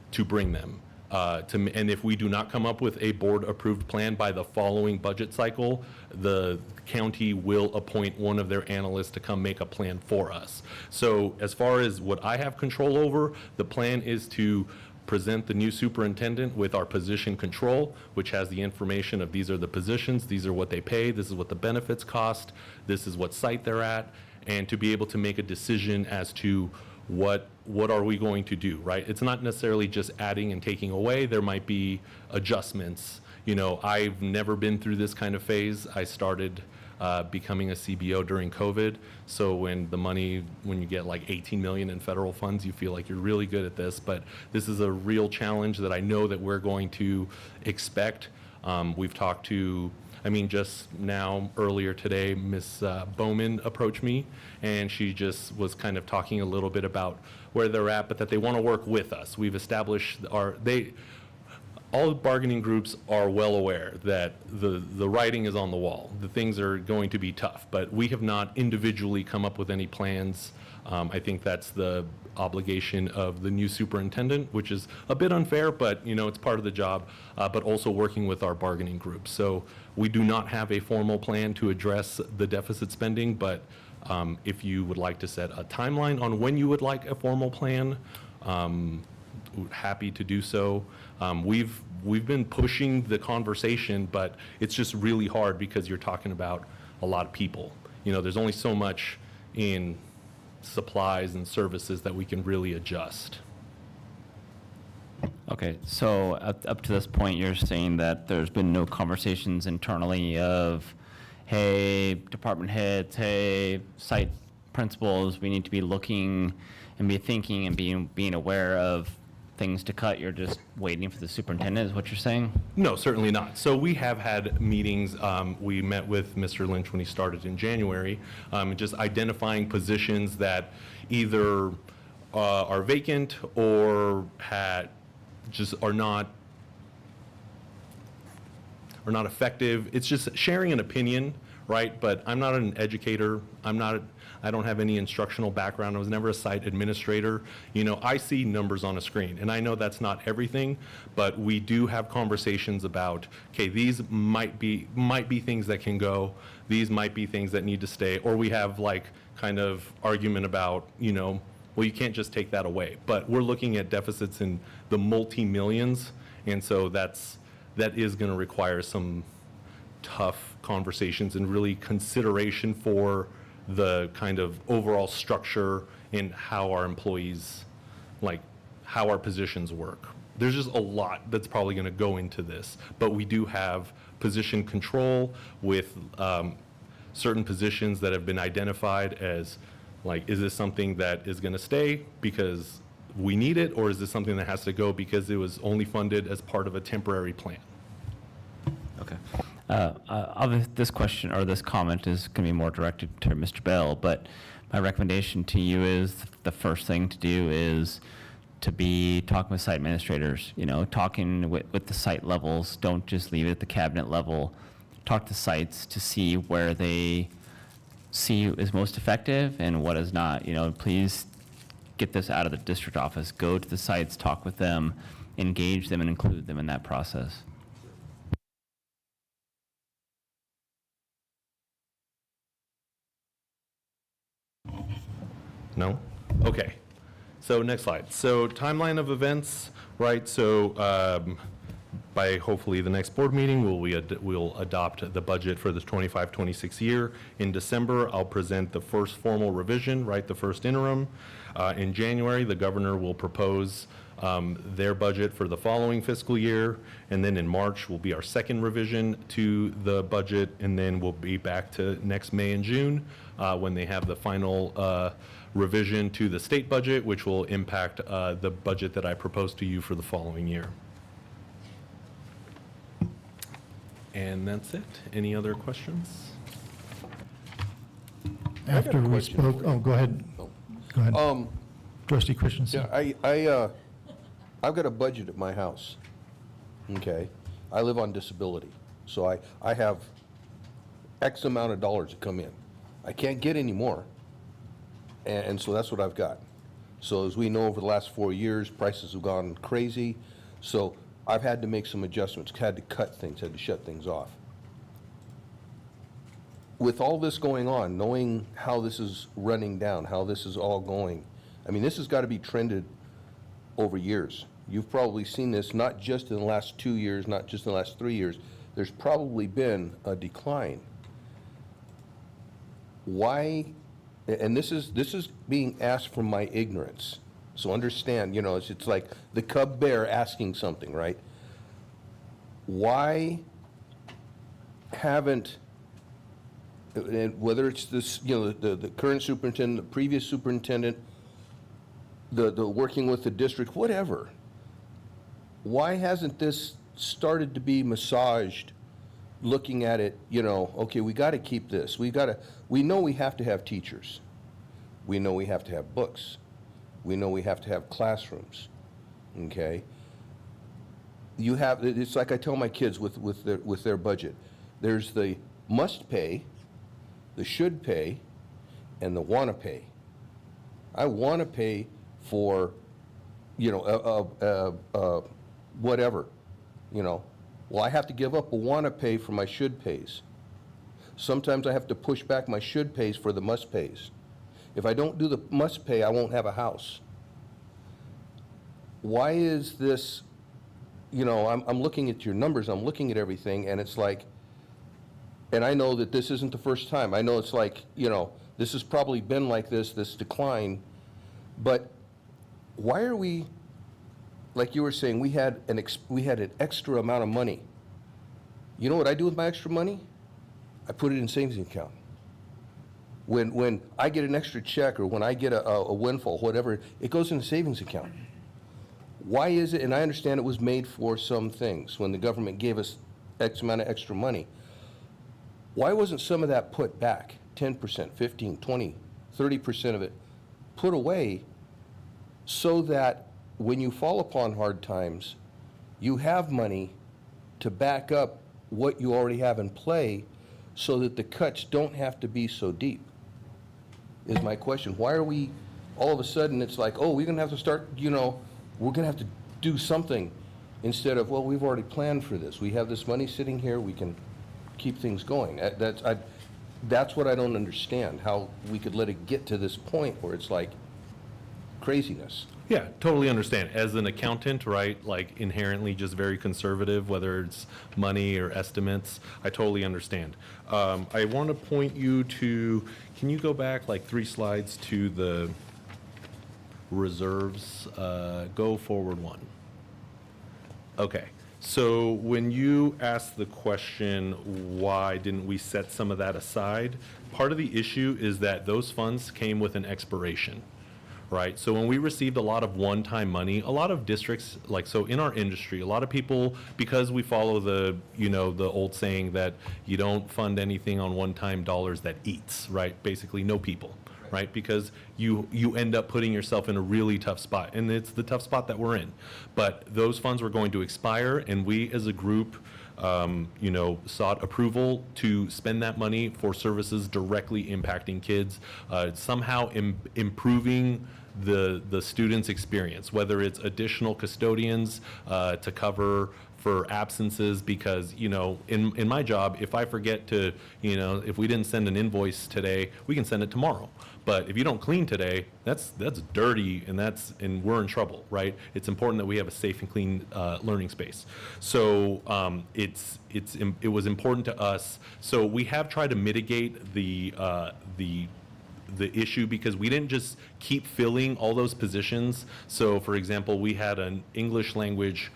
to bring them. And if we do not come up with a board-approved plan by the following budget cycle, the county will appoint one of their analysts to come make a plan for us. So as far as what I have control over, the plan is to present the new superintendent with our position control, which has the information of these are the positions, these are what they pay, this is what the benefits cost, this is what site they're at, and to be able to make a decision as to what are we going to do, right? It's not necessarily just adding and taking away. There might be adjustments. I've never been through this kind of phase. I started becoming a CBO during COVID. So when you get like 18 million in federal funds, you feel like you're really good at this. But this is a real challenge that I know that we're going to expect. We've talked to I mean, just now, earlier today, Ms. Bowman approached me, and she just was kind of talking a little bit about where they're at, but that they want to work with us. We've established all the bargaining groups are well aware that the writing is on the wall. The things are going to be tough, but we have not individually come up with any plans. I think that's the obligation of the new superintendent, which is a bit unfair, but it's part of the job, but also working with our bargaining groups. So we do not have a formal plan to address the deficit spending, but if you would like to set a timeline on when you would like a formal plan, happy to do so. We've been pushing the conversation, but it's just really hard because you're talking about a lot of people. There's only so much in supplies and services that we can really adjust. Okay, so up to this point, you're saying that there's been no conversations internally of, hey, department heads, hey, site principals, we need to be looking and be thinking and being aware of things to cut. You're just waiting for the superintendent, is what you're saying? No, certainly not. So we have had meetings. We met with Mr. Lynch when he started in January, just identifying positions that either are vacant or are not effective. It's just sharing an opinion, right? But I'm not an educator. I don't have any instructional background. I was never a site administrator. I see numbers on a screen, and I know that's not everything, but we do have conversations about, okay, these might be things that can go, these might be things that need to stay, or we have kind of argument about, well, you can't just take that away. But we're looking at deficits in the multi-millions, and so that is going to require some tough conversations and really consideration for the kind of overall structure and how our employees, how our positions work. There's just a lot that's probably going to go into this, but we do have position control with certain positions that have been identified as, is this something that is going to stay because we need it, or is this something that has to go because it was only funded as part of a temporary plan? Okay. This question or this comment is going to be more directed to Mr. Bell, but my recommendation to you is the first thing to do is to be talking with site administrators, talking with the site levels. Don't just leave it at the cabinet level. Talk to sites to see where they see is most effective and what is not. Please get this out of the district office. Go to the sites, talk with them, engage them, and include them in that process. No? Okay. So next slide. So timeline of events, right? So by hopefully the next board meeting, we'll adopt the budget for the 25-26 year. In December, I'll present the first formal revision, right? The first interim. In January, the governor will propose their budget for the following fiscal year. And then in March will be our second revision to the budget. And then we'll be back to next May and June when they have the final revision to the state budget, which will impact the budget that I propose to you for the following year. And that's it. Any other questions? After we spoke, go ahead. Go ahead. Trustee Christensen. Yeah, I've got a budget at my house, okay? I live on disability, so I have X amount of dollars that come in. I can't get any more, and so that's what I've got. So as we know, over the last 4 years, prices have gone crazy, so I've had to make some adjustments, had to cut things, had to shut things off. With all this going on, knowing how this is running down, how this is all going, I mean, this has got to be trended over years. You've probably seen this not just in the last 2 years, not just in the last 3 years. There's probably been a decline. Why? And this is being asked from my ignorance. So understand, it's like the cub bear asking something, right? Why haven't, and whether it's this, the current superintendent, the previous superintendent, the working with the district, whatever, why hasn't this started to be massaged looking at it, you know, okay, we got to keep this. We know we have to have teachers. We know we have to have books. We know we have to have classrooms, okay? It's like I tell my kids with their budget. There's the must pay, the should pay, and the want to pay. I want to pay for, you know, whatever, you know. Well, I have to give up a want to pay for my should pays. Sometimes I have to push back my should pays for the must pays. If I don't do the must pay, I won't have a house. Why is this, you know, I'm looking at your numbers, I'm looking at everything, and it's like, and I know that this isn't the first time. I know it's like, you know, this has probably been like this decline, but why are we, like you were saying, we had an extra amount of money. You know what I do with my extra money? I put it in savings account. When I get an extra check or when I get a windfall, whatever, it goes in the savings account. Why is it, and I understand it was made for some things when the government gave us X amount of extra money. Why wasn't some of that put back, 10%, 15, 20, 30% of it, put away so that when you fall upon hard times, you have money to back up what you already have in play so that the cuts don't have to be so deep, is my question. Why are we, all of a sudden, it's like, oh, we're going to have to start, you know, we're going to have to do something instead of, well, we've already planned for this. We have this money sitting here. We can keep things going. That's what I don't understand, how we could let it get to this point where it's like craziness. Yeah, totally understand. As an accountant, right, like inherently just very conservative, whether it's money or estimates, I totally understand. I want to point you to, can you go back like 3 slides to the reserves? Go forward 1. Okay. So when you asked the question, why didn't we set some of that aside? Part of the issue is that those funds came with an expiration, right? So when we received a lot of one-time money, a lot of districts, like, so in our industry, a lot of people, because we follow the, you know, the old saying that you don't fund anything on one-time dollars that eats, right? Basically, no people. Right, because you end up putting yourself in a really tough spot, and it's the tough spot that we're in. But those funds were going to expire, and we as a group, you know, sought approval to spend that money for services directly impacting kids, somehow improving the student's experience, whether it's additional custodians to cover for absences, because, you know, in my job, if I forget to, you know, if we didn't send an invoice today, we can send it tomorrow. But if you don't clean today, that's dirty, and we're in trouble, right? It's important that we have a safe and clean learning space. So it was important to us. So we have tried to mitigate the issue, because we didn't just keep filling all those positions. So for example, we had an English language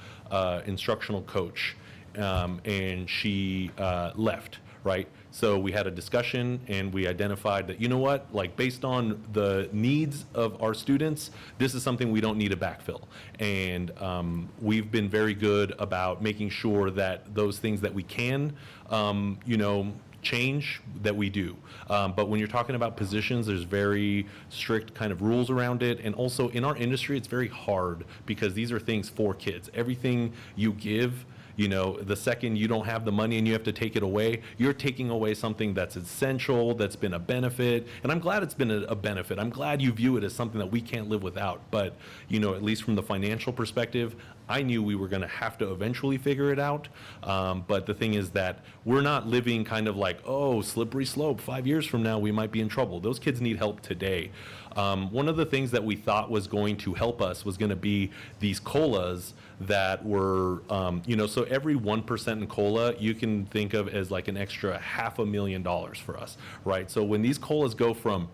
instructional coach, and she left, right? So we had a discussion, and we identified that, you know what, like based on the needs of our students, this is something we don't need a backfill. And we've been very good about making sure that those things that we can, you know, change, that we do. But when you're talking about positions, there's very strict kind of rules around it. And also in our industry, it's very hard, because these are things for kids. Everything you give, you know, the second you don't have the money and you have to take it away, you're taking away something that's essential, that's been a benefit. And I'm glad it's been a benefit. I'm glad you view it as something that we can't live without. But, you know, at least from the financial perspective, I knew we were going to have to eventually figure it out. But the thing is that we're not living kind of like, oh, slippery slope, 5 years from now we might be in trouble. Those kids need help today. One of the things that we thought was going to help us was going to be these COLAs that were, you know, so every 1% in COLA you can think of as like an extra $500,000 for us, right? So when these COLAs go from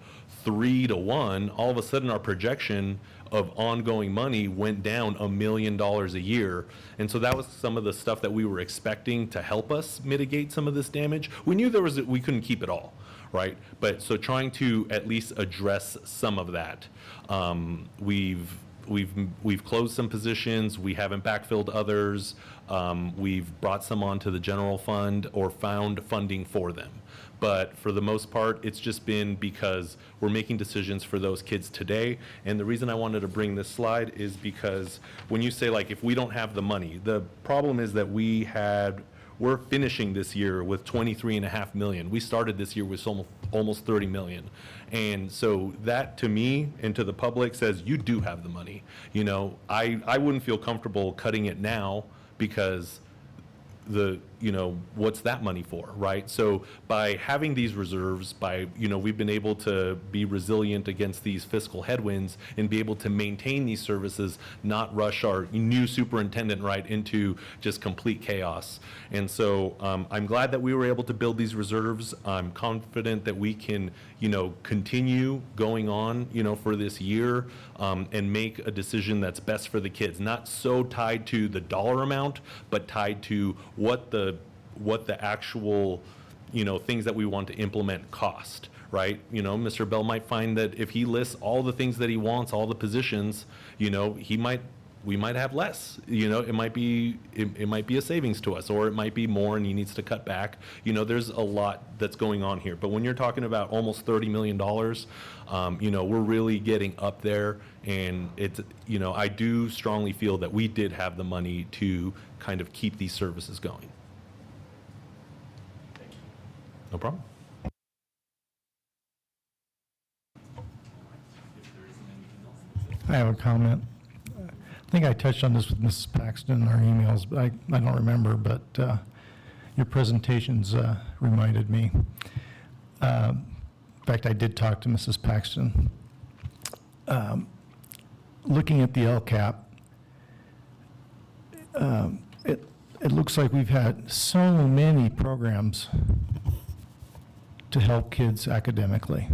3 to 1, all of a sudden our projection of ongoing money went down $1 million a year. And so that was some of the stuff that we were expecting to help us mitigate some of this damage. We knew we couldn't keep it all, right? But so trying to at least address some of that. We've we've closed some positions, we haven't backfilled others, we've brought some onto the general fund or found funding for them. But for the most part, it's just been because we're making decisions for those kids today. And the reason I wanted to bring this slide is because when you say, like, if we don't have the money, the problem is that we're finishing this year with 23.5 million. We started this year with almost 30 million. And so that, to me and to the public, says you do have the money. You know, I wouldn't feel comfortable cutting it now, because what's that money for, right? So by having these reserves, we've been able to be resilient against these fiscal headwinds and be able to maintain these services, not rush our new superintendent right into just complete chaos. And so I'm glad that we were able to build these reserves. I'm confident that we can, continue going on, for this year, and make a decision that's best for the kids, not so tied to the dollar amount, but tied to what the actual, things that we want to implement cost, right? Mr. Bell might find that if he lists all the things that he wants, all the positions, we might have less. It might be a savings to us, or it might be more and he needs to cut back. There's a lot that's going on here. But when you're talking about almost $30 million, we're really getting up there, and it's, I do strongly feel that we did have the money to kind of keep these services going. No problem. I have a comment. I think I touched on this with Mrs. Paxton in our emails, but I don't remember, but your presentations reminded me. In fact, I did talk to Mrs. Paxton. Looking at the LCAP, it looks like we've had so many programs to help kids academically.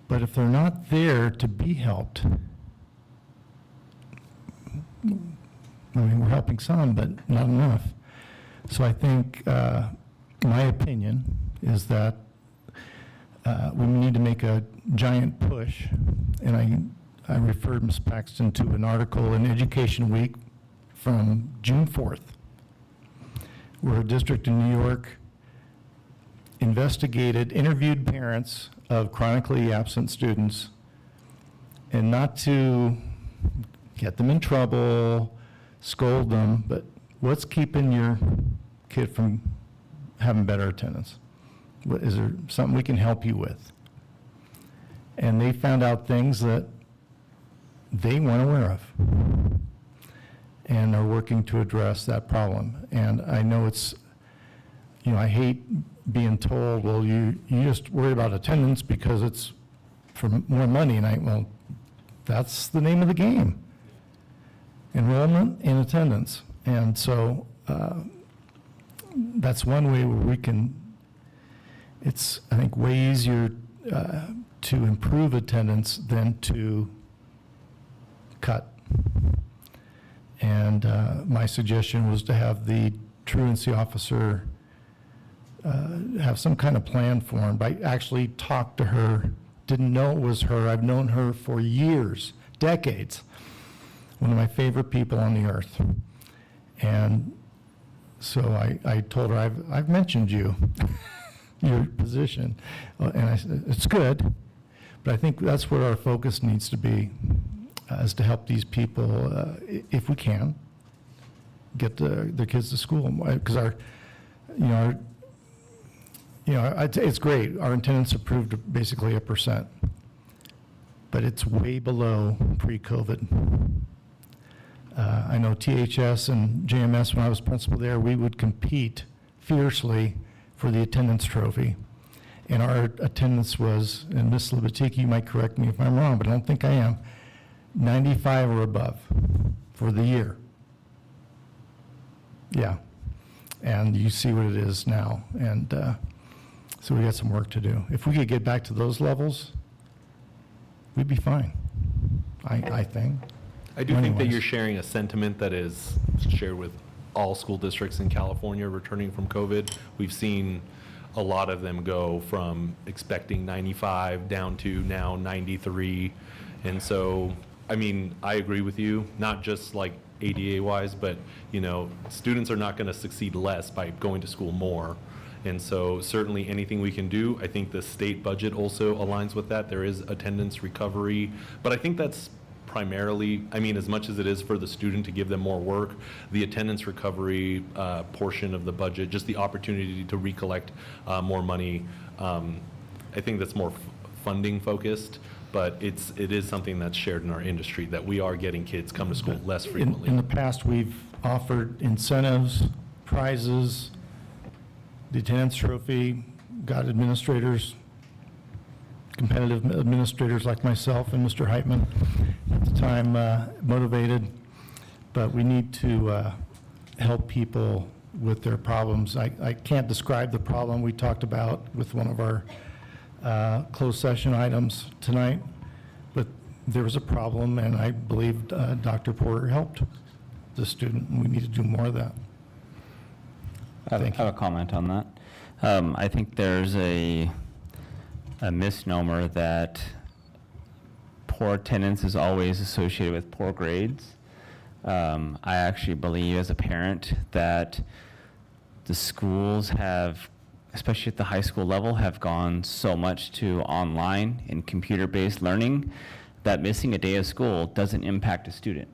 But if they're not there to be helped, we're helping some, but not enough. So I think my opinion is that we need to make a giant push, and I referred Ms. Paxton to an article in Education Week from June 4th, where a district in New York interviewed parents of chronically absent students, and not to get them in trouble, scold them, but what's keeping your kid from having better attendance? Is there something we can help you with? And they found out things that they weren't aware of, and are working to address that problem. And I know it's, I hate being told, well, you just worry about attendance because it's for more money, and well, that's the name of the game. Enrollment and attendance. And so that's one way where we can, it's, I think, way easier to improve attendance than to cut. And my suggestion was to have the truancy officer have some kind of plan formed. I actually talked to her, didn't know it was her. I've known her for years, decades. One of my favorite people on the earth. And so I told her, I've mentioned you, your position. And I said, it's good, but I think that's where our focus needs to be, is to help these people, if we can, get their kids to school. Because it's great. Our attendance improved basically 1%, but it's way below pre-COVID. I know THS and JMS, when I was principal there, we would compete fiercely for the attendance trophy. And our attendance was, and Ms. Libatiki, you might correct me if I'm wrong, but I don't think I am, 95 or above for the year. Yeah. And you see what it is now. And so we got some work to do. If we could get back to those levels, we'd be fine, I think. I do think that you're sharing a sentiment that is shared with all school districts in California returning from COVID. We've seen a lot of them go from expecting 95 down to now 93. And so, I mean, I agree with you, not just like ADA wise, but, you know, students are not going to succeed less by going to school more. And so certainly anything we can do, I think the state budget also aligns with that. There is attendance recovery, but I think that's primarily, I mean, as much as it is for the student to give them more work, the attendance recovery portion of the budget, just the opportunity to recollect more money, I think that's more funding focused, but it is something that's shared in our industry, that we are getting kids come to school less frequently. In the past, we've offered incentives, prizes, the attendance trophy, got administrators, competitive administrators like myself and Mr. Heitman at the time motivated, but we need to help people with their problems. I can't describe the problem we talked about with one of our closed session items tonight, but there was a problem, and I believe Dr. Porter helped the student, and we need to do more of that. I have a comment on that. I think there's a misnomer that poor attendance is always associated with poor grades. I actually believe as a parent that the schools have, especially at the high school level, have gone so much to online and computer-based learning that missing a day of school doesn't impact a student.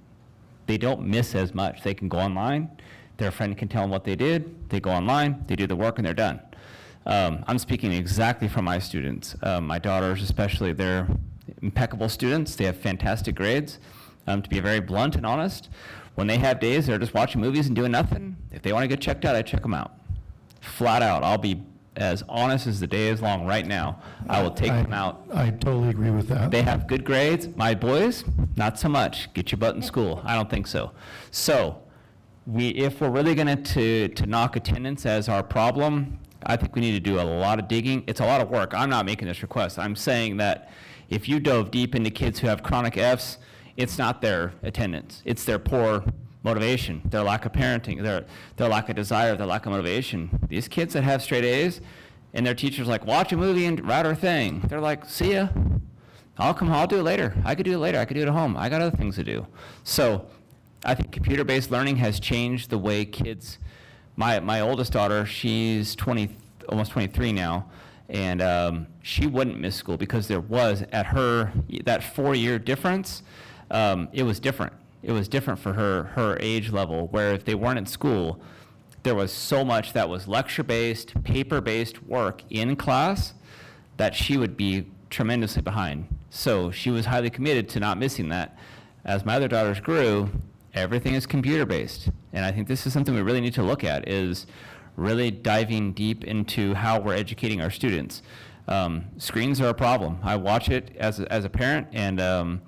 They don't miss as much. They can go online, their friend can tell them what they did, they go online, they do the work, and they're done. I'm speaking exactly from my students. My daughters especially, they're impeccable students. They have fantastic grades. To be very blunt and honest, when they have days they're just watching movies and doing nothing, if they want to get checked out, I check them out. Flat out. I'll be as honest as the day is long right now. I will take them out. I totally agree with that. They have good grades. My boys, not so much. Get your butt in school. I don't think so. So, if we're really going to knock attendance as our problem, I think we need to do a lot of digging. It's a lot of work. I'm not making this request. I'm saying that if you dove deep into kids who have chronic Fs, it's not their attendance. It's their poor motivation, their lack of parenting, their lack of desire, their lack of motivation. These kids that have straight A's and their teacher's like, watch a movie and write our thing. They're like, see ya. I'll do it later. I could do it later. I could do it at home. I got other things to do. So I think computer-based learning has changed the way kids, my oldest daughter, she's almost 23 now, and she wouldn't miss school because there was, at her, that 4-year difference, it was different. It was different for her age level, where if they weren't in school, there was so much that was lecture-based, paper-based work in class that she would be tremendously behind. So she was highly committed to not missing that. As my other daughters grew, everything is computer-based. And I think this is something we really need to look at, is really diving deep into how we're educating our students. Screens are a problem. I watch it as a parent, and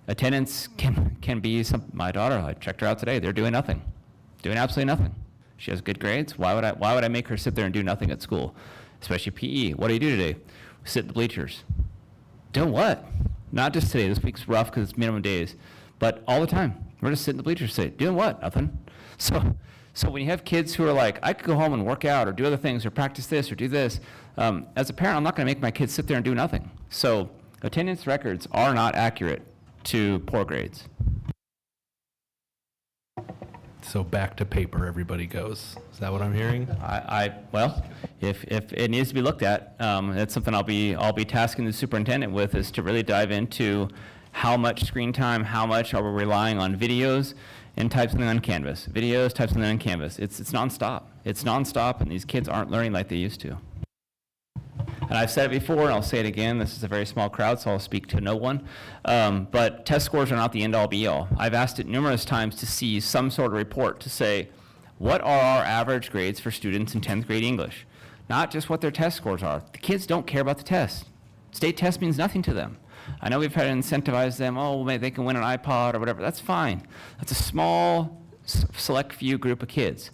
attendance can be my daughter, I checked her out today, they're doing nothing, doing absolutely nothing. She has good grades. Why would I make her sit there and do nothing at school? Especially PE. What do you do today? Sit in the bleachers. Doing what? Not just today. This week's rough because it's minimum days, but all the time. We're just sitting in the bleachers today. Doing what? Nothing. So when you have kids who are like, I could go home and work out or do other things or practice this or do this, as a parent, I'm not going to make my kids sit there and do nothing. So attendance records are not accurate to poor grades. So back to paper everybody goes. Is that what I'm hearing? Well, if it needs to be looked at, that's something I'll be tasking the superintendent with, is to really dive into how much screen time, how much are we relying on videos, and type something on Canvas. Videos, type something on Canvas. It's nonstop. It's nonstop, and these kids aren't learning like they used to. And I've said it before, and I'll say it again. This is a very small crowd, so I'll speak to no one. But test scores are not the end-all, be-all. I've asked it numerous times to see some sort of report to say, what are our average grades for students in 10th grade English? Not just what their test scores are. The kids don't care about the test. State test means nothing to them. I know we've had to incentivize them, maybe they can win an iPod or whatever. That's fine. That's a small, select few group of kids.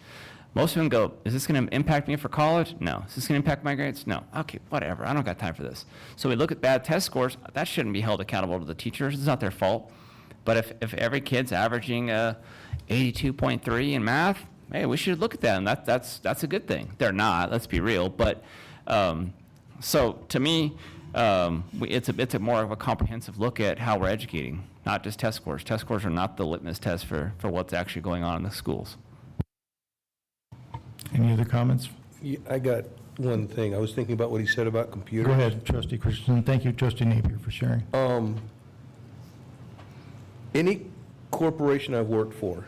Most of them go, is this going to impact me for college? No. Is this going to impact my grades? No. Okay, whatever. I don't got time for this. So we look at bad test scores. That shouldn't be held accountable to the teachers. It's not their fault. But if every kid's averaging 82.3 in math, hey, we should look at that, and that's a good thing. They're not. Let's be real. But so to me, It's a more of a comprehensive look at how we're educating, not just test scores. Test scores are not the litmus test for what's actually going on in the schools. Any other comments? Yeah, I got one thing. I was thinking about what he said about computers. Go ahead, Trustee Christensen. Thank you, Trustee Napier, for sharing. Any corporation I've worked for,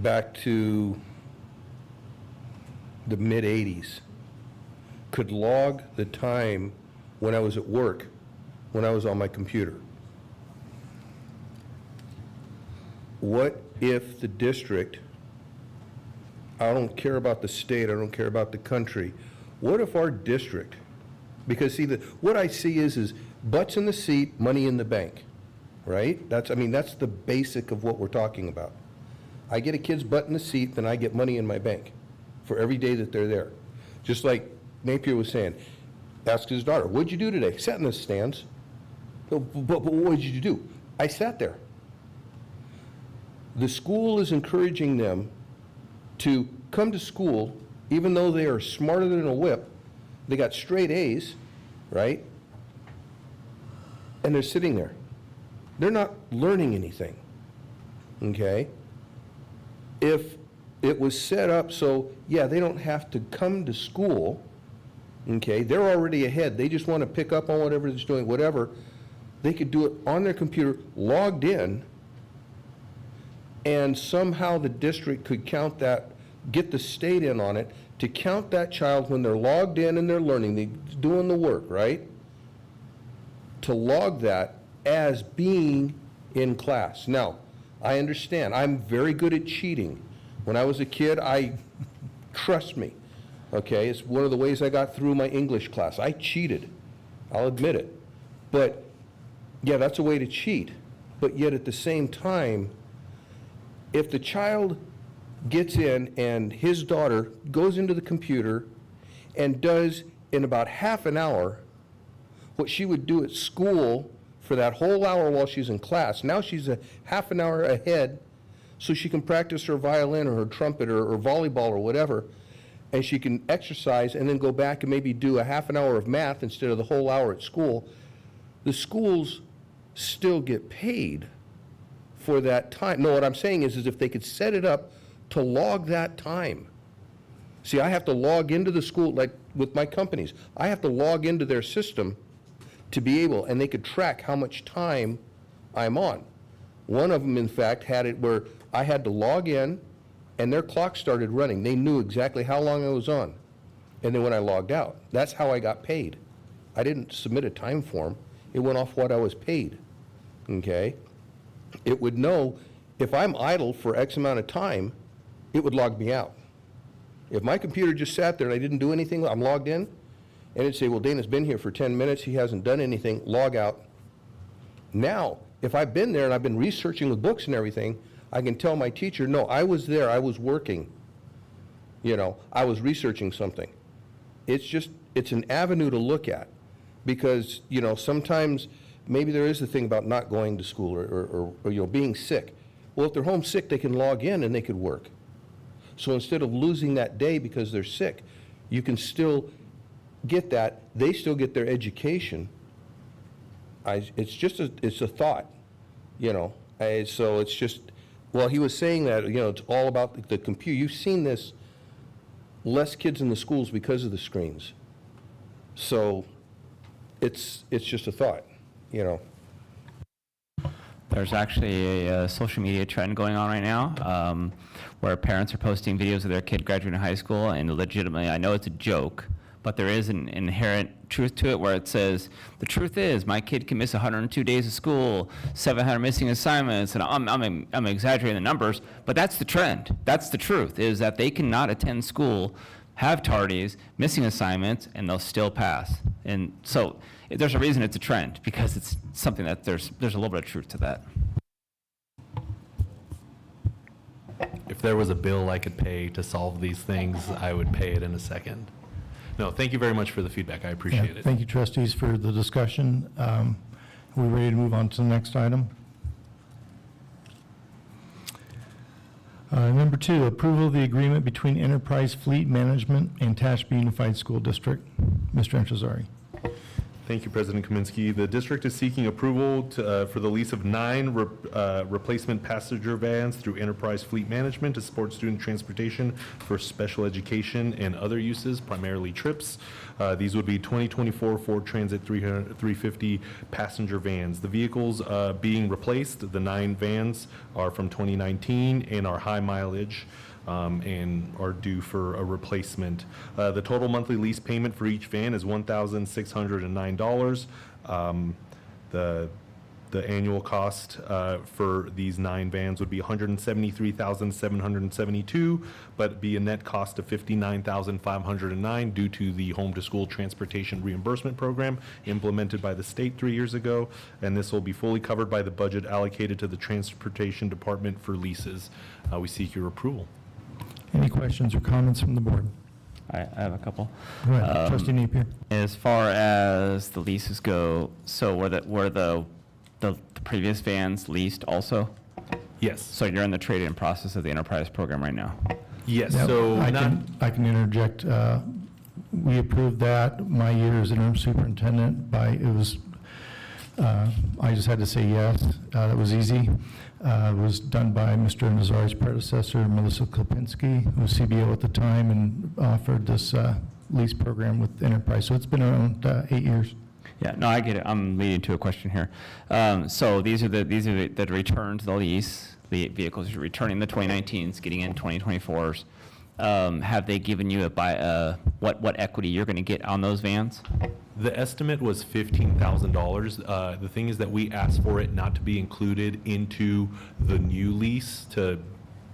back to the mid-'80s, could log the time when I was at work, when I was on my computer. What if the district, I don't care about the state, I don't care about the country, what if our district, because see, what I see is butts in the seat, money in the bank, right? That's the basic of what we're talking about. I get a kid's butt in the seat, then I get money in my bank for every day that they're there. Just like Napier was saying, ask his daughter, what'd you do today? Sat in the stands. But what did you do? I sat there. The school is encouraging them to come to school, even though they are smarter than a whip. They got straight A's, right? And they're sitting there. They're not learning anything, okay? If it was set up so, yeah, they don't have to come to school, okay? They're already ahead. They just want to pick up on whatever it's doing, whatever. They could do it on their computer, logged in, and somehow the district could count that, get the state in on it, to count that child when they're logged in and they're learning, they're doing the work, right? To log that as being in class. Now, I understand, I'm very good at cheating. When I was a kid, trust me, okay? It's one of the ways I got through my English class. I cheated, I'll admit it. But, yeah, that's a way to cheat. But yet at the same time, if the child gets in and his daughter goes into the computer and does in about half an hour what she would do at school for that whole hour while she's in class, now she's a half an hour ahead so she can practice her violin or her trumpet or volleyball or whatever, and she can exercise and then go back and maybe do a half an hour of math instead of the whole hour at school. The schools still get paid for that time. No, what I'm saying is if they could set it up to log that time. See, I have to log into the school, like with my companies, I have to log into their system to be able, and they could track how much time I'm on. One of them, in fact, had it where I had to log in and their clock started running. They knew exactly how long I was on. And then when I logged out, that's how I got paid. I didn't submit a time form. It went off what I was paid, okay? It would know if I'm idle for X amount of time, it would log me out. If my computer just sat there and I didn't do anything, I'm logged in, and it'd say, well, Dana's been here for 10 minutes, he hasn't done anything, log out. Now, if I've been there and I've been researching the books and everything, I can tell my teacher, no, I was there, I was working. You know, I was researching something. It's an avenue to look at, because, you know, sometimes maybe there is a thing about not going to school or you know, being sick. Well, if they're home sick, they can log in and they could work. So instead of losing that day because they're sick, you can still get that. They still get their education. It's a thought, you know. So it's just, well, he was saying that, you know, it's all about the computer. You've seen this, less kids in the schools because of the screens. So it's just a thought, you know. There's actually a social media trend going on right now where parents are posting videos of their kid graduating high school, and legitimately, I know it's a joke, but there is an inherent truth to it where it says, the truth is my kid can miss 102 days of school, 700 missing assignments, and I'm exaggerating the numbers, but that's the trend. That's the truth, is that they cannot attend school, have tardies, missing assignments, and they'll still pass. And so there's a reason it's a trend, because it's something that there's a little bit of truth to that. If there was a bill I could pay to solve these things, I would pay it in a second. No, thank you very much for the feedback. I appreciate it. Thank you, trustees, for the discussion. Are we ready to move on to the next item? Number 2, approval of the agreement between Enterprise Fleet Management and Tehachapi Unified School District. Mr. Intrazari. Thank you, President Kaminsky. The district is seeking approval for the lease of 9 replacement passenger vans through Enterprise Fleet Management to support student transportation for special education and other uses, primarily trips. These would be 2024 Ford Transit 350 passenger vans. The vehicles being replaced, the 9 vans, are from 2019 and are high mileage. And are due for a replacement. The total monthly lease payment for each van is $1,609. The annual cost for these 9 vans would be $173,772, but be a net cost of $59,509 due to the home to school transportation reimbursement program implemented by the state 3 years ago, and this will be fully covered by the budget allocated to the transportation department for leases. We seek your approval. Any questions or comments from the board? I have a couple. Go ahead, Trustee Napier. As far as the leases go, so were the previous vans leased also? Yes. So you're in the trade-in process of the enterprise program right now? Yes, Yep, so I can interject. We approved that my year as interim superintendent I just had to say yes. That was easy. It was done by Mr. Nazari's predecessor, Melissa Klopinski, who was CBO at the time, and offered this lease program with Enterprise. So it's been around 8 years. Yeah, no, I get it. I'm leading to a question here. So these are the return to the lease. The vehicles you're returning the 2019s, getting in 2024s. Have they given you what equity you're going to get on those vans? the estimate was $15,000. The thing is that we asked for it not to be included into the new lease to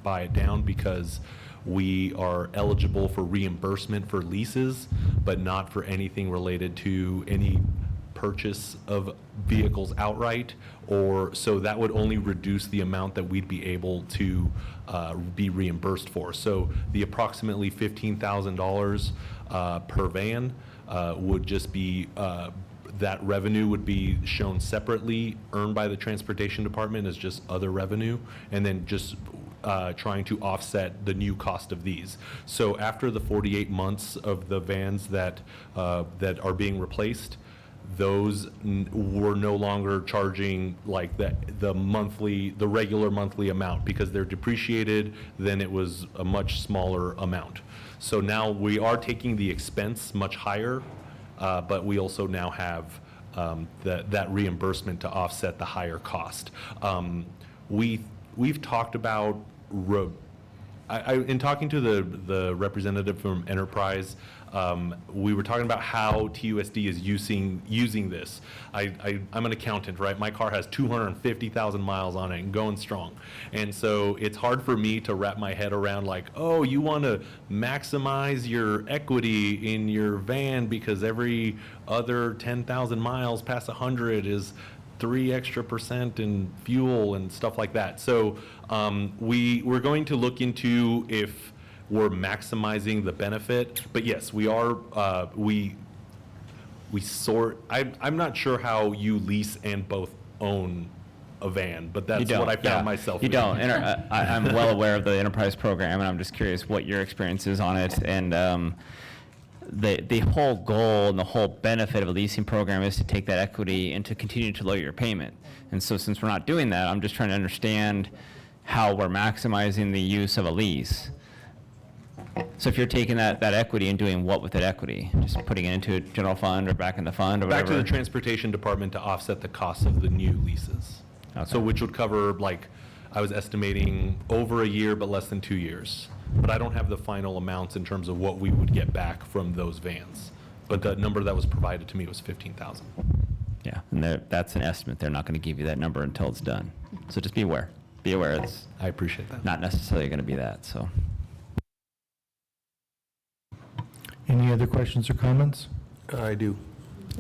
buy it down because we are eligible for reimbursement for leases, but not for anything related to any purchase of vehicles outright, or so that would only reduce the amount that we'd be able to be reimbursed for. So the approximately $15,000 per van would just be that revenue would be shown separately, earned by the transportation department as just other revenue, and then just trying to offset the new cost of these. So after the 48 months of the vans that that are being replaced, those were no longer charging like the regular monthly amount because they're depreciated. Then it was a much smaller amount. So now we are taking the expense much higher, but we also now have that reimbursement to offset the higher cost. We've talked about, in talking to the representative from Enterprise, we were talking about how TUSD is using this. I'm an accountant, right? My car has 250,000 miles on it and going strong. And so it's hard for me to wrap my head around like, oh, you want to maximize your equity in your van because every other 10,000 miles past 100 is 3% extra in fuel and stuff like that. So we're going to look into if we're maximizing the benefit. But yes, we are. We sort. I'm not sure how you lease and both own a van, but that's what I found myself. You don't. I'm well aware of the enterprise program, and I'm just curious what your experience is on it. And the whole goal and the whole benefit of a leasing program is to take that equity and to continue to lower your payment. And so since we're not doing that, I'm just trying to understand how we're maximizing the use of a lease. So if you're taking that equity and doing what with that equity? Just putting it into a general fund or back in the fund or whatever? Back to the transportation department to offset the cost of the new leases. Okay. So which would cover, like, I was estimating over a year but less than 2 years. But I don't have the final amounts in terms of what we would get back from those vans. But the number that was provided to me was $15,000. Yeah, and that's an estimate. They're not going to give you that number until it's done. So just be aware. Be aware it's I appreciate that. Not necessarily going to be that, so. Any other questions or comments? I do.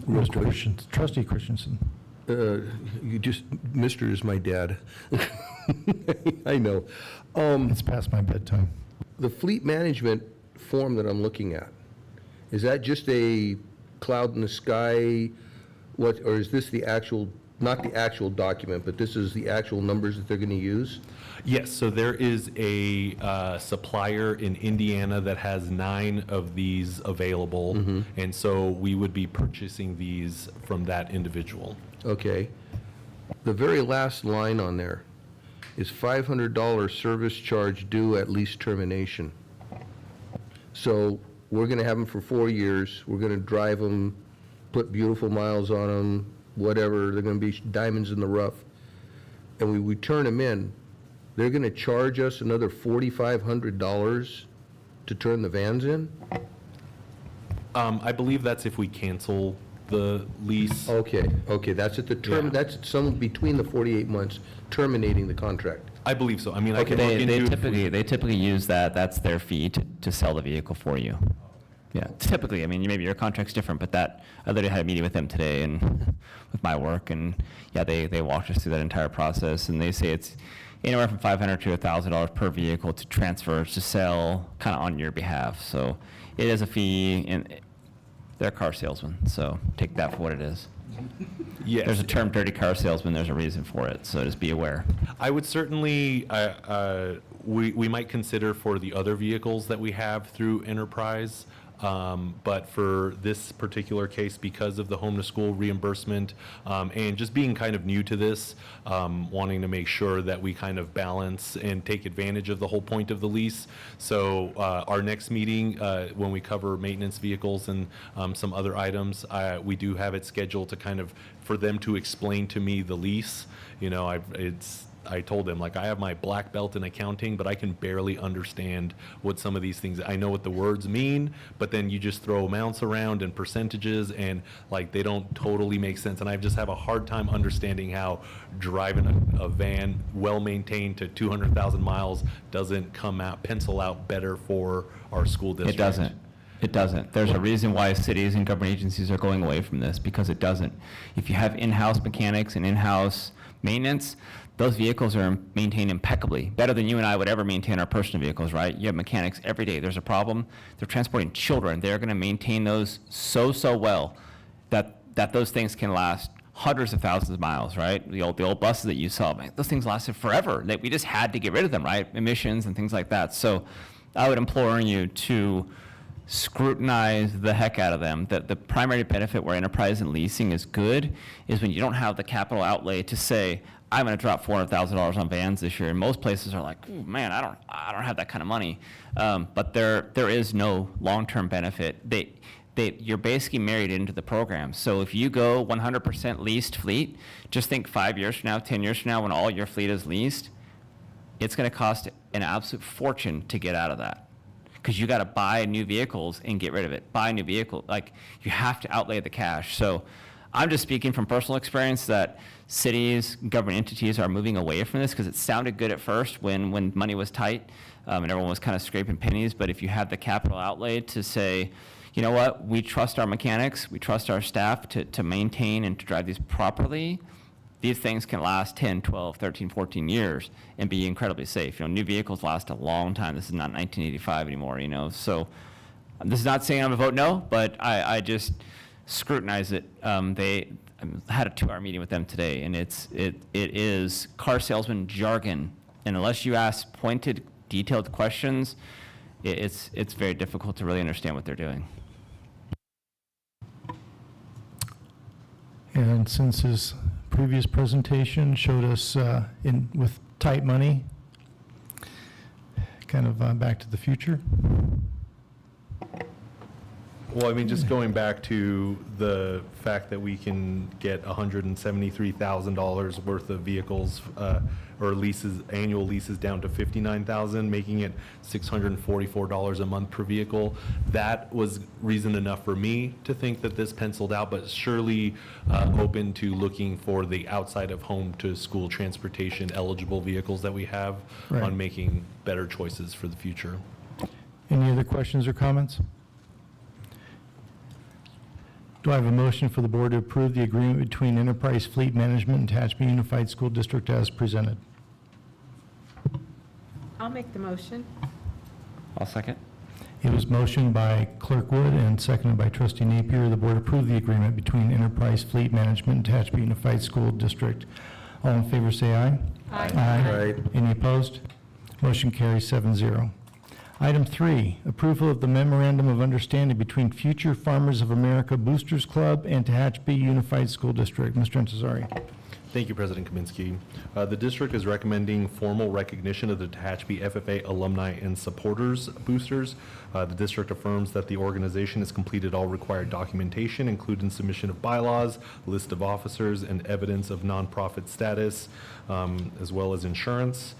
Mr. Christensen, Trustee Christensen. Mr. is my dad. I know. It's past my bedtime. The fleet management form that I'm looking at, is that just a cloud in the sky? Or is this the actual not the actual document, but this is the actual numbers that they're going to use? Yes, so there is a supplier in Indiana that has 9 of these available, and so we would be purchasing these from that individual. Okay. The very last line on there is $500 service charge due at lease termination. So we're going to have them for 4 years. We're going to drive them, put beautiful miles on them, whatever. They're going to be diamonds in the rough. And we turn them in. They're going to charge us another $4,500 to turn the vans in? I believe that's if we cancel the lease. Okay, that's at the term, Yeah. that's some between the 48 months terminating the contract. I believe so. I mean, I Okay. can look They into. they typically use that, that's their fee to sell the vehicle for you. Yeah, typically, I mean, maybe your contract's different, but that, I literally had a meeting with them today and with my work, and yeah, they walked us through that entire process, and they say it's anywhere from $500 to $1,000 per vehicle to transfer, to sell, kind of on your behalf. So it is a fee, and they're a car salesman, so take that for what it is. Yes. There's a term, dirty car salesman, there's a reason for it, so just be aware. I would certainly, we might consider for the other vehicles that we have through Enterprise, but for this particular case, because of the home to school reimbursement, and just being kind of new to this, wanting to make sure that we kind of balance and take advantage of the whole point of the lease. So our next meeting, when we cover maintenance vehicles and some other items, we do have it scheduled to kind of, for them to explain to me the lease. You know, I told them, like, I have my black belt in accounting, but I can barely understand what some of these things, I know what the words mean, but then you just throw amounts around and percentages, and like they don't totally make sense. And I just have a hard time understanding how driving a van well-maintained to 200,000 miles doesn't pencil out better for our school district. It doesn't. It doesn't. There's a reason why cities and government agencies are going away from this, because it doesn't. If you have in-house mechanics and in-house maintenance, those vehicles are maintained impeccably, better than you and I would ever maintain our personal vehicles, right? You have mechanics every day. There's a problem. They're transporting children. They're going to maintain those so well that those things can last hundreds of thousands of miles, right? The old buses that you saw, man, those things lasted forever. We just had to get rid of them, right? Emissions and things like that. So I would implore you to scrutinize the heck out of them. The primary benefit where enterprise and leasing is good is when you don't have the capital outlay to say, I'm going to drop $400,000 on vans this year. And most places are like, ooh, man, I don't have that kind of money. But there is no long-term benefit. You're basically married into the program. So if you go 100% leased fleet, just think 5 years from now, 10 years from now, when all your fleet is leased, it's going to cost an absolute fortune to get out of that. Because you got to buy new vehicles and get rid of it. Buy a new vehicle, like you have to outlay the cash. So I'm just speaking from personal experience that cities, government entities are moving away from this because it sounded good at first when money was tight and everyone was kind of scraping pennies. But if you have the capital outlay to say, you know what, we trust our mechanics, we trust our staff to maintain and to drive these properly, these things can last 10, 12, 13, 14 years and be incredibly safe. You know, new vehicles last a long time. This is not 1985 anymore, you know. So this is not saying I'm a vote no, but I just scrutinize it. I had a 2-hour meeting with them today, and it is car salesman jargon. And unless you ask pointed, detailed questions, it's very difficult to really understand what they're doing. And since his previous presentation showed us with tight money, kind of Back to the Future. Well, I mean, just going back to the fact that we can get $173,000 worth of vehicles or leases, annual leases down to $59,000, making it $644 a month per vehicle. That was reason enough for me to think that this penciled out, but surely open to looking for the outside of home to school transportation eligible vehicles that we have Right. on making better choices for the future. Any other questions or comments? Do I have a motion for the board to approve the agreement between Enterprise Fleet Management and Tehachapi Unified School District as presented? I'll make the motion. I'll second. It was motioned by Clerk Wood and seconded by Trustee Napier. The board approved the agreement between Enterprise Fleet Management and Tehachapi Unified School District. All in favor say aye. Aye. Aye. Any opposed? Motion carries 7-0. Item 3, approval of the memorandum of understanding between Future Farmers of America Boosters Club and Tehachapi Unified School District. Mr. Intezari. Thank you, President Kaminsky. The district is recommending formal recognition of the Tehachapi FFA alumni and supporters boosters. The district affirms that the organization has completed all required documentation, including submission of bylaws, list of officers, and evidence of nonprofit status, as well as insurance.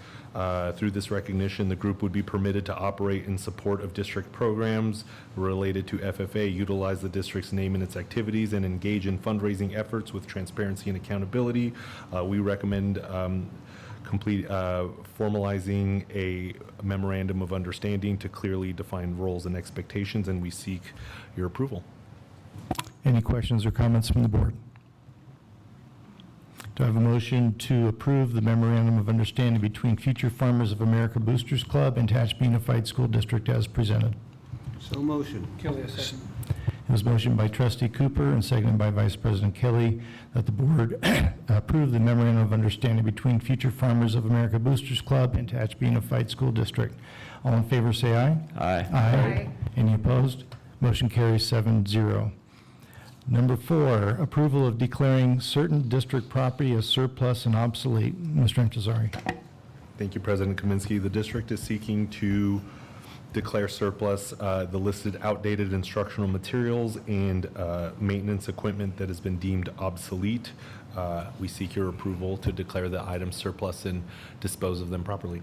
Through this recognition, the group would be permitted to operate in support of district programs related to FFA, utilize the district's name in its activities, and engage in fundraising efforts with transparency and accountability. We recommend formalizing a memorandum of understanding to clearly define roles and expectations, and we seek your approval. Any questions or comments from the board? Do I have a motion to approve the memorandum of understanding between Future Farmers of America Boosters Club and Tehachapi Unified School District as presented? So motion. Kelly, a second. It was motioned by Trustee Cooper and seconded by Vice President Kelly that the board approve the memorandum of understanding between Future Farmers of America Boosters Club and Tehachapi Unified School District. All in favor say aye. Aye. Aye. Any opposed? Motion carries 7-0. Number 4, approval of declaring certain district property as surplus and obsolete. Mr. Intezari. Thank you, President Kaminsky. The district is seeking to declare surplus the listed outdated instructional materials and maintenance equipment that has been deemed obsolete. We seek your approval to declare the items surplus and dispose of them properly.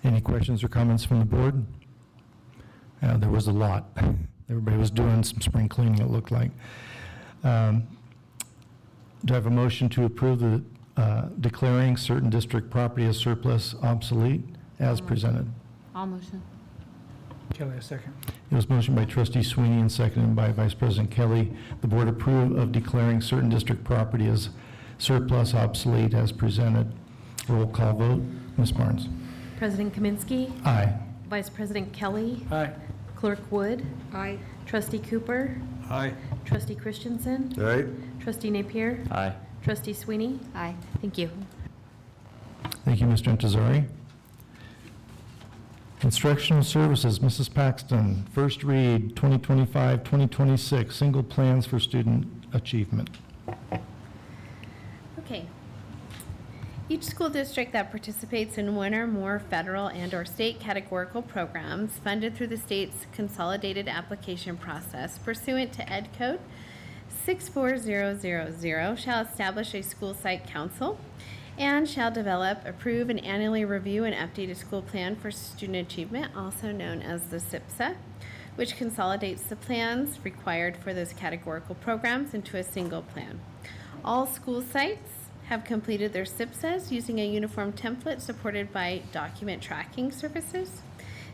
Any questions or comments from the board? There was a lot. Everybody was doing some spring cleaning, it looked like. Do I have a motion to approve the declaring certain district property as surplus obsolete as presented? All motion. Kelly, a second. It was motioned by Trustee Sweeney and seconded by Vice President Kelly. The board approve of declaring certain district property as surplus obsolete as presented. Roll call vote. Ms. Barnes. President Kaminsky. Aye. Vice President Kelly. Aye. Clerk Wood. Aye. Trustee Cooper. Aye. Trustee Christensen. Aye. Trustee Napier. Aye. Trustee Sweeney. Aye. Thank you. Thank you, Mr. Intezari. Instructional Services, Mrs. Paxton, first read 2025-2026, single plans for student achievement. Okay. Each school district that participates in one or more federal and/or state categorical programs funded through the state's consolidated application process pursuant to Ed Code 64000 shall establish a school site council and shall develop, approve, and annually review and update a school plan for student achievement, also known as the SIPSA, which consolidates the plans required for those categorical programs into a single plan. All school sites have completed their SIPSAs using a uniform template supported by document tracking services.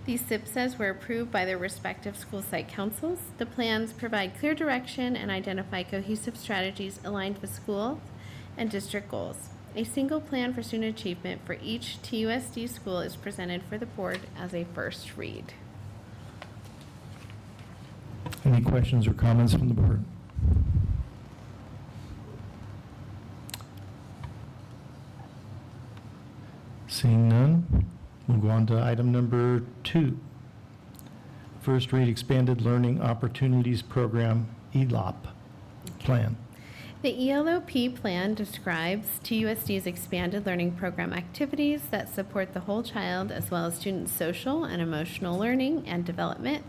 These SIPSAs were approved by their respective school site councils. The plans provide clear direction and identify cohesive strategies aligned with school and district goals. A single plan for student achievement for each TUSD school is presented for the board as a first read. Any questions or comments from the board? Seeing none, we'll go on to item number 2. First read Expanded Learning Opportunities Program, ELOP plan. The ELOP plan describes TUSD's expanded learning program activities that support the whole child as well as student social and emotional learning and development.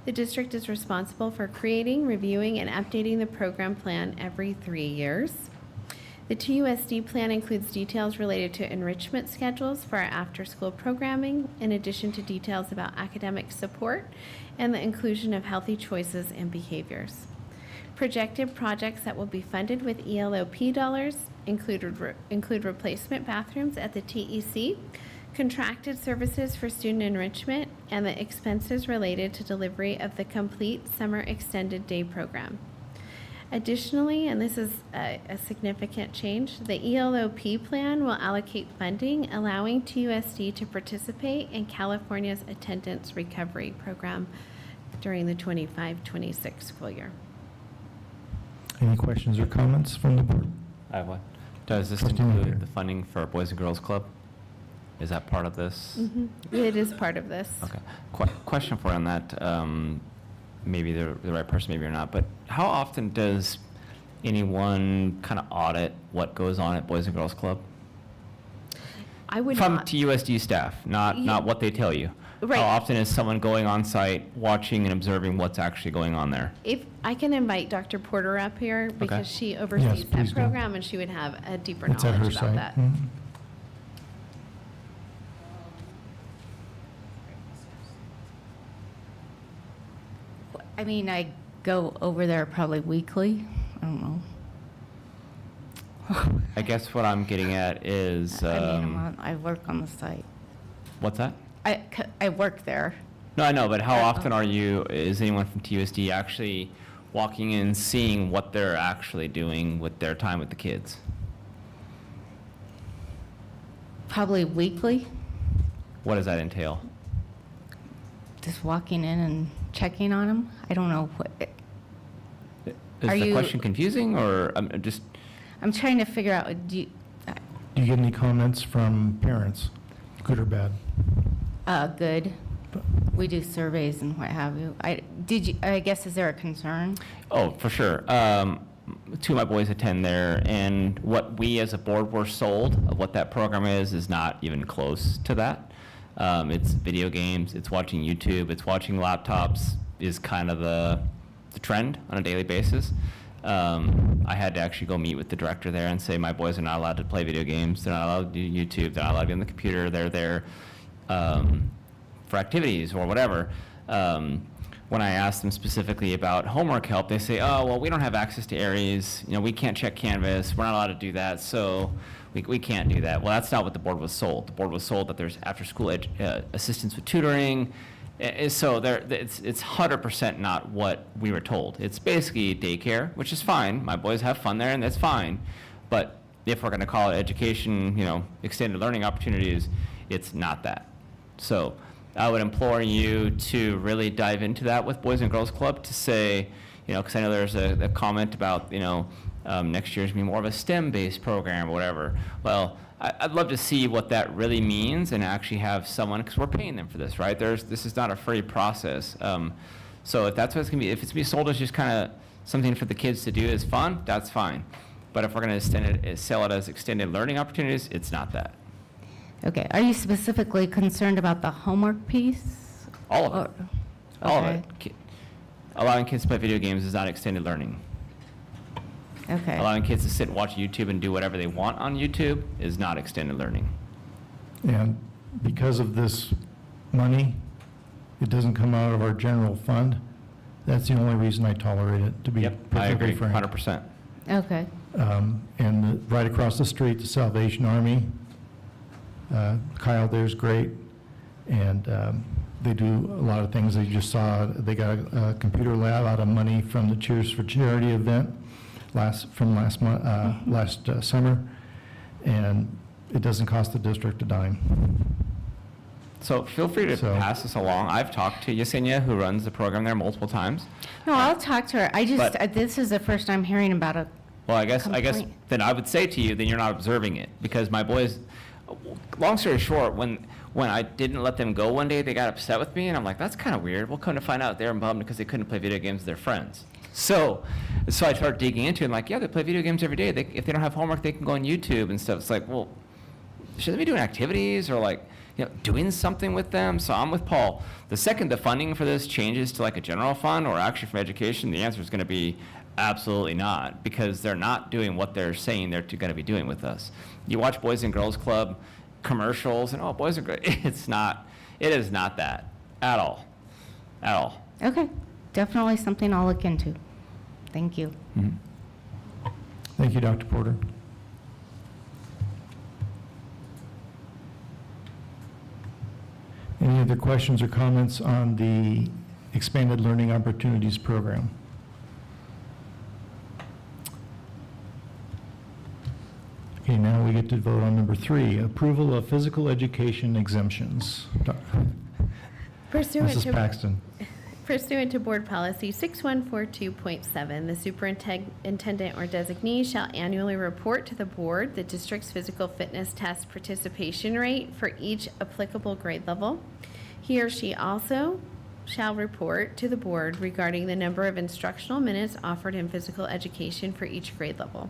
The district is responsible for creating, reviewing, and updating the program plan every 3 years. The TUSD plan includes details related to enrichment schedules for our after-school programming, in addition to details about academic support and the inclusion of healthy choices and behaviors. Projected projects that will be funded with ELOP dollars include replacement bathrooms at the TEC, contracted services for student enrichment, and the expenses related to delivery of the complete summer extended day program. Additionally, and this is a significant change, the ELOP plan will allocate funding, allowing TUSD to participate in California's attendance recovery program during the 25-26 school year. Any questions or comments from the board? I have one. Does this Trustee Miller. include the funding for Boys and Girls Club? Is that part of this? It is part of this. Okay. Question for you on that. Maybe the right person, maybe you're not. But how often does anyone kind of audit what goes on at Boys and Girls Club? I would From not. TUSD staff, not what they tell you. Right. How often is someone going on site, watching and observing what's actually going on there? If I can invite Dr. Porter up here because she oversees that please do. program and she would have a deeper It's at her knowledge about site. that. Mhm. I mean, I go over there probably weekly. I don't know. I guess what I'm getting at is, I work on the site. what's that? I work there. No, I know, but how often is anyone from TUSD actually walking in, seeing what they're actually doing with their time with the kids? Probably weekly, What does that entail? just walking in and checking on them. I don't know what. Is Are the you- question confusing, or I'm just, I'm trying to figure out. Do you get any comments from parents, good or bad? Good. We do surveys and what have you. I guess, is there a concern? oh, for sure. Two of my boys attend there, and what we as a board were sold of what that program is not even close to that. It's video games, it's watching YouTube, it's watching laptops is kind of the trend on a daily basis. I had to actually go meet with the director there and say my boys are not allowed to play video games, they're not allowed to do YouTube, they're not allowed to be on the computer, they're there for activities or whatever. When I asked them specifically about homework help, they say, oh, well, we don't have access to Aries, we can't check Canvas, we're not allowed to do that, so we can't do that. Well, that's not what the board was sold. The board was sold that there's after-school assistance with tutoring, so it's 100% not what we were told. It's basically daycare, which is fine. My boys have fun there, and that's fine. But if we're going to call it education, extended learning opportunities, it's not that. So I would implore you to really dive into that with Boys and Girls Club to say, because I know there's a comment about, next year's going to be more of a STEM-based program or whatever. Well, I'd love to see what that really means and actually have someone, because we're paying them for this, right? This is not a free process. So if that's what it's going to be, if it's going to be sold as just kind of something for the kids to do as fun, that's fine. But if we're going to sell it as extended learning opportunities, it's not that. Okay. Are you specifically concerned about the homework piece? All of it. All of okay. it. Allowing kids to play video games is not extended learning. Okay. Allowing kids to sit and watch YouTube and do whatever they want on YouTube is not extended learning. And because of this money, it doesn't come out of our general fund. That's the only reason I tolerate it, to be I perfectly agree, frank. 100%. Okay. And right across the street, the Salvation Army, Kyle there's great, and they do a lot of things. They just saw, they got a computer lab out of money from the Cheers for Charity event last summer, and it doesn't cost the district a dime. So feel free to pass this along. I've talked to Yesenia, who runs the program there, multiple times. No, I'll talk to her. This is the first I'm hearing about it. Well, I guess Complaint. then I would say to you, then you're not observing it, because my boys, long story short, when I didn't let them go one day, they got upset with me, and I'm like, that's kind of weird. Well, come to find out, they were bummed because they couldn't play video games with their friends. So I started digging into it, and like, yeah, they play video games every day. If they don't have homework, they can go on YouTube and stuff. It's like, well, should they be doing activities or like, doing something with them? So I'm with Paul. The second the funding for this changes to like a general fund or actually from education, the answer is going to be absolutely not, because they're not doing what they're saying they're going to be doing with us. You watch Boys and Girls Club commercials and, oh, boys are great. It is not that at all. At all. Okay. Definitely something I'll look into. Thank you. Mm-hmm. Thank you, Dr. Porter. Any other questions or comments on the Expanded Learning Opportunities Program? get to vote on number 3, approval of physical education exemptions. Pursuant Mrs. to- Paxton. Pursuant to Board Policy 6142.7, the superintendent or designee shall annually report to the board the district's physical fitness test participation rate for each applicable grade level. He or she also shall report to the board regarding the number of instructional minutes offered in physical education for each grade level,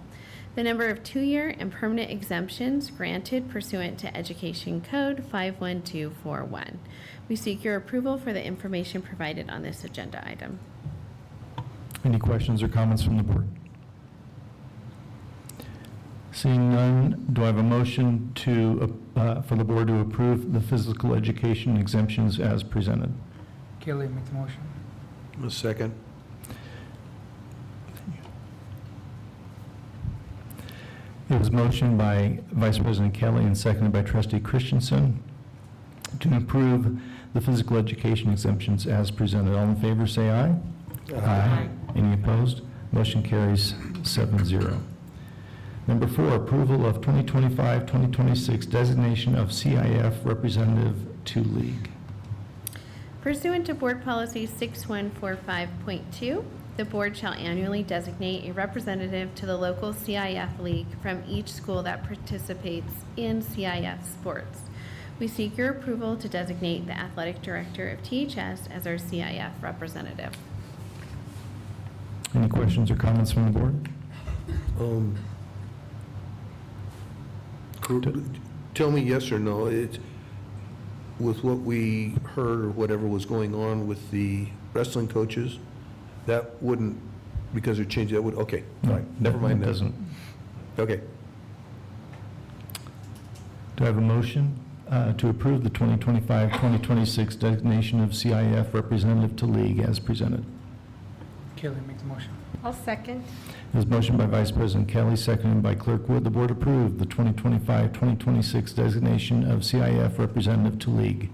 the number of 2-year and permanent exemptions granted pursuant to Education Code 51241. We seek your approval for the information provided on this agenda item. Any questions or comments from the board? Seeing none, do I have a motion for the board to approve the physical education exemptions as presented? Kelly, make the motion. A second. It was motioned by Vice President Kelly and seconded by Trustee Christensen to approve the physical education exemptions as presented. All in favor, say aye. Aye. Any opposed? Motion carries 7-0. Number 4, approval of 2025-2026 designation of CIF representative to league. Pursuant to Board Policy 6145.2, the board shall annually designate a representative to the local CIF league from each school that participates in CIF sports. We seek your approval to designate the athletic director of THS as our CIF representative. Any questions or comments from the board? Tell me yes or no. With what we heard or whatever was going on with the wrestling coaches, that wouldn't, because they're changing, that would, okay, all right, never mind It that. doesn't. Okay. Do I have a motion to approve the 2025-2026 designation of CIF representative to league as presented? Kelly, make the motion. I'll second. It was motioned by Vice President Kelly, seconded by Clerk Wood. The board approved the 2025-2026 designation of CIF representative to league.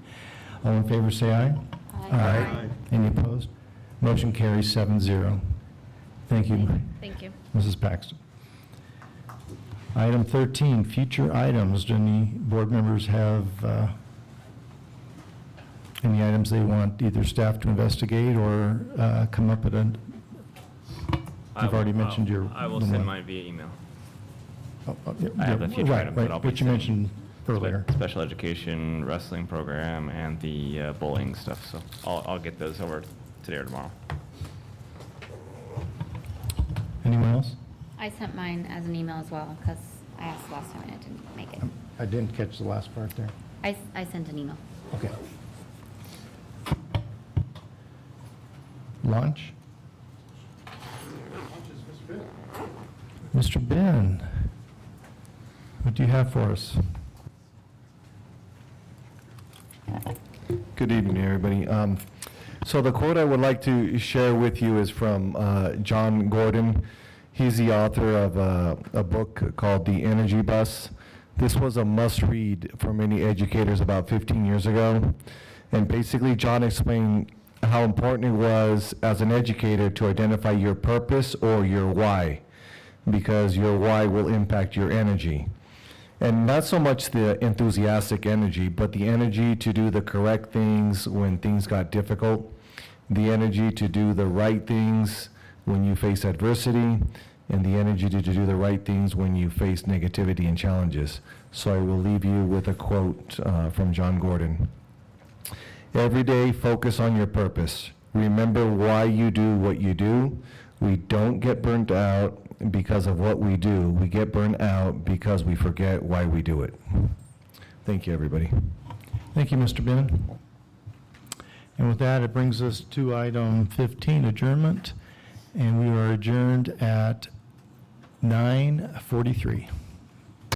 All in favor, say aye. Aye. Any opposed? Motion carries 7-0. Thank you. Thank you. Mrs. Paxton. Item 13, future items. Do any board members have any items they want either staff to investigate or come up at a... You've already mentioned your... I will the send one. mine via email. Yeah, I have the future right, item, but right, I'll be what you sending mentioned earlier. Special education, wrestling program, and the bowling stuff, so I'll get those over today or tomorrow. Anyone else? I sent mine as an email as well, because I asked last time and it didn't make it. I didn't catch the last part there. I sent an email. Okay. Lunch? Mr. Ben, what do you have for us? Good evening, everybody. So the quote I would like to share with you is from John Gordon. He's the author of a book called The Energy Bus. This was a must-read for many educators about 15 years ago. And basically, John explained how important it was as an educator to identify your purpose or your why, because your why will impact your energy. And not so much the enthusiastic energy, but the energy to do the correct things when things got difficult, the energy to do the right things when you face adversity, and the energy to do the right things when you face negativity and challenges. So I will leave you with a quote from John Gordon. Every day, focus on your purpose. Remember why you do what you do. We don't get burnt out because of what we do. We get burnt out because we forget why we do it. Thank you, everybody. Thank you, Mr. Ben. And with that, it brings us to item 15, adjournment, and we are adjourned at 9:43.